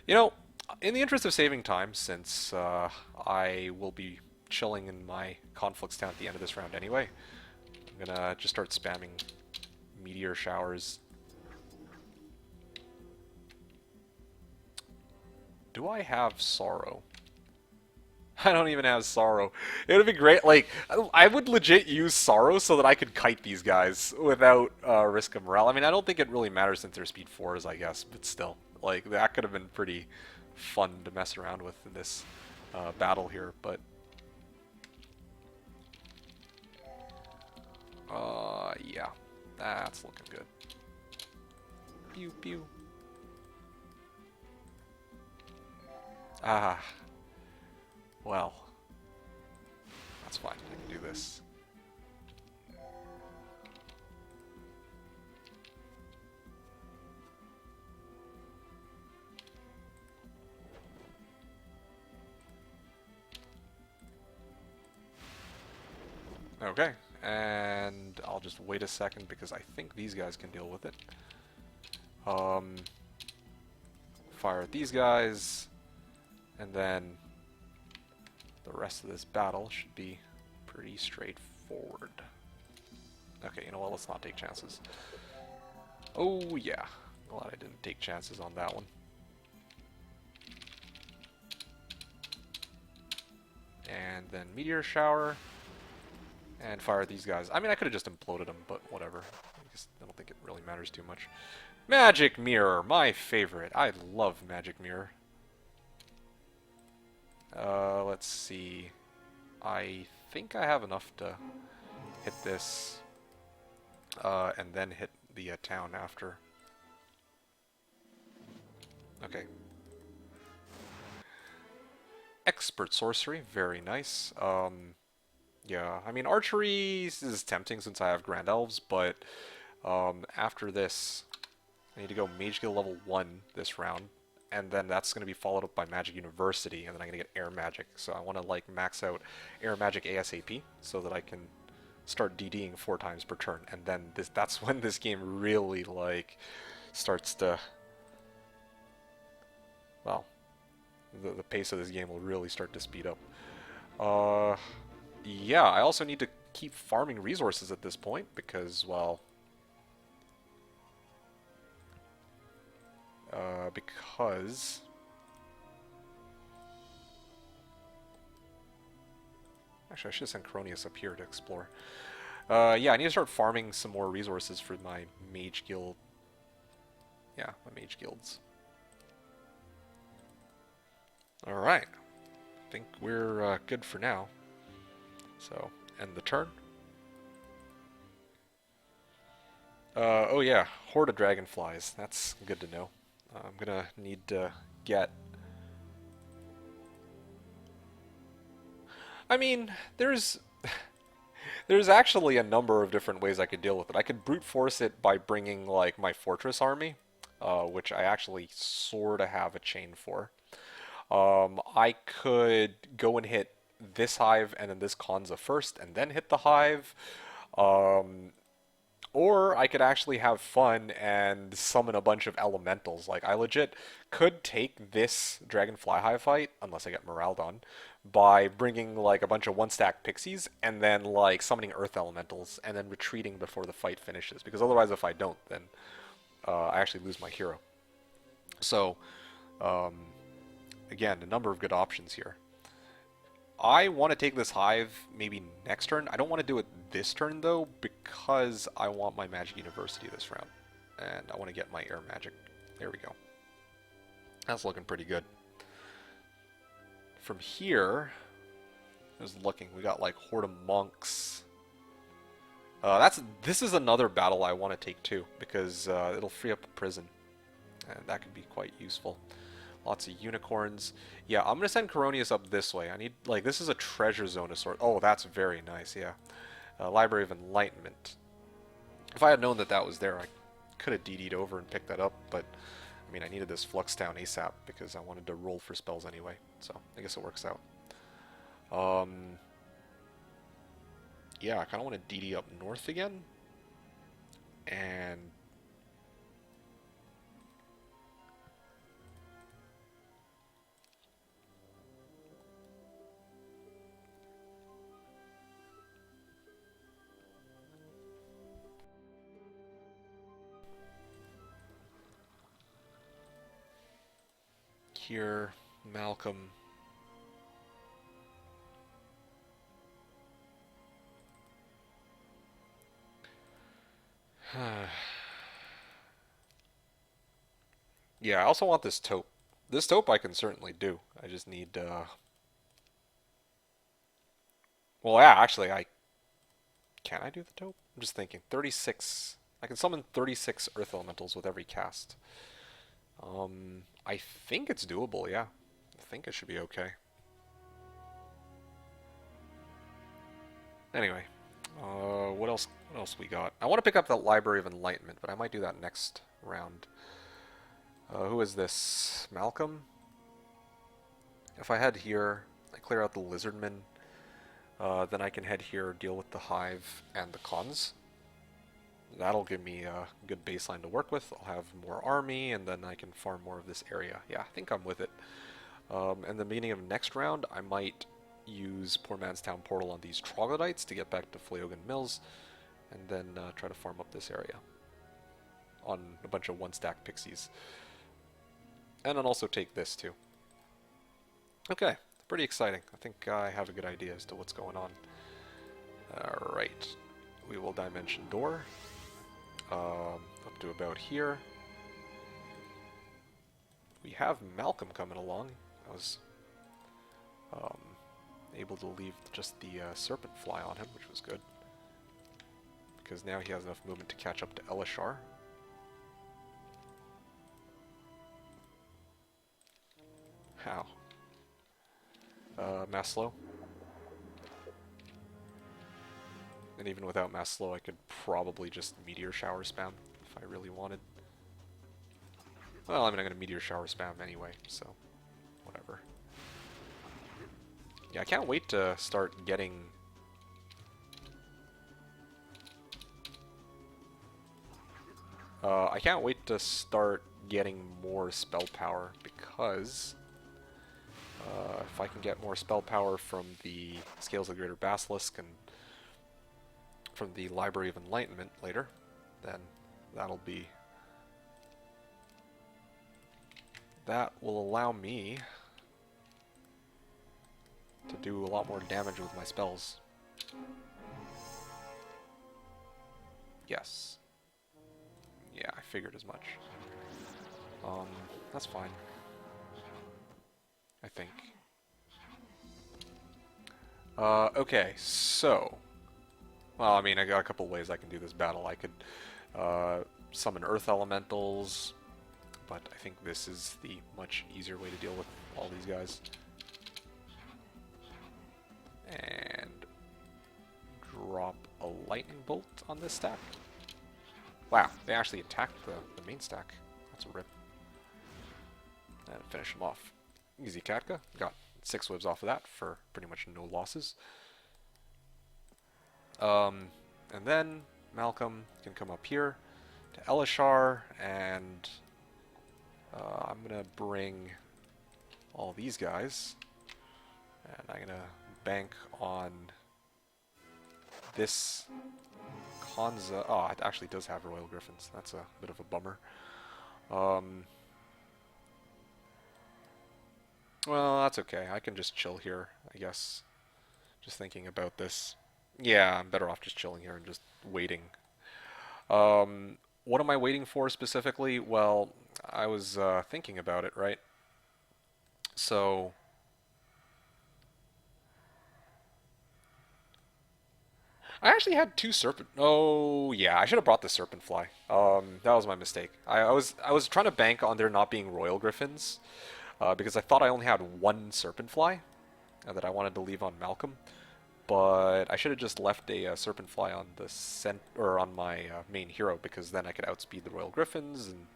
In the interest of saving time, since I will be chilling in my Conflicts Town at the end of this round anyway, I'm gonna just start spamming Meteor Showers. Do I have Sorrow? I don't even have Sorrow. It would be great, like, I would legit use Sorrow so that I could kite these guys without risk of morale. I mean, I don't think it really matters since they're speed 4s, I guess, but still. Like, that could have been pretty fun to mess around with in this battle here, but... yeah. That's looking good. Pew, pew. Ah, well, that's fine. I can do this. Okay, and I'll just wait a second because I think these guys can deal with it. Fire at these guys, and then the rest of this battle should be pretty straightforward. Okay, you know what, let's not take chances. Oh yeah, glad I didn't take chances on that one. And then meteor shower. And fire at these guys. I mean, I could have just imploded them, but whatever. I don't think it really matters too much. Magic Mirror, my favorite. I love Magic Mirror. Let's see. I think I have enough to hit this, and then hit the town after. Okay. Expert Sorcery, very nice. Yeah, I mean, archery is tempting since I have Grand Elves, but after this, I need to go Mage Guild level 1 this round, and then that's going to be followed up by Magic University, and then I'm going to get Air Magic. So I want to like max out Air Magic ASAP so that I can start DDing 4 times per turn, and then that's when this game really like starts to, well, the pace of this game will really start to speed up. Yeah, I also need to keep farming resources at this point because, well, because actually I should send Cronius up here to explore. Yeah, I need to start farming some more resources for my mage guild. Yeah, my mage guilds. Alright, I think we're good for now. So, end the turn. Oh yeah, horde of dragonflies. That's good to know. I'm gonna need to get... I mean, there's actually a number of different ways I could deal with it. I could brute force it by bringing like my fortress army, which I actually sorta have a chain for. I could go and hit this hive and then this Kanza first and then hit the hive. Or I could actually have fun and summon a bunch of elementals. Like, I legit could take this Dragonfly Hive fight, unless I get morale done, by bringing, like, a bunch of one-stack pixies and then, like, summoning Earth Elementals and then retreating before the fight finishes. Because otherwise, if I don't, then I actually lose my hero. So, again, a number of good options here. I want to take this hive maybe next turn. I don't want to do it this turn, though, because I want my Magic University this round. And I want to get my Air Magic. There we go. That's looking pretty good. From here, I was looking. We got, like, Horde of Monks. This is another battle I want to take, too, because it'll free up a prison. And that could be quite useful. Lots of unicorns. Yeah, I'm going to send Coronius up this way. I need, like, this is a treasure zone of sort. Oh, that's very nice, yeah. Library of Enlightenment. If I had known that that was there, I could have DD'd over and picked that up, but, I mean, I needed this Flux Town ASAP because I wanted to roll for spells anyway, so I guess it works out. Yeah, I kind of want to DD up north again, and here, Malcolm. Yeah, I also want this taupe. This taupe I can certainly do. I just need, well, yeah, actually, can I do the taupe? I'm just thinking. 36... I can summon 36 Earth Elementals with every cast. I think it's doable, yeah. think it should be okay. Anyway, what else we got? I want to pick up that Library of Enlightenment, but I might do that next round. Who is this? Malcolm? If I head here, I clear out the Lizardmen, then I can head here, deal with the Hive and the Cons. That'll give me a good baseline to work with. I'll have more army, and then I can farm more of this area. Yeah, I think I'm with it. In the beginning of next round, I might use Poor Man's Town Portal on these Troglodytes to get back to Fleogan Mills, and then try to farm up this area on a bunch of one-stack pixies. And then also take this too. Okay, pretty exciting. I think I have a good idea as to what's going on. Alright, we will dimension door up to about here. We have Malcolm coming along. I was able to leave just the Serpent Fly on him, which was good. Because now he has enough movement to catch up to Elishar. How? Mass slow. And even without mass slow, I could probably just Meteor Shower spam if I really wanted. Well, I mean, I'm going to Meteor Shower spam anyway, so whatever. Yeah, I can't wait to start getting... I can't wait to start getting more spell power, because if I can get more spell power from the Scales of the Greater Basilisk and from the Library of Enlightenment later, then that'll be... that will allow me to do a lot more damage with my spells. Yes. Yeah, I figured as much. That's fine. I think. Okay, so... well, I mean, I got a couple ways I can do this battle. I could summon Earth Elementals, but I think this is the much easier way to deal with all these guys. And drop a Lightning Bolt on this stack. Wow, they actually attacked the main stack. That's a rip. And finish them off. Easy Katka. Got 6 whips off of that for pretty much no losses. And then Malcolm can come up here to Elishar, and I'm gonna bring all these guys, and I'm gonna bank on this Kanza. Oh, it actually does have Royal Griffins. That's a bit of a bummer. Well, that's okay. I can just chill here, I guess. Just thinking about this. Yeah, I'm better off just chilling here and just waiting. What am I waiting for specifically? Well, I was thinking about it, right? So... I actually had 2 serpent... oh, yeah, I should have brought the Serpent Fly. That was my mistake. I was trying to bank on there not being Royal Griffins, because I thought I only had 1 Serpent Fly that I wanted to leave on Malcolm. But I should have just left a Serpent Fly on the on my main hero, because then I could outspeed the Royal Griffins. And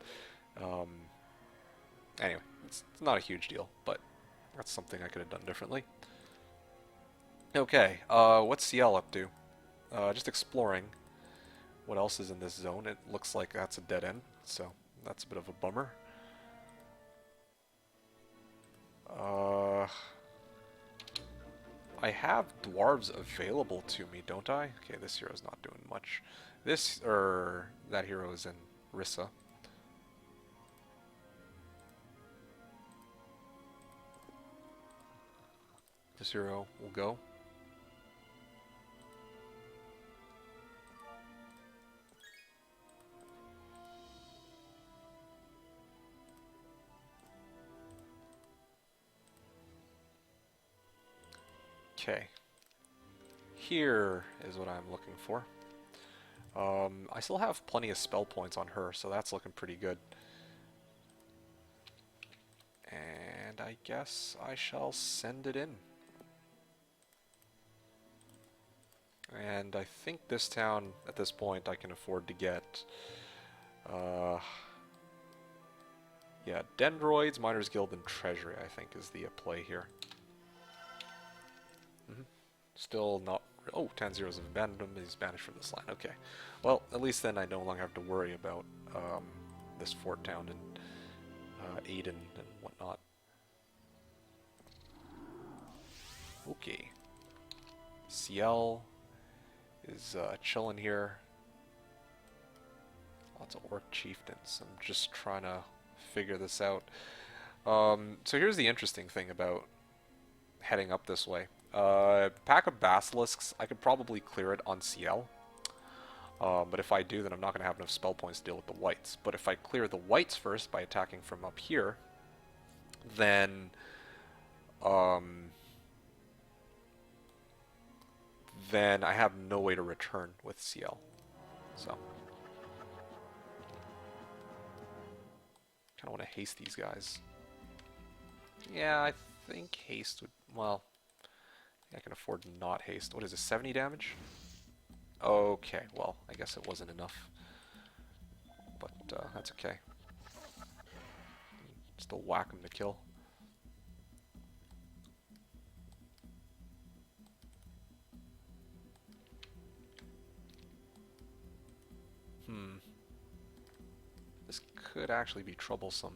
anyway, it's not a huge deal, but that's something I could have done differently. Okay, what's CL up to? Just exploring what else is in this zone. It looks like that's a dead end, so that's a bit of a bummer. I have dwarves available to me, don't I? Okay, this hero's not doing much. That hero is in Rissa. This hero will go. Okay. Here is what I'm looking for. I still have plenty of spell points on her, so that's looking pretty good. And I guess I shall send it in. And I think this town, at this point, I can afford to get... yeah, Dendroids, Miners Guild, and Treasury, I think, is the play here. Still not... Oh, Tanziro's have abandoned him. He's banished from this land. Okay. Well, at least then I no longer have to worry about this fort town and Aiden and whatnot. Okay. CL is chilling here. Lots of orc chieftains. I'm just trying to figure this out. So here's the interesting thing about heading up this way. Pack of basilisks, I could probably clear it on CL. But if I do, then I'm not going to have enough spell points to deal with the whites. But if I clear the whites first by attacking from up here, then I have no way to return with CL. So kind of want to haste these guys. Yeah, I think haste would... Well, I can afford to not haste. What is it, 70 damage? Okay, well, I guess it wasn't enough. But that's okay. Still whack him to kill. This could actually be troublesome.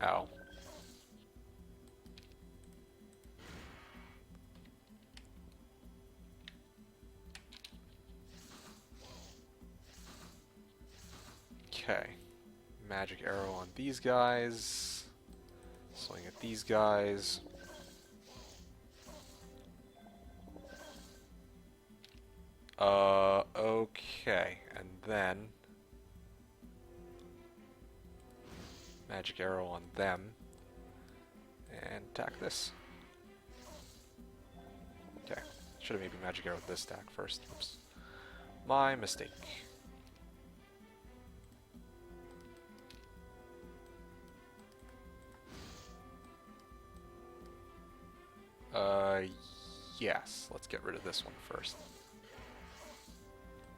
Ow. Okay. Magic arrow on these guys. Swing at these guys. Okay. And then magic arrow on them. And attack this. Okay. Should have maybe magic arrow this stack first. Oops. My mistake. Yes. Let's get rid of this one first.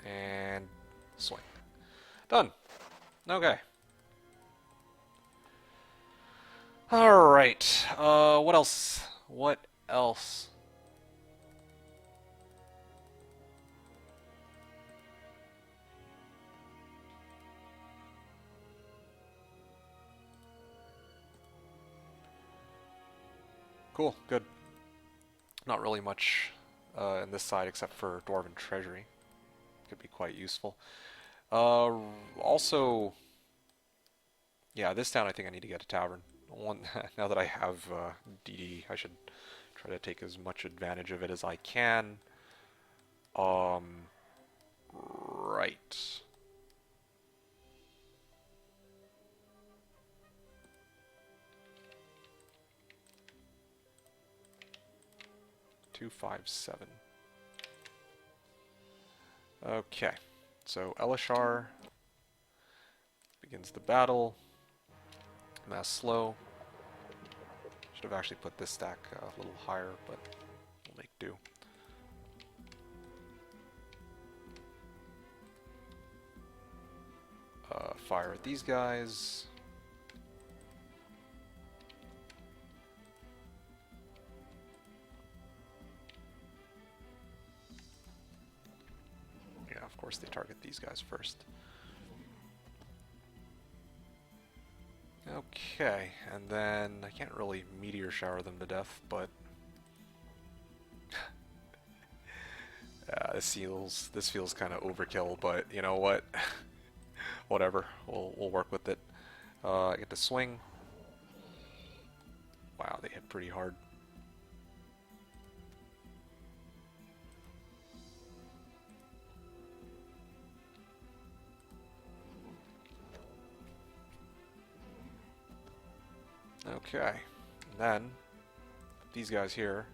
And swing. Done. Okay. Alright. What else? What else? Cool. Good. Not really much in this side except for Dwarven Treasury. Could be quite useful. Also, yeah, this town I think I need to get a tavern. Now that I have DD, I should try to take as much advantage of it as I can. Right. Two, 5, 7. Okay, so Elishar begins the battle. Mass slow. Should have actually put this stack a little higher, but we'll make do. Fire at these guys. Yeah, of course they target these guys first. Okay, and then I can't really meteor shower them to death, but this feels kind of overkill. But you know what? Whatever, we'll work with it. I get to swing. Wow, they hit pretty hard. Okay, and then these guys here.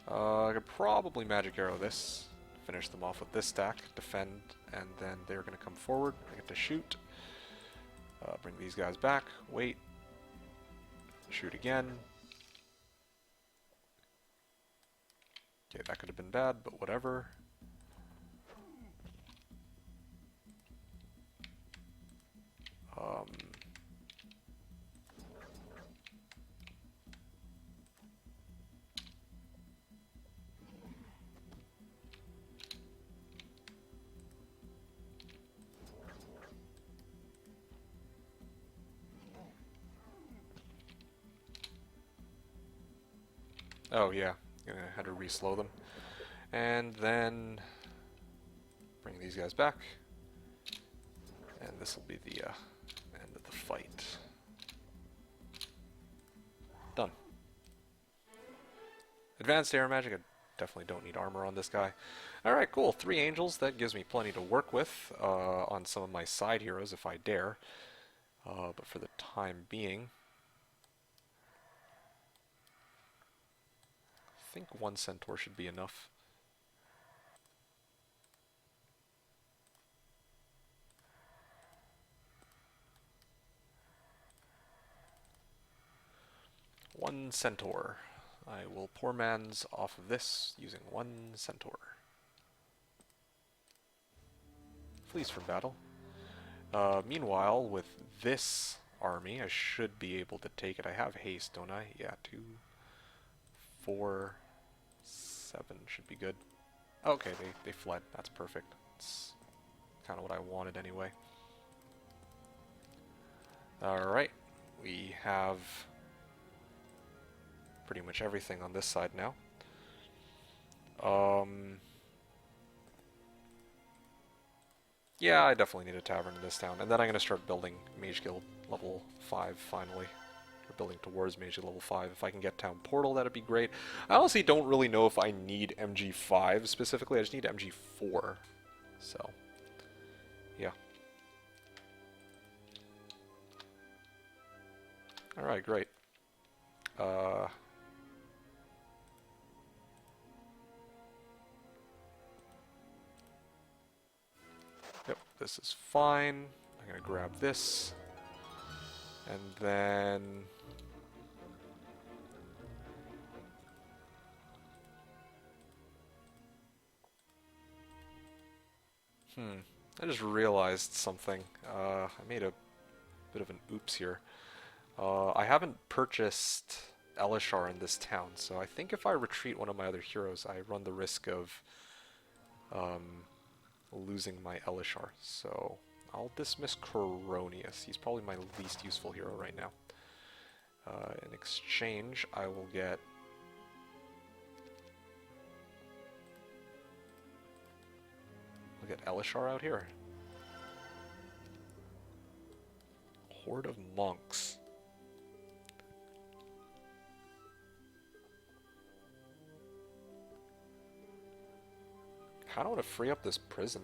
I could probably magic arrow this, finish them off with this stack, defend, and then they're going to come forward. I get to shoot. Bring these guys back, wait, shoot again. Okay, that could have been bad, but whatever. Oh yeah, gonna have to re-slow them. And then bring these guys back. And this will be the end of the fight. Done. Advanced air magic, I definitely don't need armor on this guy. Alright, cool. 3 angels, that gives me plenty to work with on some of my side heroes if I dare. But for the time being, I think 1 centaur should be enough. One centaur. I will poor man's off of this using 1 centaur. Flees from battle. Meanwhile, with this army, I should be able to take it. I have haste, don't I? Yeah, 2, 4, 7 should be good. Okay, they fled. That's perfect. That's kind of what I wanted anyway. Alright, we have pretty much everything on this side now. Yeah, I definitely need a tavern in this town. And then I'm going to start building Mage Guild level 5 finally. Or building towards Mage Guild level 5. If I can get Town Portal, that'd be great. I honestly don't really know if I need MG5 specifically. I just need MG4. So, yeah. Alright, great. Yep, this is fine. I'm gonna grab this. And then... I just realized something. I made a bit of an oops here. I haven't purchased Elishar in this town, so I think if I retreat one of my other heroes, I run the risk of losing my Elishar. So I'll dismiss Coronius. He's probably my least useful hero right now. In exchange, I will get... I'll get Elishar out here. Horde of Monks. Kinda want to free up this prison.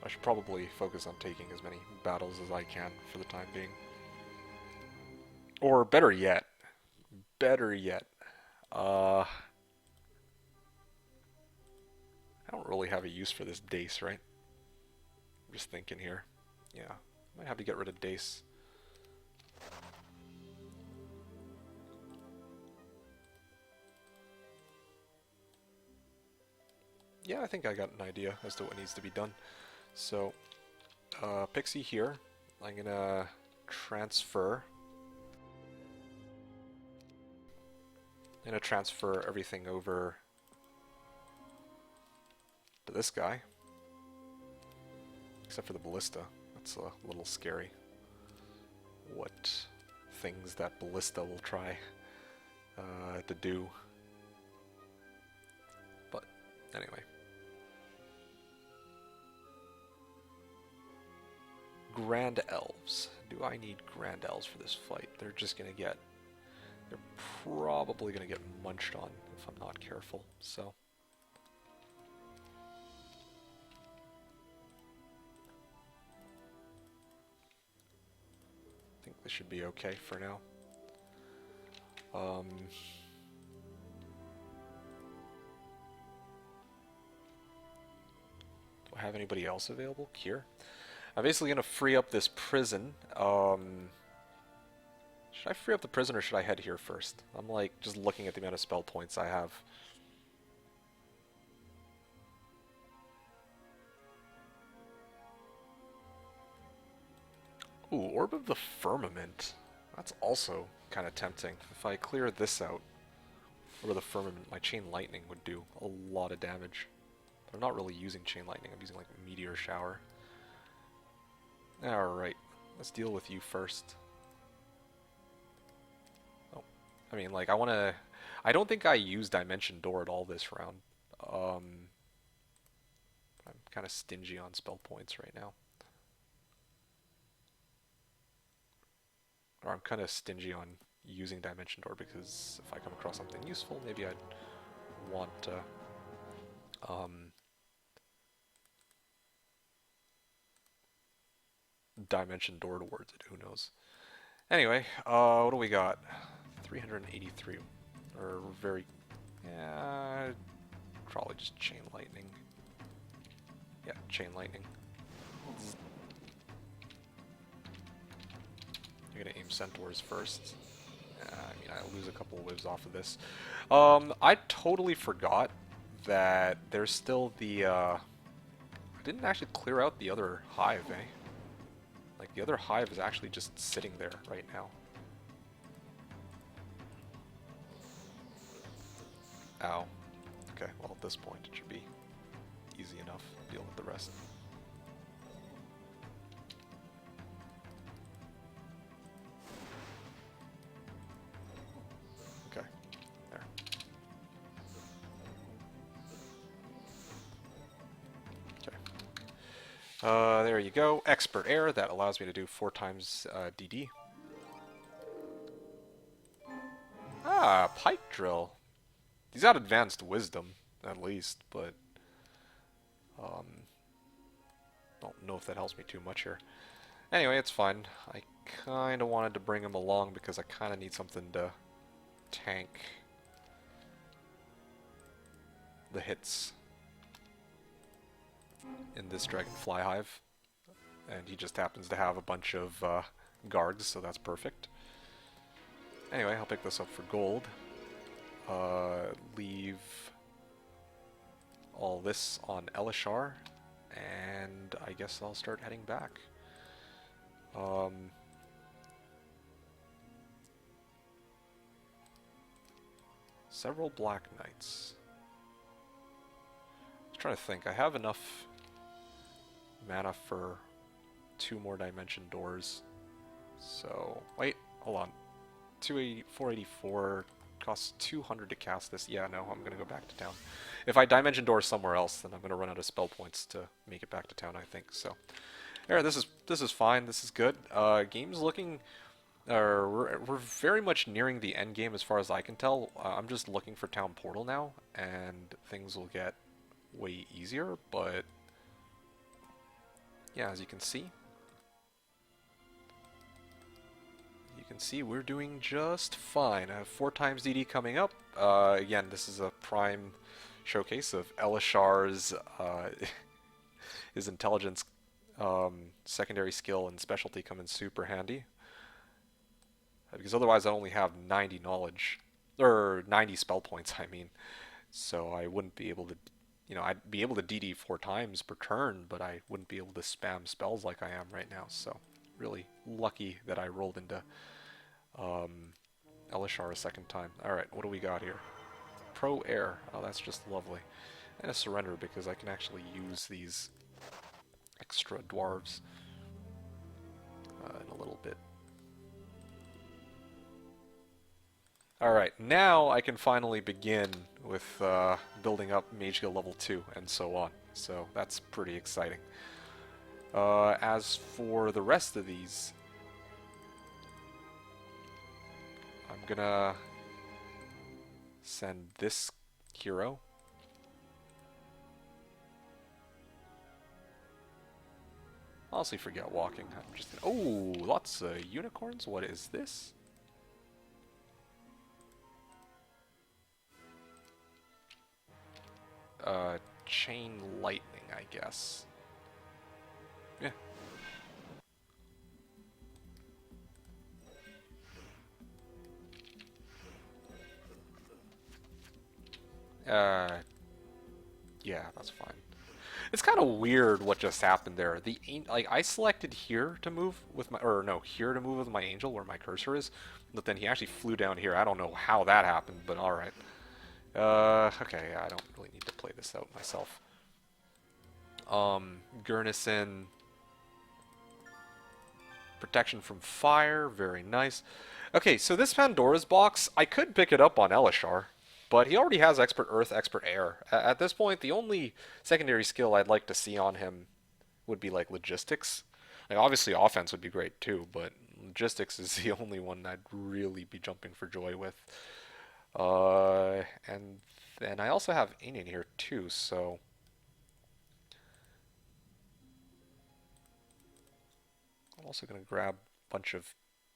I should probably focus on taking as many battles as I can for the time being. Or better yet, I don't really have a use for this Dace, right? I'm just thinking here. Yeah, might have to get rid of Dace. Yeah, I think I got an idea as to what needs to be done. So, Pixie here. I'm gonna transfer. I'm gonna transfer everything over to this guy. Except for the ballista. That's a little scary. What things that ballista will try to do. But, anyway. Grand Elves. Do I need Grand Elves for this fight? They're just gonna get... They're probably gonna get munched on if I'm not careful, so... I think this should be okay for now. Do I have anybody else available here? I'm basically gonna free up this prison. Should I free up the prison or should I head here first? I'm like just looking at the amount of spell points I have. Ooh, Orb of the Firmament. That's also kind of tempting. If I clear this out, Orb of the Firmament, my Chain Lightning would do a lot of damage. But I'm not really using Chain Lightning, I'm using like Meteor Shower. Alright, let's deal with you first. Oh, I mean, like, I don't think I use Dimension Door at all this round. I'm kind of stingy on spell points right now. Or I'm kind of stingy on using Dimension Door because if I come across something useful, maybe I'd want to Dimension Door towards it, who knows. Anyway, what do we got? 383. Or very... yeah, probably just Chain Lightning. Yeah, Chain Lightning. You're gonna aim Centaurs first. I mean, I lose a couple of lives off of this. I totally forgot that there's still the, I didn't actually clear out the other hive, eh? Like, the other hive is actually just sitting there right now. Ow. Okay, well, at this point, it should be easy enough to deal with the rest. Okay, there. Okay. There you go. Expert Air, that allows me to do 4 times DD. Ah, Pipe Drill. He's got Advanced Wisdom, at least, but don't know if that helps me too much here. Anyway, it's fine. I kind of wanted to bring him along because I kind of need something to tank the hits in this Dragonfly Hive. And he just happens to have a bunch of guards, so that's perfect. Anyway, I'll pick this up for gold. Leave all this on Elishar, and I guess I'll start heading back. Several Black Knights. I'm trying to think. I have enough mana for 2 more Dimension Doors. So, wait, hold on. 484 costs 200 to cast this. Yeah, no, I'm gonna go back to town. If I Dimension Door somewhere else, then I'm gonna run out of spell points to make it back to town, I think. So, yeah, this is fine. This is good. Game's looking. We're very much nearing the end game as far as I can tell. I'm just looking for Town Portal now, and things will get way easier. But yeah, as you can see. We're doing just fine. I have 4 times DD coming up. Again, this is a prime showcase of Elishar's his intelligence, secondary skill, and specialty come in super handy. Because otherwise I only have 90 knowledge, or 90 spell points, I mean. So I wouldn't be able to, I'd be able to DD 4 times per turn, but I wouldn't be able to spam spells like I am right now. So really lucky that I rolled into Elishar a second time. Alright, what do we got here? Pro Air. Oh, that's just lovely. And a Surrender because I can actually use these extra dwarves in a little bit. Alright, now I can finally begin with building up Mage Guild level 2 and so on. So that's pretty exciting. As for the rest of these, I'm gonna send this hero. Honestly, forget walking. I'm just oh, lots of unicorns. What is this? chain lightning, I guess. Yeah. Yeah, that's fine. It's kind of weird what just happened there. Like I selected here to move with my, or no, here to move with my angel where my cursor is, but then he actually flew down here. I don't know how that happened, but all right. Okay, I don't really need to play this out myself. Gurnison, protection from fire, very nice. Okay, so this Pandora's box, I could pick it up on Elishar, but he already has Expert Earth, Expert Air. At this point, the only secondary skill I'd like to see on him would be like logistics. Like obviously offense would be great too, but logistics is the only one I'd really be jumping for joy with. And then I also have Inin here too, so I'm also going to grab a bunch of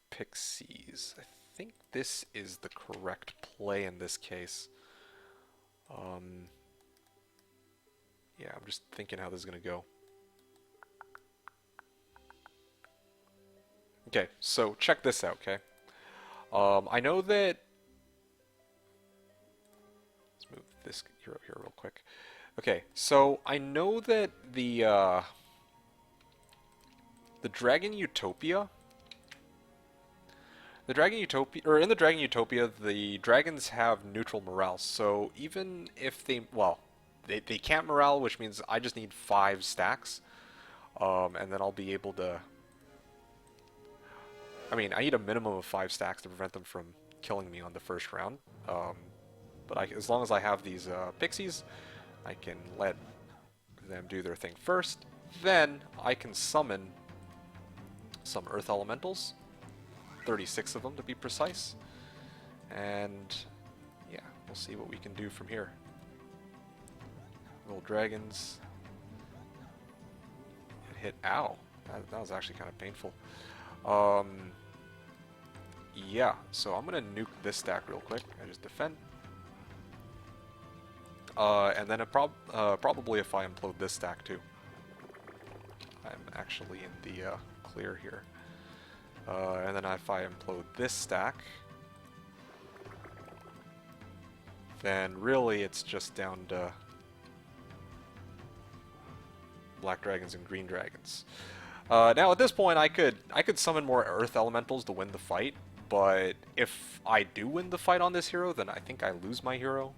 pixies. I think this is the correct play in this case. Yeah, I'm just thinking how this is going to go. Okay, so check this out, okay? I know that... Let's move this hero here real quick. Okay, so I know that the Dragon Utopia... The Dragon Utopia, or in the Dragon Utopia, the dragons have neutral morale. So even if they, well, they can't morale, which means I just need 5 stacks, and then I'll be able to. I mean, I need a minimum of 5 stacks to prevent them from killing me on the first round. But as long as I have these pixies, I can let them do their thing first. Then I can summon some Earth Elementals. 36 of them to be precise, and yeah, we'll see what we can do from here. Gold dragons hit. Ow, that was actually kind of painful. Yeah, so I'm gonna nuke this stack real quick. I just defend, and then probably if I implode this stack too, I'm actually in the clear here. And then if I implode this stack, then really it's just down to black dragons and green dragons. Now at this point I could summon more earth elementals to win the fight, but if I do win the fight on this hero, then I think I lose my hero.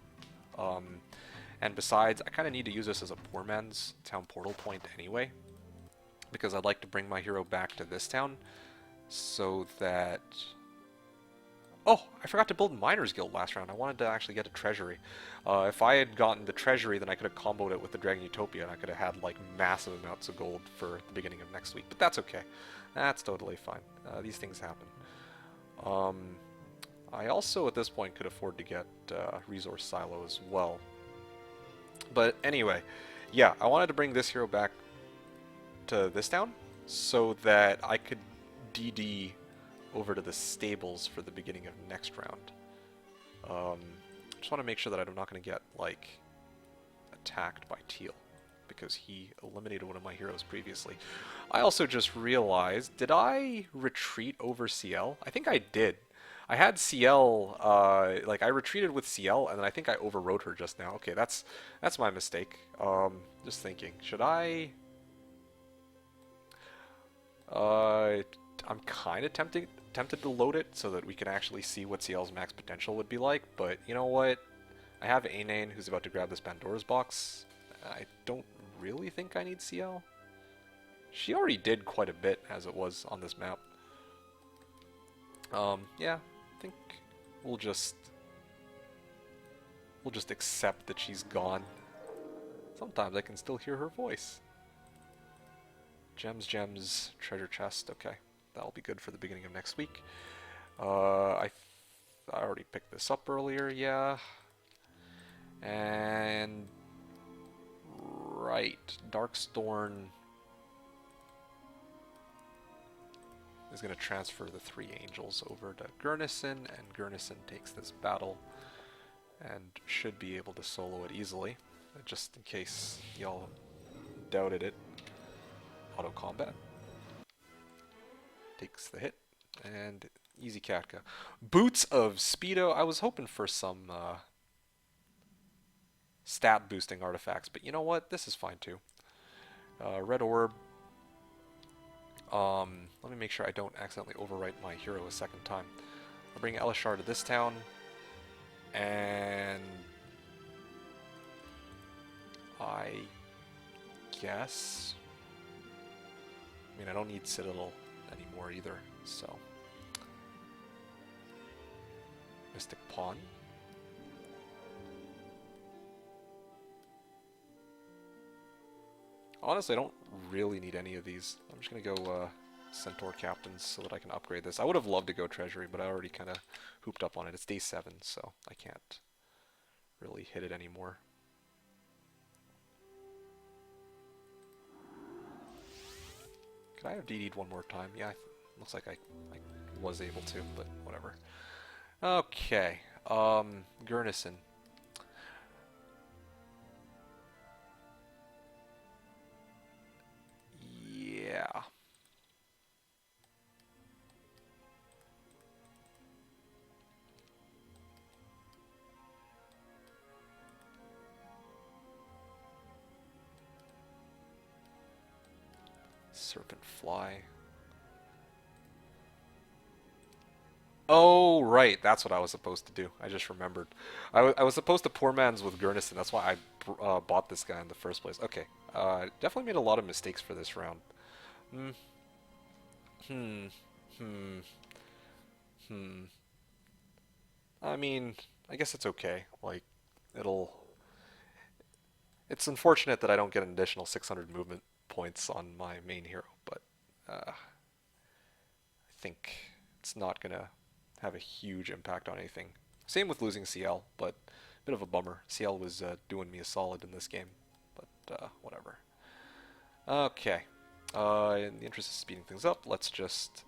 And besides, I kind of need to use this as a poor man's town portal point anyway, because I'd like to bring my hero back to this town. So that... Oh, I forgot to build Miner's Guild last round. I wanted to actually get a Treasury. If I had gotten the Treasury, then I could have comboed it with the Dragon Utopia, and I could have had, like, massive amounts of gold for the beginning of next week. But that's okay. That's totally fine. These things happen. I also, at this point, could afford to get Resource Silo as well. But anyway, yeah, I wanted to bring this hero back to this town so that I could DD over to the stables for the beginning of next round. Just want to make sure that I'm not going to get, like, attacked by Teal, because he eliminated one of my heroes previously. I also just realized, did I retreat over CL? I think I did. I had CL, like, I retreated with CL, and then I think I overrode her just now. Okay, that's my mistake. Just thinking, should I... I'm kind of tempted to load it so that we can actually see what CL's max potential would be like, but you know what? I have Ainane who's about to grab this Pandora's box. I don't really think I need CL. She already did quite a bit as it was on this map. Yeah, I think we'll just accept that she's gone. Sometimes I can still hear her voice. Gems, treasure chest, okay. That'll be good for the beginning of next week. I already picked this up earlier, yeah. And... right, Darkstorn is going to transfer the 3 angels over to Gurnison, and Gurnison takes this battle and should be able to solo it easily. just in case y'all doubted it. Auto combat. Takes the hit. And easy Katka. Boots of Speedo. I was hoping for some stat boosting artifacts, but you know what? This is fine too. Red Orb. Let me make sure I don't accidentally overwrite my hero a second time. I'll bring Elishar to this town, and I guess. I mean, I don't need Citadel anymore either, so. Mystic Pawn. Honestly, I don't really need any of these. I'm just going to go Centaur Captains so that I can upgrade this. I would have loved to go Treasury, but I already kind of hooped up on it. It's day 7, so I can't really hit it anymore. Could I have DD'd one more time? Yeah, looks like I was able to, but whatever. Okay, Gurnison. Yeah. Serpent Fly. Oh, right. That's what I was supposed to do. I just remembered. I was supposed to poor man's with Gurnison. That's why I bought this guy in the first place. Okay. Definitely made a lot of mistakes for this round. Hmm. Hmm. Hmm. Hmm. I mean, I guess it's okay. Like, it's unfortunate that I don't get an additional 600 movement points on my main hero, but I think it's not gonna have a huge impact on anything. Same with losing CL, but a bit of a bummer. CL was doing me a solid in this game, but whatever. Okay. In the interest of speeding things up, let's just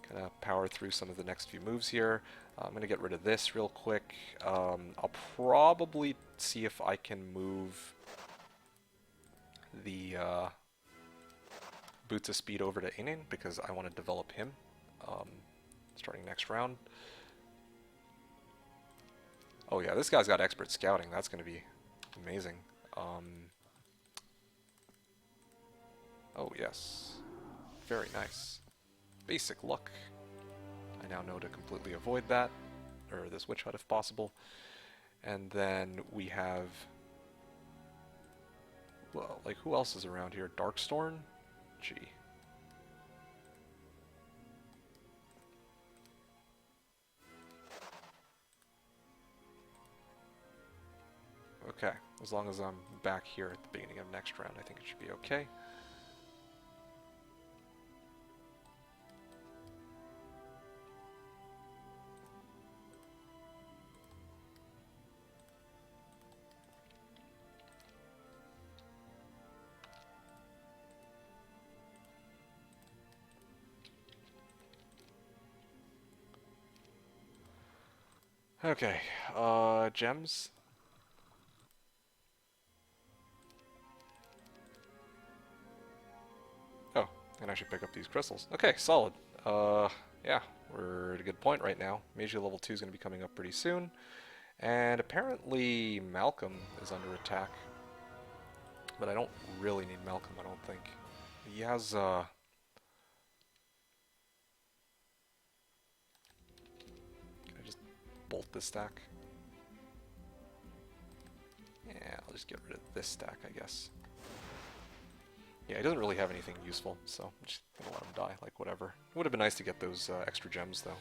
kind of power through some of the next few moves here. I'm going to get rid of this real quick. I'll probably see if I can move the Boots of Speed over to Inin because I want to develop him starting next round. Oh yeah, this guy's got expert scouting. That's going to be amazing. Oh yes, very nice. Basic luck. I now know to completely avoid that, or this Witch Hut if possible. And then we have, well, like who else is around here? Darkstorm? Gee. Okay, as long as I'm back here at the beginning of next round, I think it should be okay. Okay, gems. Oh, and I should pick up these crystals. Okay, solid. Yeah, we're at a good point right now. Magi level 2 is going to be coming up pretty soon. And apparently Malcolm is under attack. But I don't really need Malcolm, I don't think. He has, Can I just bolt this stack? Yeah, I'll just get rid of this stack, I guess. Yeah, he doesn't really have anything useful, so I'm just gonna let him die, like whatever. It would have been nice to get those extra gems, though.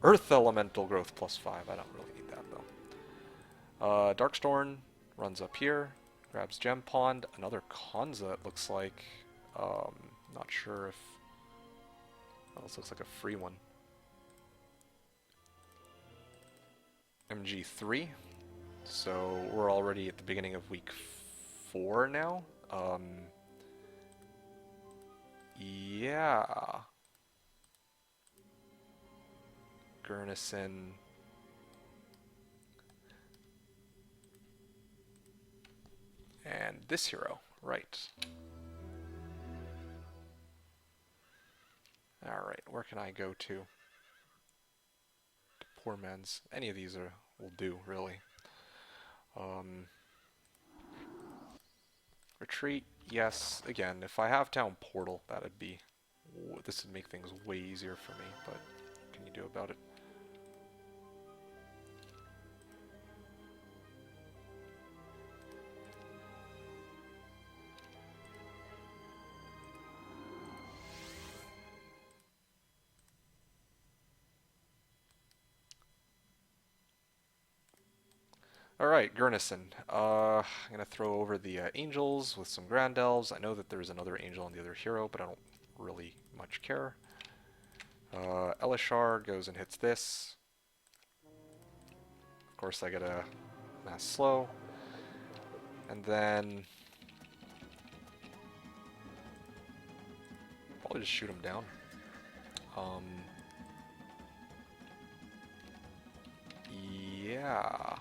Earth Elemental Growth +5, I don't really need that, though. Darkstorm runs up here, grabs Gem Pond, another Kanza, it looks like. Not sure if... Well, this looks like a free one. MG3. So we're already at the beginning of week 4 now. Yeah. Gurnison. this hero. Right. Alright, where can I go to? Poor man's. Any of these will do, really. Retreat, yes. Again, if I have Town Portal, that'd be... This would make things way easier for me, but what can you do about it? Alright, Gurnison. I'm going to throw over the angels with some Grand Elves. I know that there's another angel on the other hero, but I don't really much care. Elishar goes and hits this. Of course, I get a mass slow. And then... probably just shoot him down. Yeah.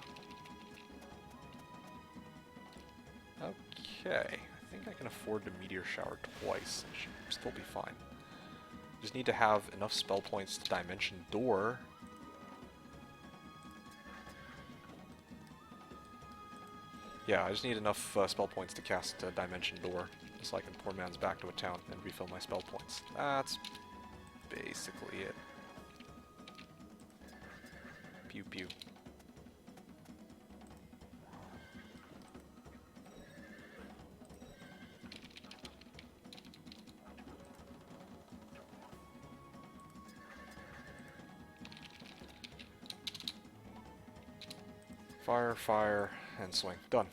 Okay. I think I can afford to Meteor Shower twice. I should still be fine. Just need to have enough spell points to Dimension Door. Yeah, I just need enough spell points to cast Dimension Door, so I can Poor Man's back to a town and refill my spell points. That's basically it. Pew pew. Fire, fire, and swing. Done.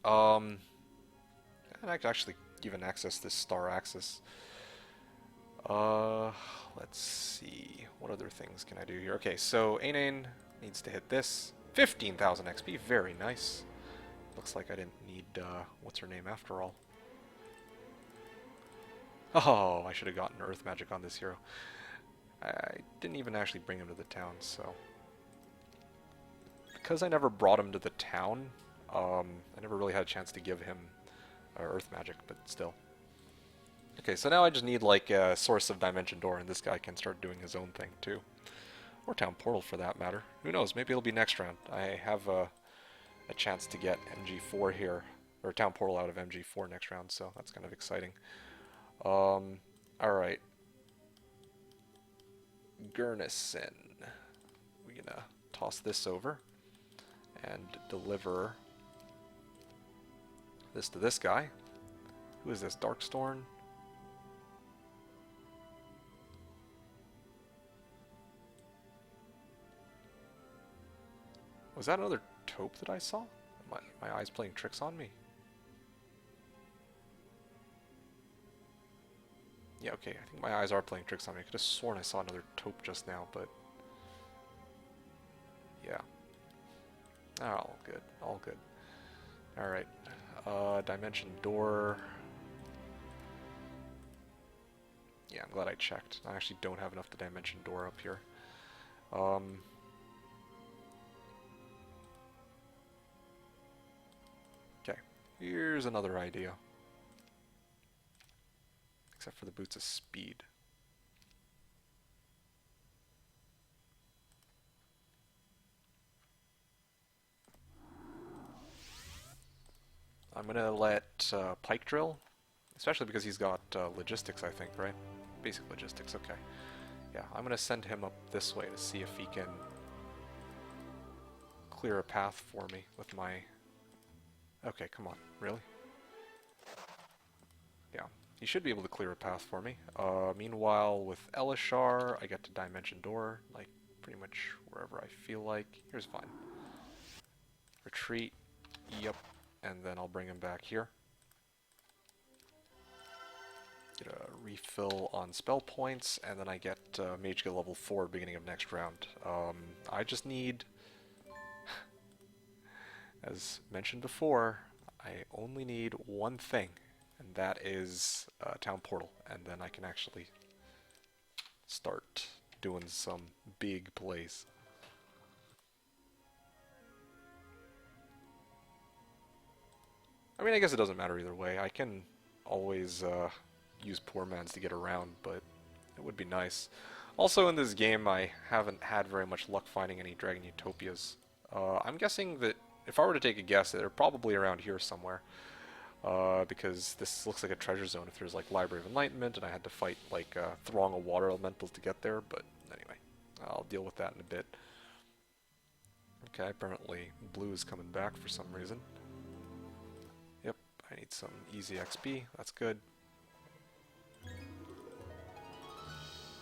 And I can actually even access this star axis. Let's see. What other things can I do here? Okay, so Ainain needs to hit this. 15,000 XP, very nice. Looks like I didn't need, what's her name after all. Oh, I should have gotten Earth Magic on this hero. I didn't even actually bring him to the town, so... Because I never brought him to the town, I never really had a chance to give him Earth Magic, but still. Okay, so now I just need like a source of Dimension Door, and this guy can start doing his own thing too. Or Town Portal for that matter. Who knows, maybe it'll be next round. I have a chance to get MG4 here, or Town Portal out of MG4 next round, so that's kind of exciting. Alright. Gurnison. We're gonna toss this over and deliver this to this guy. Who is this? Darkstorn? Was that another taupe that I saw? My eyes playing tricks on me? Yeah, okay, I think my eyes are playing tricks on me. I could have sworn I saw another taupe just now, but... yeah. All good, all good. Alright, Dimension Door... yeah, I'm glad I checked. I actually don't have enough to Dimension Door up here. Okay, here's another idea. Except for the Boots of Speed. I'm gonna let Pike drill, especially because he's got logistics, I think, right? Basic logistics, okay. Yeah, I'm gonna send him up this way to see if he can clear a path for me with my... okay, come on, really? Yeah, he should be able to clear a path for me. Meanwhile, with Elishar, I get to Dimension Door, like, pretty much wherever I feel like. Here's fine. Retreat, yep. And then I'll bring him back here. Get a refill on spell points, and then I get Mage Guild level 4 beginning of next round. I just need, as mentioned before, I only need one thing, and that is Town Portal, and then I can actually start doing some big plays. I mean, I guess it doesn't matter either way. I can always use Poor Man's to get around, but it would be nice. Also, in this game, I haven't had very much luck finding any Dragon Utopias. I'm guessing that if I were to take a guess, they're probably around here somewhere. Because this looks like a treasure zone if there's like Library of Enlightenment, and I had to fight like a throng of water elementals to get there, but anyway, I'll deal with that in a bit. Okay, apparently blue is coming back for some reason. Yep, I need some easy XP, that's good.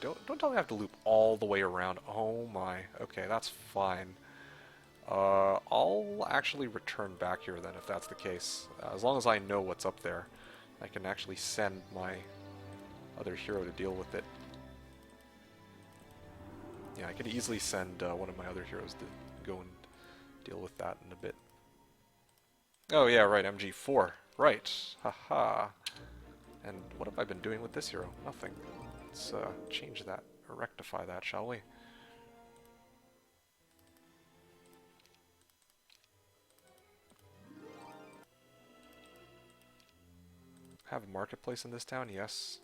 Don't tell me I have to loop all the way around. Oh my, okay, that's fine. I'll actually return back here then if that's the case. As long as I know what's up there, I can actually send my other hero to deal with it. Yeah, I could easily send one of my other heroes to go and deal with that in a bit. Oh yeah, right, MG4. Right, haha. And what have I been doing with this hero? Nothing. Let's change that, or rectify that, shall we? Have a marketplace in this town? Yes.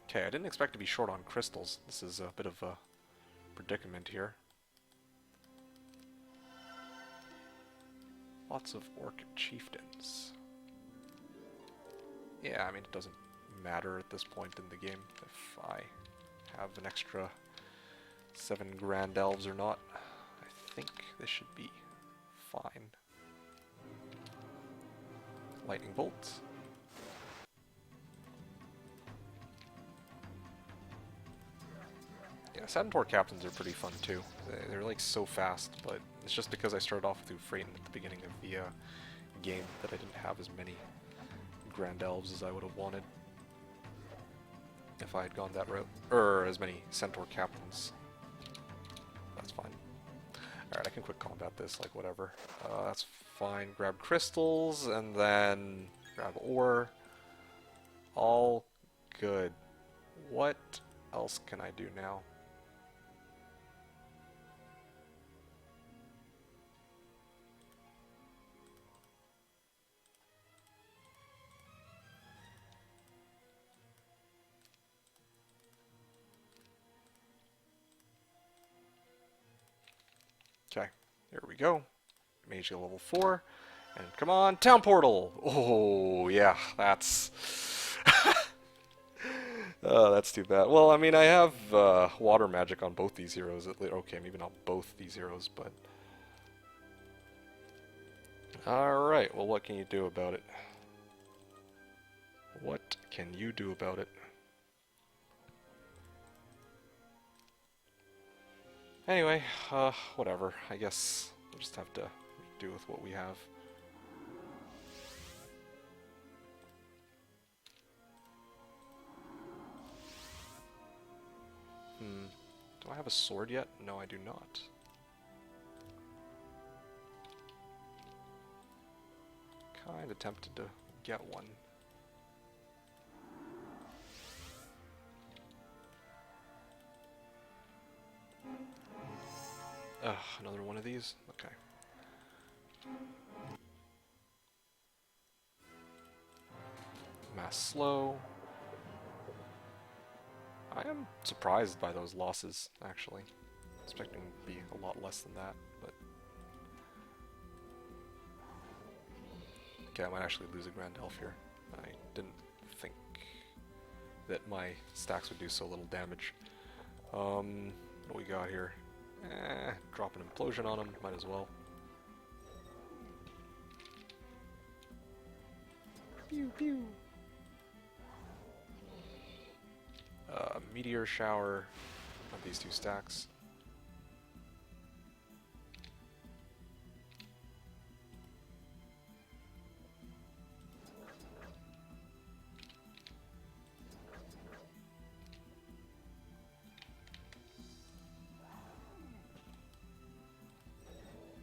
Okay, I didn't expect to be short on crystals. This is a bit of a predicament here. Lots of orc chieftains. Yeah, I mean, it doesn't matter at this point in the game if I have an extra 7 grand elves or not. I think this should be fine. Lightning bolts. Yeah, Saturn captains are pretty fun too. They're like so fast, but it's just because I started off with Ufrain at the beginning of the game that I didn't have as many Grand Elves as I would have wanted if I had gone that route. Or as many Centaur captains. That's fine. Alright, I can quick combat this, like whatever. That's fine. Grab crystals, and then grab ore. All good. What else can I do now? Okay, here we go. Mage level 4. And come on, Town Portal! Oh, yeah, that's... oh, that's too bad. Well, I mean, I have water magic on both these heroes. Okay, maybe not both these heroes, but... Alright, well, what can you do about it? What can you do about it? Anyway, whatever. I guess we'll just have to do with what we have. Do I have a sword yet? No, I do not. Kinda tempted to get one. Ugh, another one of these? Okay. Mass slow. I am surprised by those losses, actually. Expecting to be a lot less than that, but... Okay, I might actually lose a Grand Elf here. I didn't think that my stacks would do so little damage. What do we got here? Drop an implosion on him, might as well. Pew pew! Meteor shower of these 2 stacks.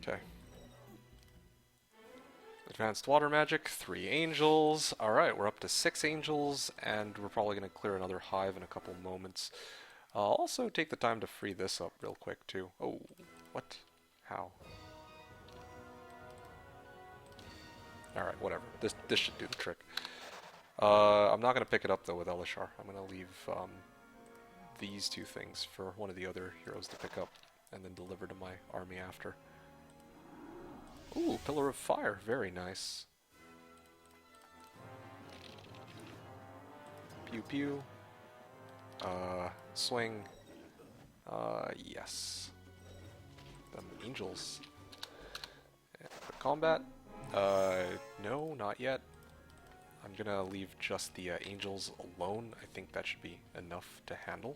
Okay. Advanced water magic, 3 angels. Alright, we're up to 6 angels, and we're probably going to clear another hive in a couple moments. I'll also take the time to free this up real quick, too. Oh, what? How? Alright, whatever. This should do the trick. I'm not going to pick it up, though, with Elishar. I'm going to leave these two things for one of the other heroes to pick up, and then deliver to my army after. Ooh, Pillar of Fire. Very nice. Pew pew. Swing. Yes. Them angels. And for combat. No, not yet. I'm gonna leave just the angels alone. I think that should be enough to handle.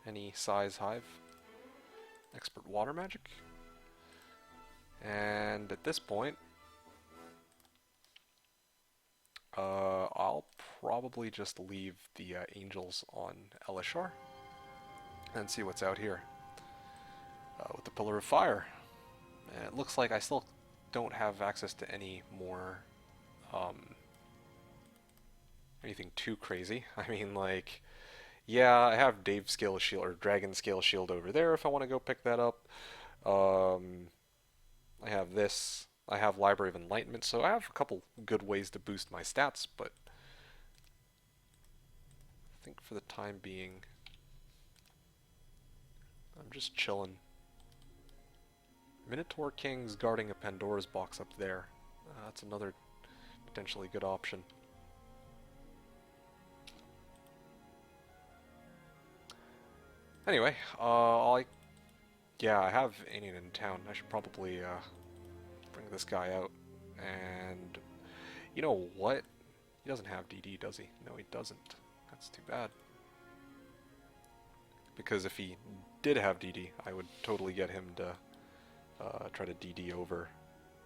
Any size hive. Expert water magic. And at this point, I'll probably just leave the angels on Elishar and see what's out here with the Pillar of Fire. And it looks like I still don't have access to any more anything too crazy. I mean, like, yeah, I have Dave Scale Shield or Dragon Scale Shield over there if I want to go pick that up. I have this. I have Library of Enlightenment, so I have a couple good ways to boost my stats, but I think for the time being, I'm just chilling. Minotaur King's guarding a Pandora's box up there. That's another potentially good option. Anyway, yeah, I have Anian in town. I should probably bring this guy out. And you know what? He doesn't have DD, does he? No, he doesn't. That's too bad. Because if he did have DD, I would totally get him to try to DD over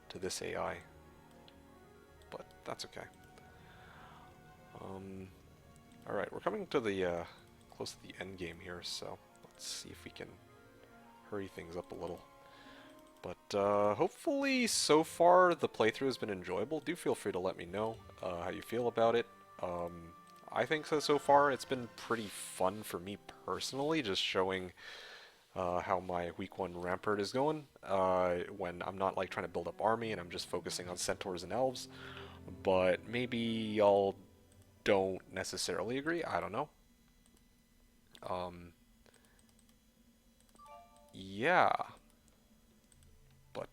to this AI. But that's okay. Alright, we're coming to the close to the end game here, so let's see if we can hurry things up a little. But hopefully so far the playthrough has been enjoyable. Do feel free to let me know how you feel about it. I think so far it's been pretty fun for me personally, just showing how my week 1 Rampart is going when I'm not like trying to build up army and I'm just focusing on centaurs and elves. But maybe y'all don't necessarily agree, I don't know. Yeah. But,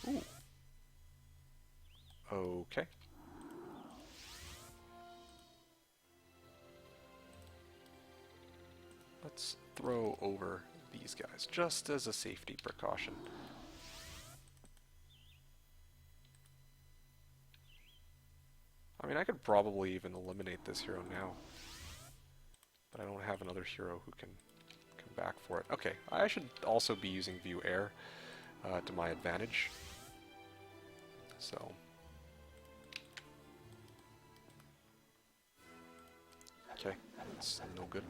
ooh. Okay. Let's throw over these guys, just as a safety precaution. I mean, I could probably even eliminate this hero now. But I don't have another hero who can come back for it. Okay, I should also be using View Air to my advantage. So... okay, that's no good.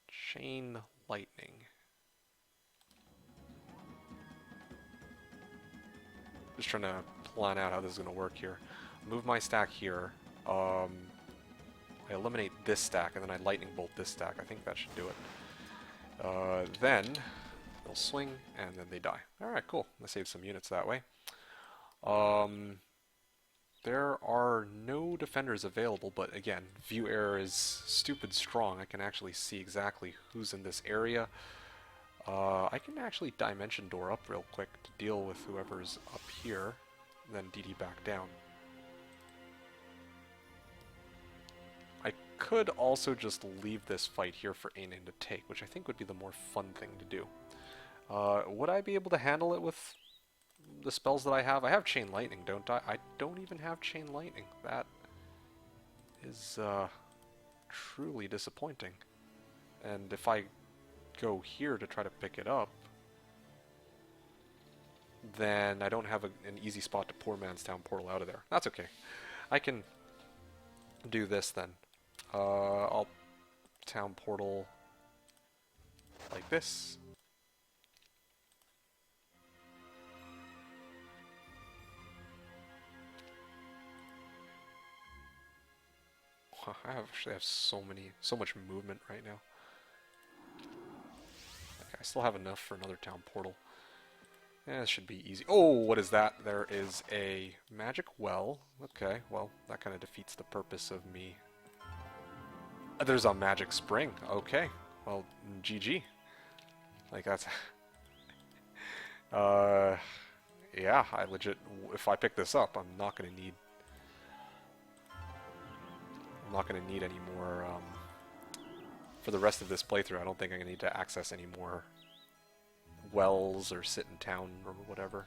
Chain Lightning. Just trying to plan out how this is going to work here. Move my stack here. I eliminate this stack, and then I lightning bolt this stack. I think that should do it. Then they'll swing, and then they die. Alright, cool. I saved some units that way. There are no defenders available, but again, View Air is stupid strong. I can actually see exactly who's in this area. I can actually Dimension Door up real quick to deal with whoever's up here, then DD back down. I could also just leave this fight here for Anin to take, which I think would be the more fun thing to do. Would I be able to handle it with the spells that I have? I have Chain Lightning, don't I? I don't even have Chain Lightning. That is truly disappointing. And if I go here to try to pick it up, then I don't have an easy spot to Poor Man's Town portal out of there. That's okay. I can do this then. I'll town portal like this. I actually have so much movement right now. I still have enough for another town portal. Yeah, this should be easy. Oh, what is that? There is a magic well. Okay, well, that kind of defeats the purpose of me. There's a magic spring. Okay, well, GG. Like, that's... yeah, I legit... If I pick this up, I'm not going to need... I'm not going to need any more, for the rest of this playthrough. I don't think I'm going to need to access any more wells or sit in town or whatever.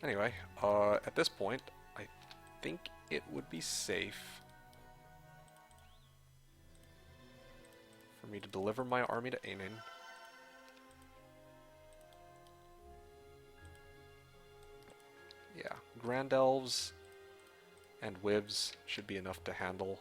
Anyway, at this point, I think it would be safe for me to deliver my army to Ainin. Yeah, Grand Elves and Wibs should be enough to handle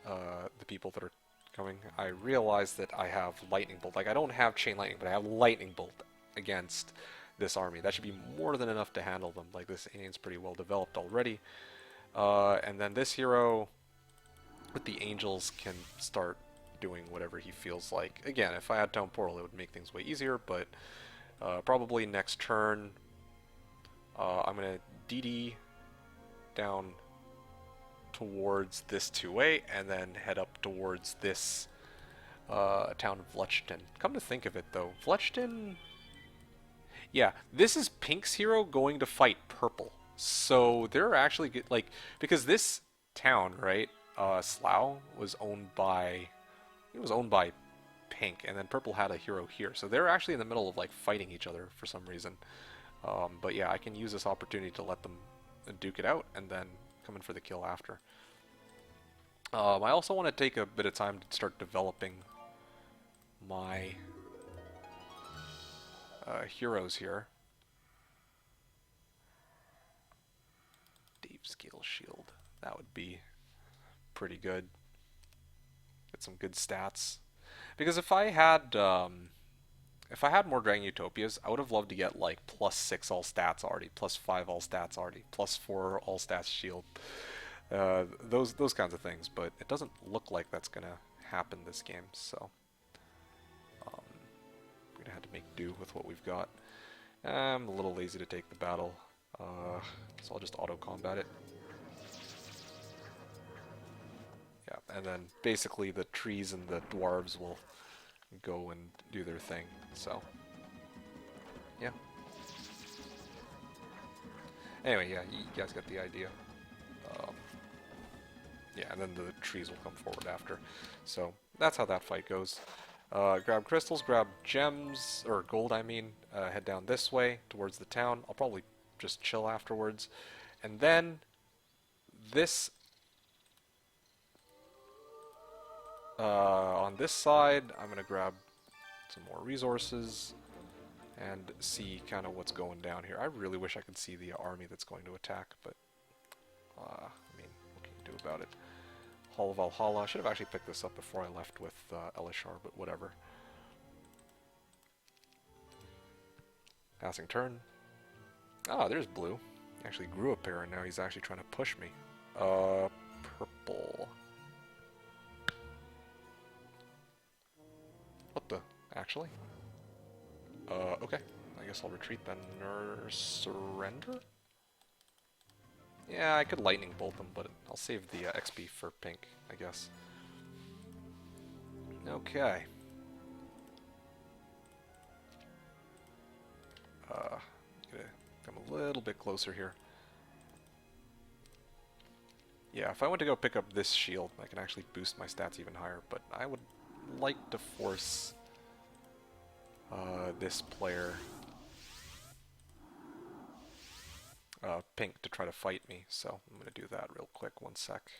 the people that are coming. I realize that I have Lightning Bolt. Like, I don't have Chain Lightning, but I have Lightning Bolt against this army. That should be more than enough to handle them. Like, this Ain's pretty well developed already. And then this hero with the Angels can start doing whatever he feels like. Again, if I had Town Portal, it would make things way easier, but probably next turn, I'm going to DD down towards this 2A and then head up towards this town of Vlechton. Come to think of it, though, Vlechton... Yeah, this is Pink's hero going to fight Purple. So they're actually good, like, because this town, right, Slough, was owned by... It was owned by Pink, and then Purple had a hero here. So they're actually in the middle of, like, fighting each other for some reason. But yeah, I can use this opportunity to let them duke it out and then come in for the kill after. I also want to take a bit of time to start developing my heroes here. Deep Scale Shield. That would be pretty good. Get some good stats. Because if I had more Dragon Utopias, I would have loved to get like +6 all stats already, +5 all stats already, +4 all stats shield. Those kinds of things, but it doesn't look like that's gonna happen this game, so we're gonna have to make do with what we've got. I'm a little lazy to take the battle, so I'll just auto-combat it. Yeah, and then basically the trees and the dwarves will go and do their thing, so yeah. Anyway, yeah, you guys get the idea. Yeah, and then the trees will come forward after. So that's how that fight goes. Grab crystals, grab gems, or gold I mean, head down this way towards the town. I'll probably just chill afterwards. And then this on this side, I'm going to grab some more resources and see kind of what's going down here. I really wish I could see the army that's going to attack, but I mean, what can you do about it? Hall of Valhalla. I should have actually picked this up before I left with Elishar, but whatever. Passing turn. Ah, there's blue. He actually grew a pair, and now he's actually trying to push me. Purple. What the? Actually? Okay. I guess I'll retreat then. Or surrender? Yeah, I could lightning bolt them, but I'll save the XP for pink, I guess. Okay. Gonna come a little bit closer here. Yeah, if I went to go pick up this shield, I can actually boost my stats even higher, but I would like to force this player, Pink, to try to fight me, so I'm going to do that real quick, 1 sec.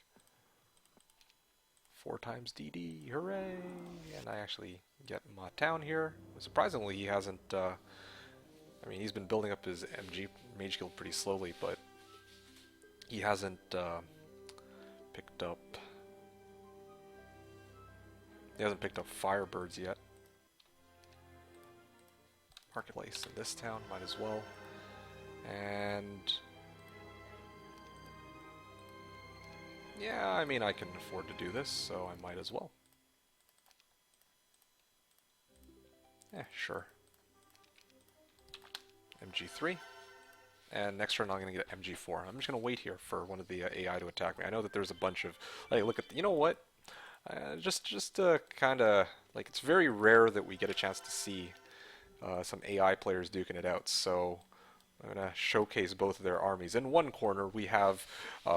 4 times DD, hooray! And I actually get my town here. Surprisingly, he hasn't, I mean, he's been building up his MG Mage Guild pretty slowly, but he hasn't picked up Firebirds yet. Marketplace in this town, might as well. And yeah, I mean, I can afford to do this, so I might as well. Sure. MG3. And next turn I'm going to get MG4. I'm just going to wait here for one of the AI to attack me. I know that there's a bunch of... Like, look at... You know what? Just kind of... Like, it's very rare that we get a chance to see some AI players duking it out. So I'm going to showcase both of their armies. In one corner, we have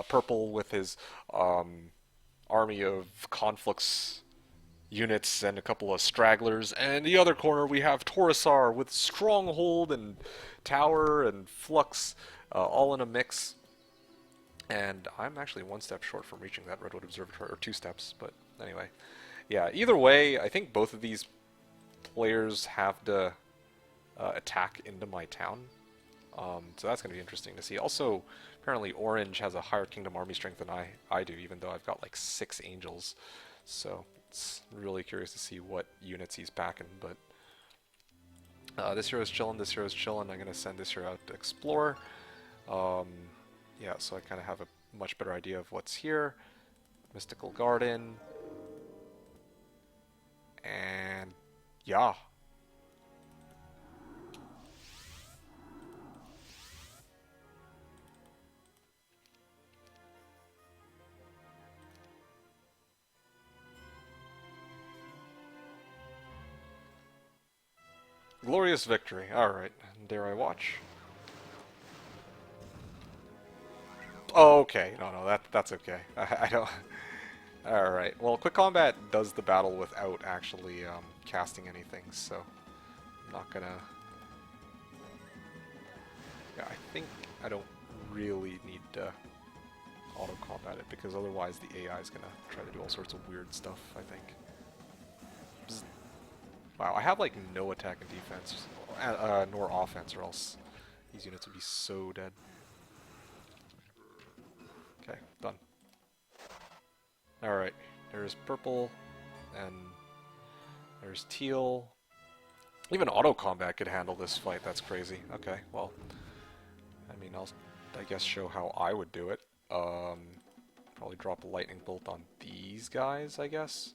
Purple with his army of conflicts units and a couple of stragglers, and the other corner we have Taurusar with Stronghold and Tower and Flux all in a mix. And I'm actually one step short from reaching that Redwood Observatory, or 2 steps, but anyway. Yeah, either way, I think both of these players have to attack into my town. So that's going to be interesting to see. Also, apparently Orange has a higher Kingdom army strength than I do, even though I've got like 6 Angels. So it's really curious to see what units he's packing. But this hero's chilling, this hero's chilling. I'm going to send this hero out to explore. Yeah, so I kind of have a much better idea of what's here. Mystical Garden. And yeah. Glorious victory. Alright, dare I watch? Oh, okay. No, that's okay. I don't... Alright, well, Quick Combat does the battle without actually casting anything, so I'm not gonna... Yeah, I think I don't really need to auto-combat it, because otherwise the AI is gonna try to do all sorts of weird stuff, I think. Bzz. Wow, I have like no attack and defense, nor offense, or else these units would be so dead. Okay, done. Alright, there's purple, and there's teal. Even auto-combat could handle this fight, that's crazy. Okay, well, I mean, I guess show how I would do it. Probably drop a lightning bolt on these guys, I guess.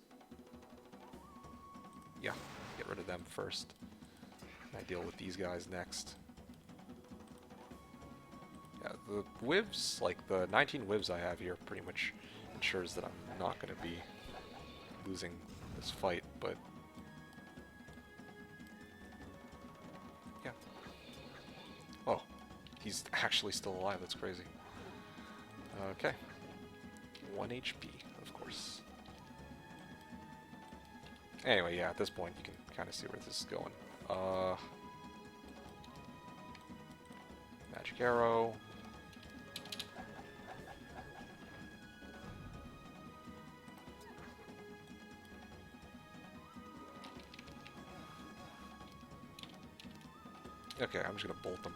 Yeah, get rid of them first. I deal with these guys next. Yeah, the whivs, like the 19 whivs I have here, pretty much ensures that I'm not going to be losing this fight, but yeah. Oh, he's actually still alive, that's crazy. Okay. 1 HP, of course. Anyway, yeah, at this point you can kind of see where this is going. Magic Arrow. Okay, I'm just gonna bolt them.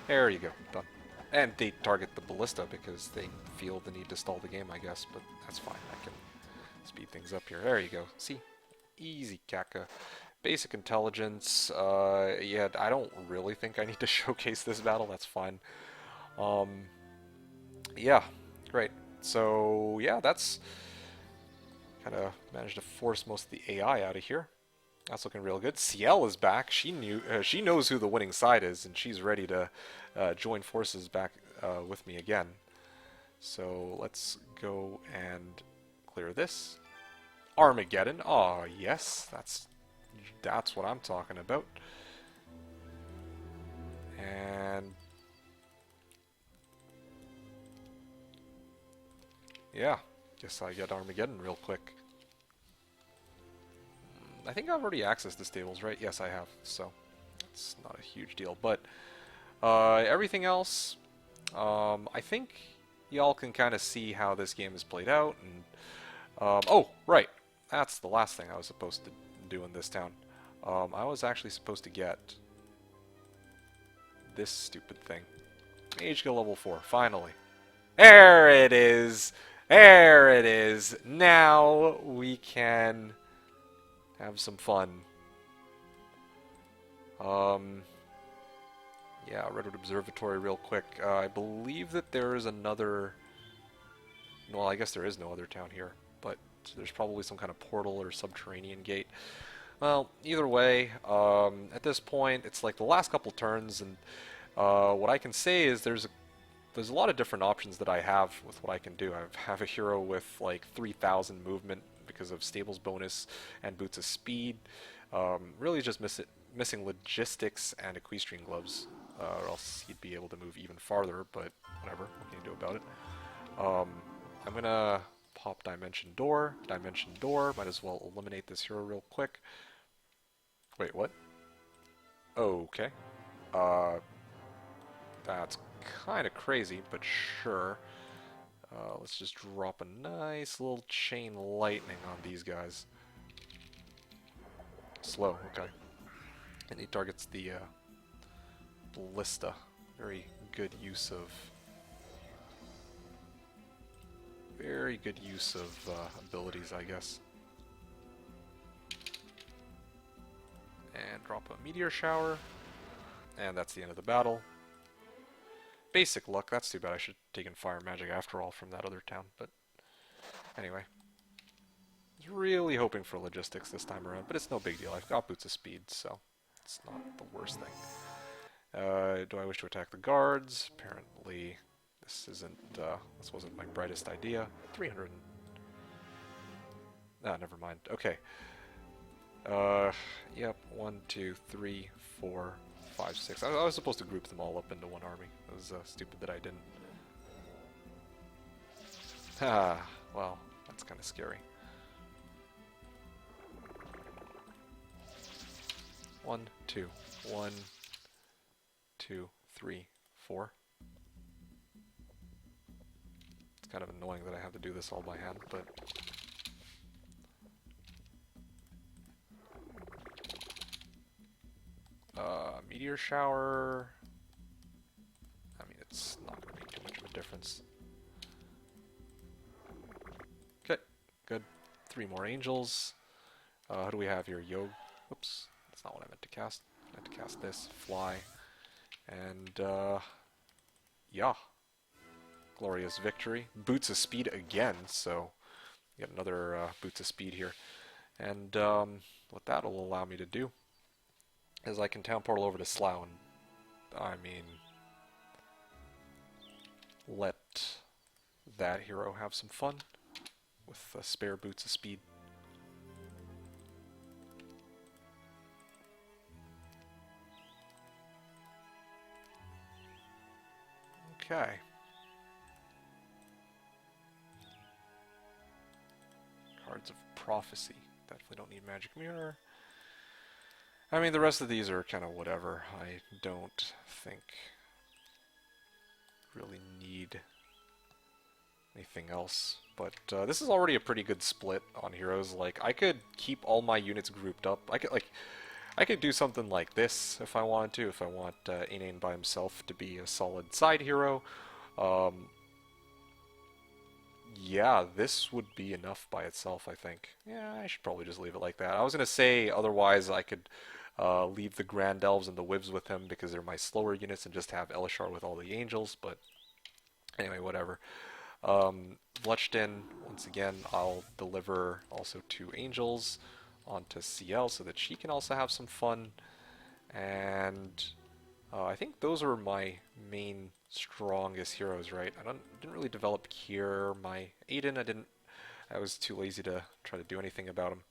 There you go, done. And they target the ballista because they feel the need to stall the game, I guess, but that's fine. I can speed things up here. There you go. See? Easy, Kaka. Basic intelligence. Yeah, I don't really think I need to showcase this battle. That's fine. Yeah, great. So, yeah, that's kind of managed to force most of the AI out of here. That's looking real good. Ciel is back. She knows who the winning side is, and she's ready to join forces back with me again. So let's go and clear this. Armageddon. Oh yes, that's what I'm talking about. And yeah, guess I get Armageddon real quick. I think I've already accessed the stables, right? Yes, I have, so it's not a huge deal. But everything else, I think y'all can kind of see how this game is played out. And oh, right, that's the last thing I was supposed to do in this town. I was actually supposed to get this stupid thing. Age skill level 4, finally. There it is! There it is! Now we can have some fun. Yeah, Redwood Observatory real quick. I believe that there is another... Well, I guess there is no other town here, but there's probably some kind of portal or subterranean gate. Well, either way, at this point, it's like the last couple turns, and what I can say is there's a lot of different options that I have with what I can do. I have a hero with like 3,000 movement because of Stables bonus and Boots of Speed. Really just missing Logistics and Equestrian Gloves, or else he'd be able to move even farther, but whatever, what can you do about it? I'm gonna pop Dimension Door, might as well eliminate this hero real quick. Wait, what? Okay. Uh, that's kind of crazy, but sure. Let's just drop a nice little chain lightning on these guys. Slow, okay. And he targets the Ballista. Very good use of abilities, I guess. And drop a Meteor Shower. And that's the end of the battle. Basic luck, that's too bad. I should have taken Fire Magic after all from that other town, but anyway. I was really hoping for Logistics this time around, but it's no big deal. I've got Boots of Speed, so it's not the worst thing. Do I wish to attack the guards? Apparently this wasn't my brightest idea. 300. Ah, never mind. Okay. Yep, 1, 2, 3, 4, 5, 6. I was supposed to group them all up into one army. It was stupid that I didn't. Ah, well, that's kind of scary. 1, 2, 1, 2, 3, 4. It's kind of annoying that I have to do this all by hand, but Meteor Shower. I mean, it's not going to make too much of a difference. Okay, good. 3 more Angels. Who do we have here? Oops, that's not what I meant to cast. I meant to cast this. Fly. And, yeah. Glorious victory. Boots of Speed again, so get another Boots of Speed here. And what that'll allow me to do is I can Town Portal over to Slough, and I mean, let that hero have some fun with spare Boots of Speed. Okay. Cards of Prophecy. Definitely don't need Magic Mirror. I mean, the rest of these are kind of whatever. I don't think really need anything else. But this is already a pretty good split on heroes. Like, I could keep all my units grouped up. I could do something like this if I wanted to. If I want Inane by himself to be a solid side hero. Yeah, this would be enough by itself, I think. Yeah, I should probably just leave it like that. I was going to say, otherwise I could leave the Grand Elves and the Wivs with him because they're my slower units and just have Elishar with all the Angels, but anyway, whatever. Bluchton, once again, I'll deliver also 2 Angels onto CL so that she can also have some fun. And I think those are my main strongest heroes, right? I didn't really develop Kier. My Aiden, I was too lazy to try to do anything about him.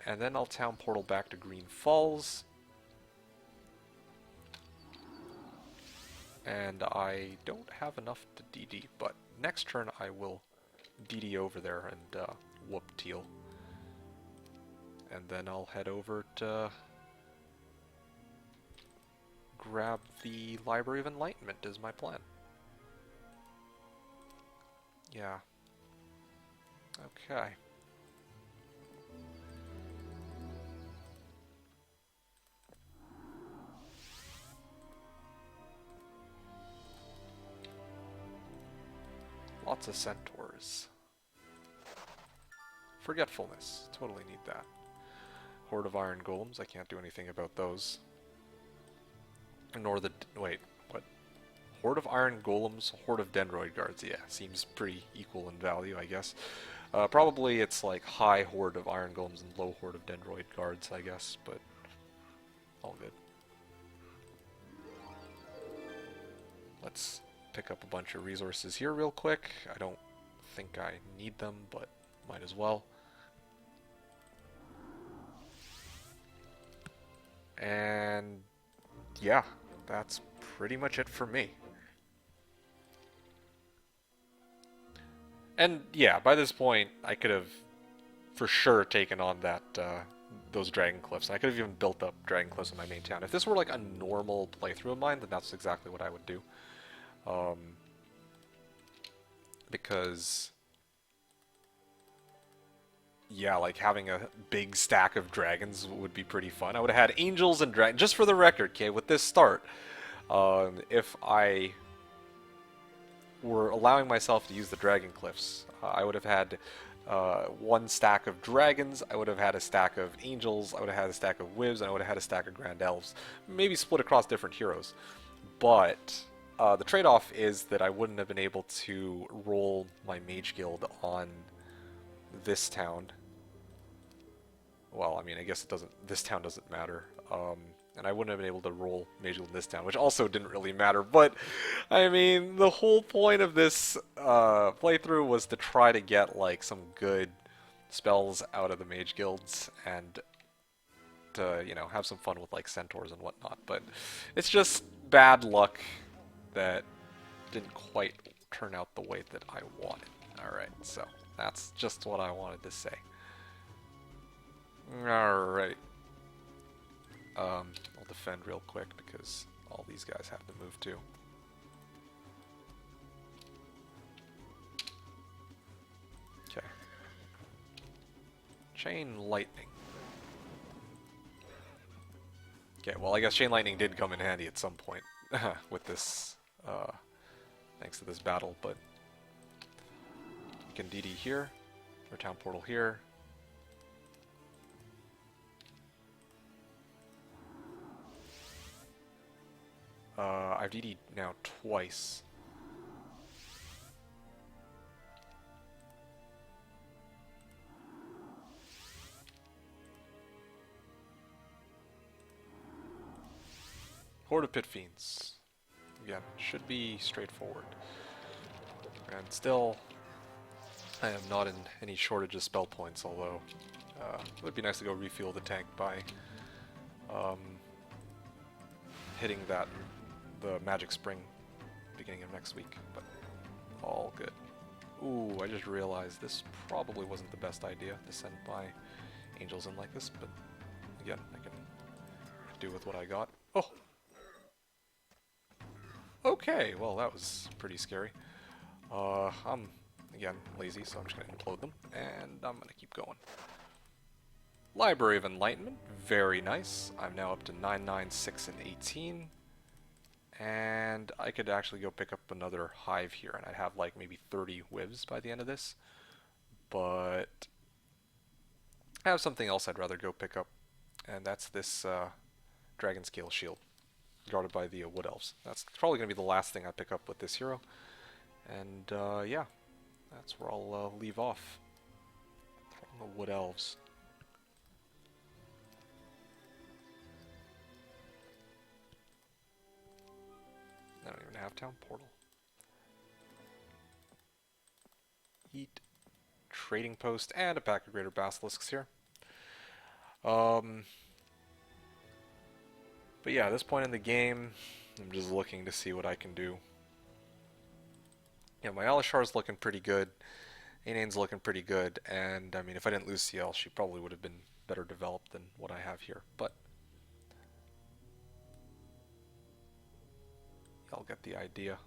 And then I'll Town Portal back to Green Falls. And I don't have enough to DD, but next turn I will DD over there and whoop Teal. And then I'll head over to grab the Library of Enlightenment is my plan. Yeah. Okay. Lots of Centaurs. Forgetfulness. Totally need that. Horde of Iron Golems. I can't do anything about those. Nor the... Wait, what? Horde of Iron Golems, Horde of Dendroid Guards. Yeah, seems pretty equal in value, I guess. Probably it's like high Horde of Iron Golems and low Horde of Dendroid Guards, I guess, but all good. Let's pick up a bunch of resources here real quick. I don't think I need them, but might as well. And yeah, that's pretty much it for me. And yeah, by this point, I could have for sure taken on that those Dragon Cliffs. I could have even built up Dragon Cliffs in my main town. If this were like a normal playthrough of mine, then that's exactly what I would do. Because yeah, like having a big stack of dragons would be pretty fun. I would have had angels and dragons. Just for the record, okay, with this start, if I were allowing myself to use the Dragon Cliffs, I would have had one stack of dragons, I would have had a stack of angels, I would have had a stack of wizards, and I would have had a stack of grand elves. Maybe split across different heroes. But the trade-off is that I wouldn't have been able to roll my mage guild on this town. Well, I mean, I guess it doesn't. This town doesn't matter, and I wouldn't have been able to roll mage guild in this town, which also didn't really matter. But I mean, the whole point of this playthrough was to try to get like some good spells out of the mage guilds and to, you know, have some fun with like centaurs and whatnot. But it's just bad luck that didn't quite turn out the way that I wanted. Alright, so that's just what I wanted to say. Alright. I'll defend real quick because all these guys have to move too. Okay. Chain Lightning. Okay, well I guess Chain Lightning did come in handy at some point with this, thanks to this battle, but you can DD here, or Town Portal here. I've DD'd now twice. Horde of Pit Fiends. Again, should be straightforward. And still, I am not in any shortage of spell points, although it would be nice to go refuel the tank by hitting the Magic Spring beginning of next week, but all good. Ooh, I just realized this probably wasn't the best idea to send my angels in like this, but again, I can do with what I got. Oh! Okay, well that was pretty scary. I'm, again, lazy, so I'm just going to implode them, and I'm going to keep going. Library of Enlightenment, very nice. I'm now up to 9, 9, 6, and 18. And I could actually go pick up another hive here, and I'd have like maybe 30 wivs by the end of this. But I have something else I'd rather go pick up, and that's this Dragon Scale Shield, guarded by the Wood Elves. That's probably going to be the last thing I pick up with this hero. And yeah, that's where I'll leave off. From the Wood Elves. I don't even have Town Portal. Eat. Trading Post, and a pack of Greater Basilisks here. But yeah, at this point in the game, I'm just looking to see what I can do. Yeah, my Alishar's looking pretty good. Ainane's looking pretty good, and I mean, if I didn't lose CL, she probably would have been better developed than what I have here, but I'll get the idea.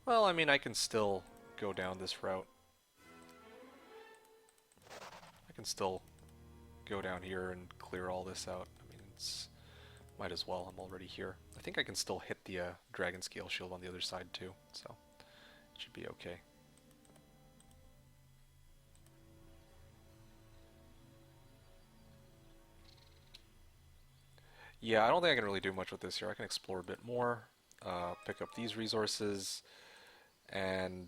Well, I mean, I can still go down this route. I can still go down here and clear all this out. I mean, it's might as well. I'm already here. I think I can still hit the Dragon Scale Shield on the other side too, so it should be okay. Yeah, I don't think I can really do much with this here. I can explore a bit more, pick up these resources, and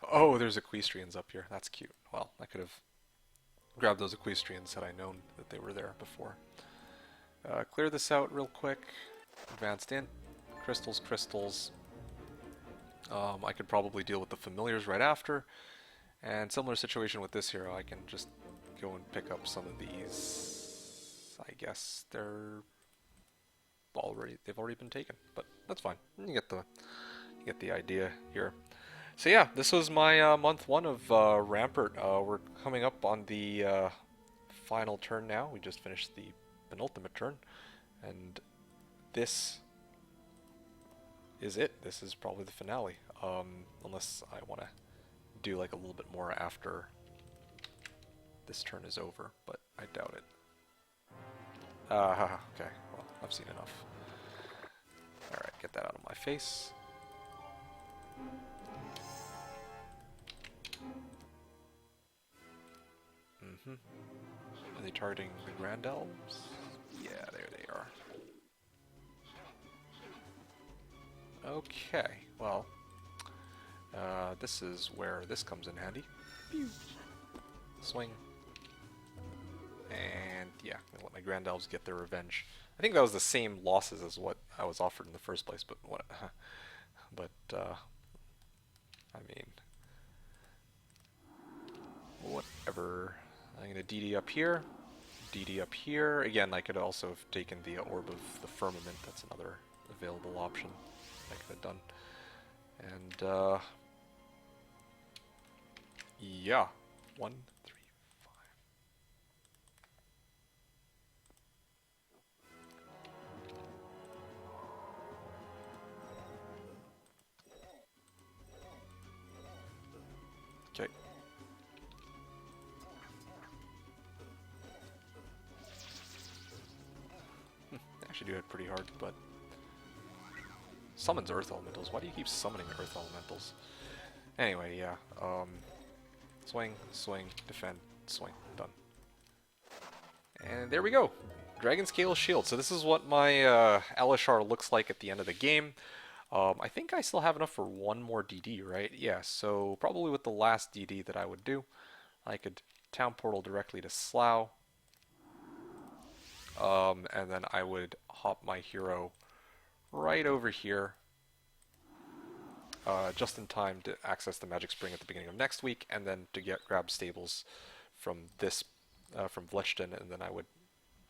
oh, there's equestrians up here. That's cute. Well, I could have grabbed those equestrians had I known that they were there before. Clear this out real quick. Advanced in. Crystals, crystals. I could probably deal with the familiars right after. And similar situation with this hero, I can just go and pick up some of these. I guess they've already been taken, but that's fine. You get the idea here. So yeah, this was my month one of Rampart. We're coming up on the final turn now. We just finished the penultimate turn, and this is it. This is probably the finale, unless I want to do like a little bit more after this turn is over, but I doubt it. Okay, well, I've seen enough. Alright, get that out of my face. Are they targeting the Grand Elves? Yeah, there they are. Okay, well, this is where this comes in handy. Pew. Swing. And yeah, I'm gonna let my Grand Elves get their revenge. I think that was the same losses as what I was offered in the first place, but what? I mean, whatever. I'm gonna DD up here, DD up here. Again, I could also have taken the Orb of the Firmament. That's another available option I could have done. And yeah, 1, 3, 5. Okay. Actually do hit pretty hard, but summons Earth Elementals. Why do you keep summoning Earth Elementals? Anyway, yeah. Swing, swing, defend, swing. Done. And there we go. Dragon Scale Shield. So this is what my Elishar looks like at the end of the game. I think I still have enough for one more DD, right? Yeah, so probably with the last DD that I would do, I could Town Portal directly to Slough. And then I would hop my hero right over here, just in time to access the Magic Spring at the beginning of next week, and then to grab stables from this, from Vlechton, and then I would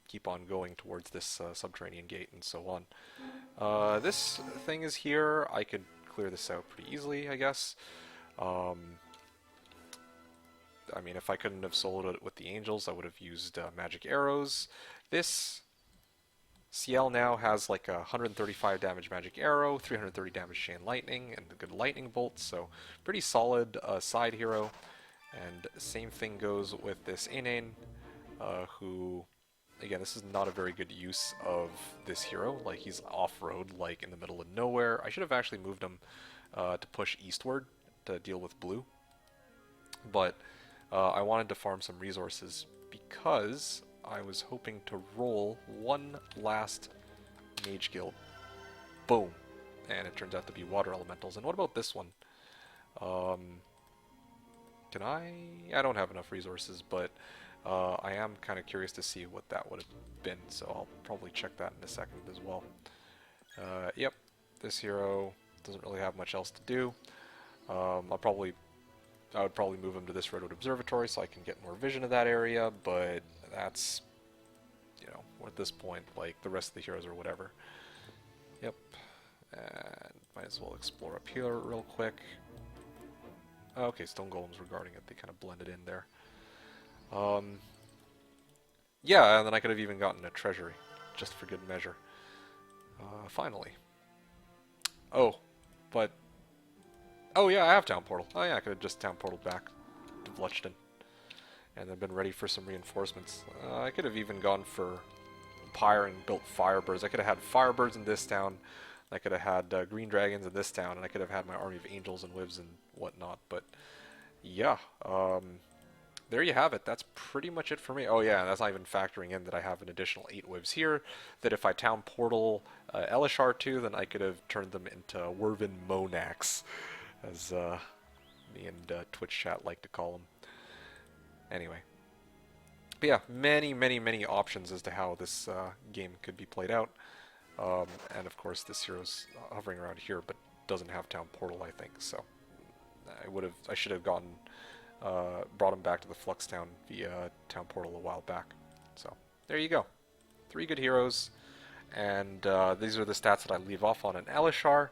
keep on going towards this subterranean gate and so on. This thing is here. I could clear this out pretty easily, I guess. I mean, if I couldn't have soloed it with the Angels, I would have used magic arrows. This CL now has like a 135 damage magic arrow, 330 damage chain lightning, and a good lightning bolt, so pretty solid side hero. And same thing goes with this Inane, who, again, this is not a very good use of this hero. Like, he's off-road, like in the middle of nowhere. I should have actually moved him to push eastward to deal with blue, but I wanted to farm some resources because I was hoping to roll one last Mage Guild. Boom. And it turns out to be Water Elementals. And what about this one? Can I? I don't have enough resources, but I am kind of curious to see what that would have been, so I'll probably check that in a second as well. Yep, this hero doesn't really have much else to do. I would probably move him to this Redwood Observatory so I can get more vision of that area, but that's, you know, at this point, like, the rest of the heroes or whatever. Yep, and might as well explore up here real quick. Okay, Stone Golems regarding it, they kind of blended in there. Yeah, and then I could have even gotten a treasury, just for good measure. Finally. Oh, but... Oh yeah, I have Town Portal. Oh yeah, I could have just Town Portaled back to Vlechton. And then been ready for some reinforcements. I could have even gone for Pyre and built Firebirds. I could have had Firebirds in this town. I could have had Green Dragons in this town. And I could have had my army of Angels and Wivs and whatnot. But yeah, there you have it. That's pretty much it for me. Oh yeah, that's not even factoring in that I have an additional 8 whivs here, that if I town portal Elishar too, then I could have turned them into Wervin Monax, as me and Twitch chat like to call them. Anyway. But yeah, many, many, many options as to how this game could be played out. And of course this hero's hovering around here, but doesn't have town portal, I think, so I should have gotten brought him back to the Flux Town via town portal a while back. So there you go, 3 good heroes, and these are the stats that I leave off on an Elishar.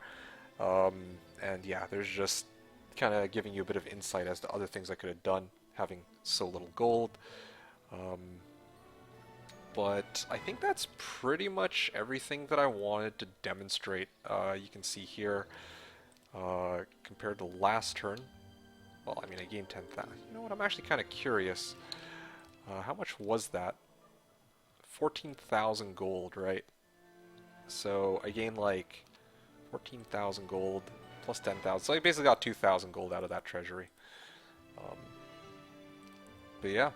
And yeah, there's just kind of giving you a bit of insight as to other things I could have done having so little gold. But I think that's pretty much everything that I wanted to demonstrate. You can see here, compared to last turn, well, I mean, I gained 10,000. You know what, I'm actually kind of curious. How much was that? 14,000 gold, right? So I gained like 14,000 gold plus 10,000. So I basically got 2,000 gold out of that treasury. But yeah,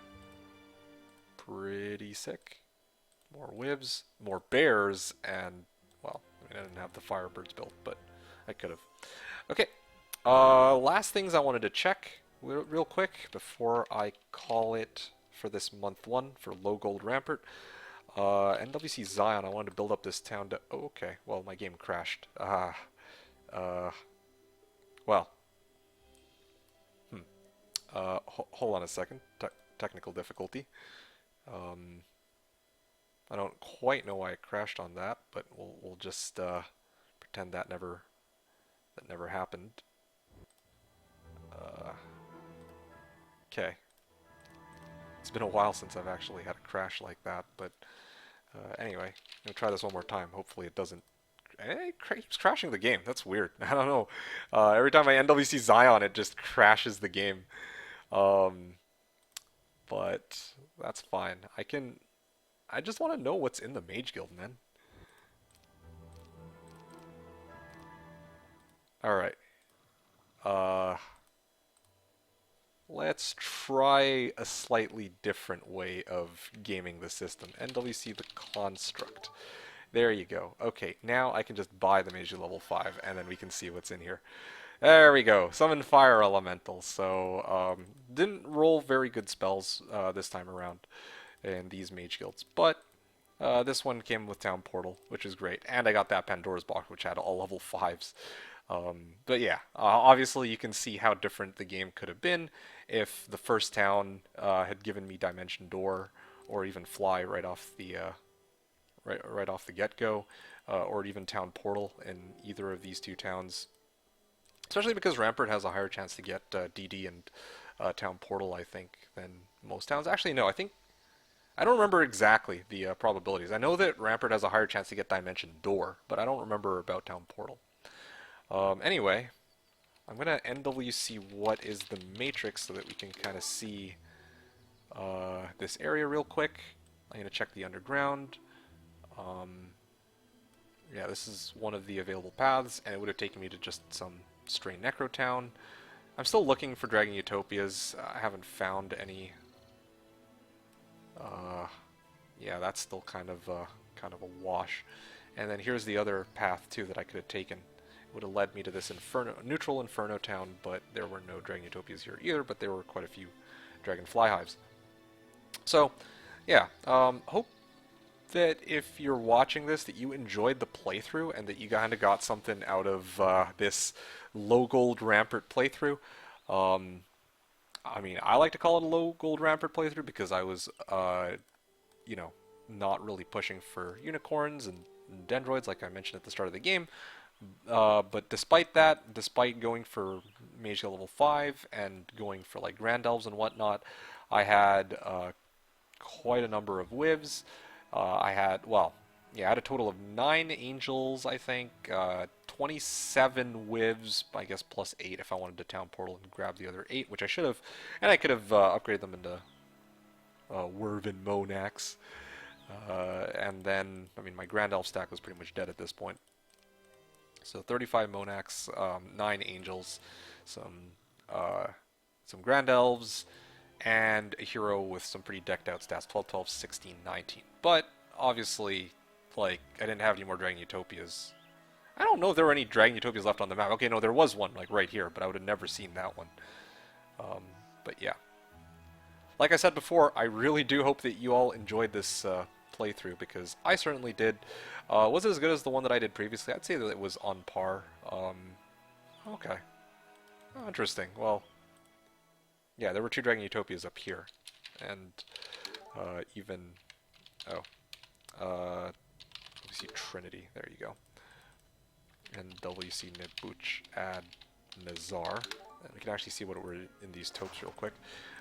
pretty sick. More whivs, more bears, and, well, I mean, I didn't have the firebirds built, but I could have. Okay, last things I wanted to check real quick before I call it for this month 1 for low gold Rampart. NWC Zion, I wanted to build up this town to... Oh, okay, well, my game crashed. Well. Hold on a second. Technical difficulty. I don't quite know why it crashed on that, but we'll just pretend that never happened. Okay. It's been a while since I've actually had a crash like that, but anyway, I'm gonna try this one more time. Hopefully it doesn't. It keeps crashing the game. That's weird. I don't know. Every time I NWC Zion, it just crashes the game. But that's fine. I just want to know what's in the Mage Guild, man. Alright. Let's try a slightly different way of gaming the system. NWC the Construct. There you go. Okay, now I can just buy the Mage Guild level 5, and then we can see what's in here. There we go. Summon Fire Elemental. So, didn't roll very good spells this time around in these Mage Guilds, but this one came with Town Portal, which is great. And I got that Pandora's Box, which had all level 5s. But yeah, obviously you can see how different the game could have been if the first town had given me Dimension Door, or even Fly right off the right off the get-go, or even Town Portal in either of these 2 towns. Especially because Rampart has a higher chance to get DD and Town Portal, I think, than most towns. Actually, no, I don't remember exactly the probabilities. I know that Rampart has a higher chance to get Dimension Door, but I don't remember about Town Portal. Anyway, I'm going to NWC what is the matrix so that we can kind of see this area real quick. I'm going to check the underground. Yeah, this is one of the available paths, and it would have taken me to just some stray Necro Town. I'm still looking for Dragon Utopias. I haven't found any. Yeah, that's still kind of a wash. And then here's the other path too that I could have taken. It would have led me to this neutral Inferno Town, but there were no Dragon Utopias here either, but there were quite a few Dragonfly Hives. So, yeah, hope that if you're watching this that you enjoyed the playthrough and that you kind of got something out of this low gold Rampart playthrough. I mean, I like to call it a low gold Rampart playthrough because I was, you know, not really pushing for unicorns and dendroids like I mentioned at the start of the game. But despite that, despite going for Mage Guild level 5 and going for like Grand Elves and whatnot, I had quite a number of whivs. I had a total of 9 angels, I think, 27 whivs, I guess plus 8 if I wanted to Town Portal and grab the other 8, which I should have, and I could have upgraded them into Wervin Monax. And then, I mean, my Grand Elf stack was pretty much dead at this point. So 35 Monax, 9 angels, some Grand Elves, and a hero with some pretty decked out stats, 12, 12, 16, 19. But obviously, like, I didn't have any more Dragon Utopias. I don't know if there were any Dragon Utopias left on the map. Okay, no, there was one, like, right here, but I would have never seen that one. But yeah. Like I said before, I really do hope that you all enjoyed this playthrough, because I certainly did. Was it as good as the one that I did previously? I'd say that it was on par. Okay. Oh, interesting. Well, yeah, there were 2 Dragon Utopias up here. And even... Oh. Let me see, Trinity. There you go. And WC Nibuch add Nazar. And we can actually see what were in these topes real quick.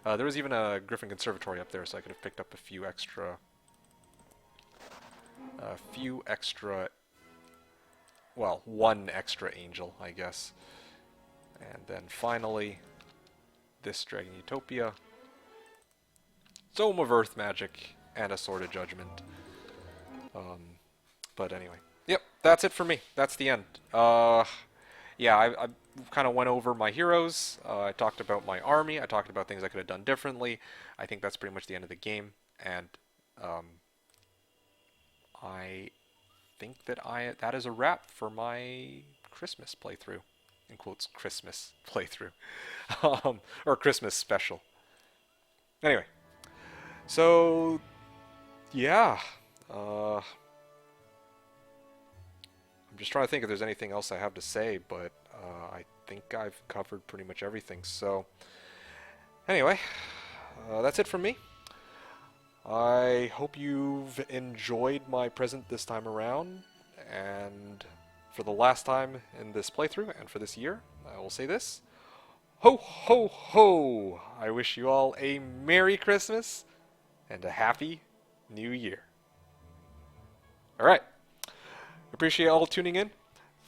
There was even a Griffin Conservatory up there, so I could have picked up a few extra... well, one extra angel, I guess. And then finally, this Dragon Utopia, Dome of Earth Magic, and a Sword of Judgment. But anyway, yep, that's it for me. That's the end. Yeah, I kind of went over my heroes. I talked about my army. I talked about things I could have done differently. I think that's pretty much the end of the game. And I think that that is a wrap for my Christmas playthrough. In quotes, Christmas playthrough. Or Christmas special. Anyway. So, yeah. I'm just trying to think if there's anything else I have to say, but I think I've covered pretty much everything. So, anyway, that's it from me. I hope you've enjoyed my present this time around, and for the last time in this playthrough, and for this year, I will say this. Ho, ho, ho! I wish you all a Merry Christmas and a Happy New Year. Alright. Appreciate all tuning in.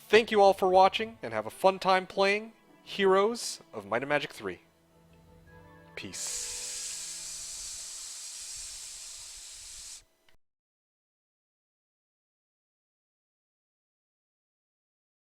Thank you all for watching, and have a fun time playing Heroes of Might and Magic 3. Peace.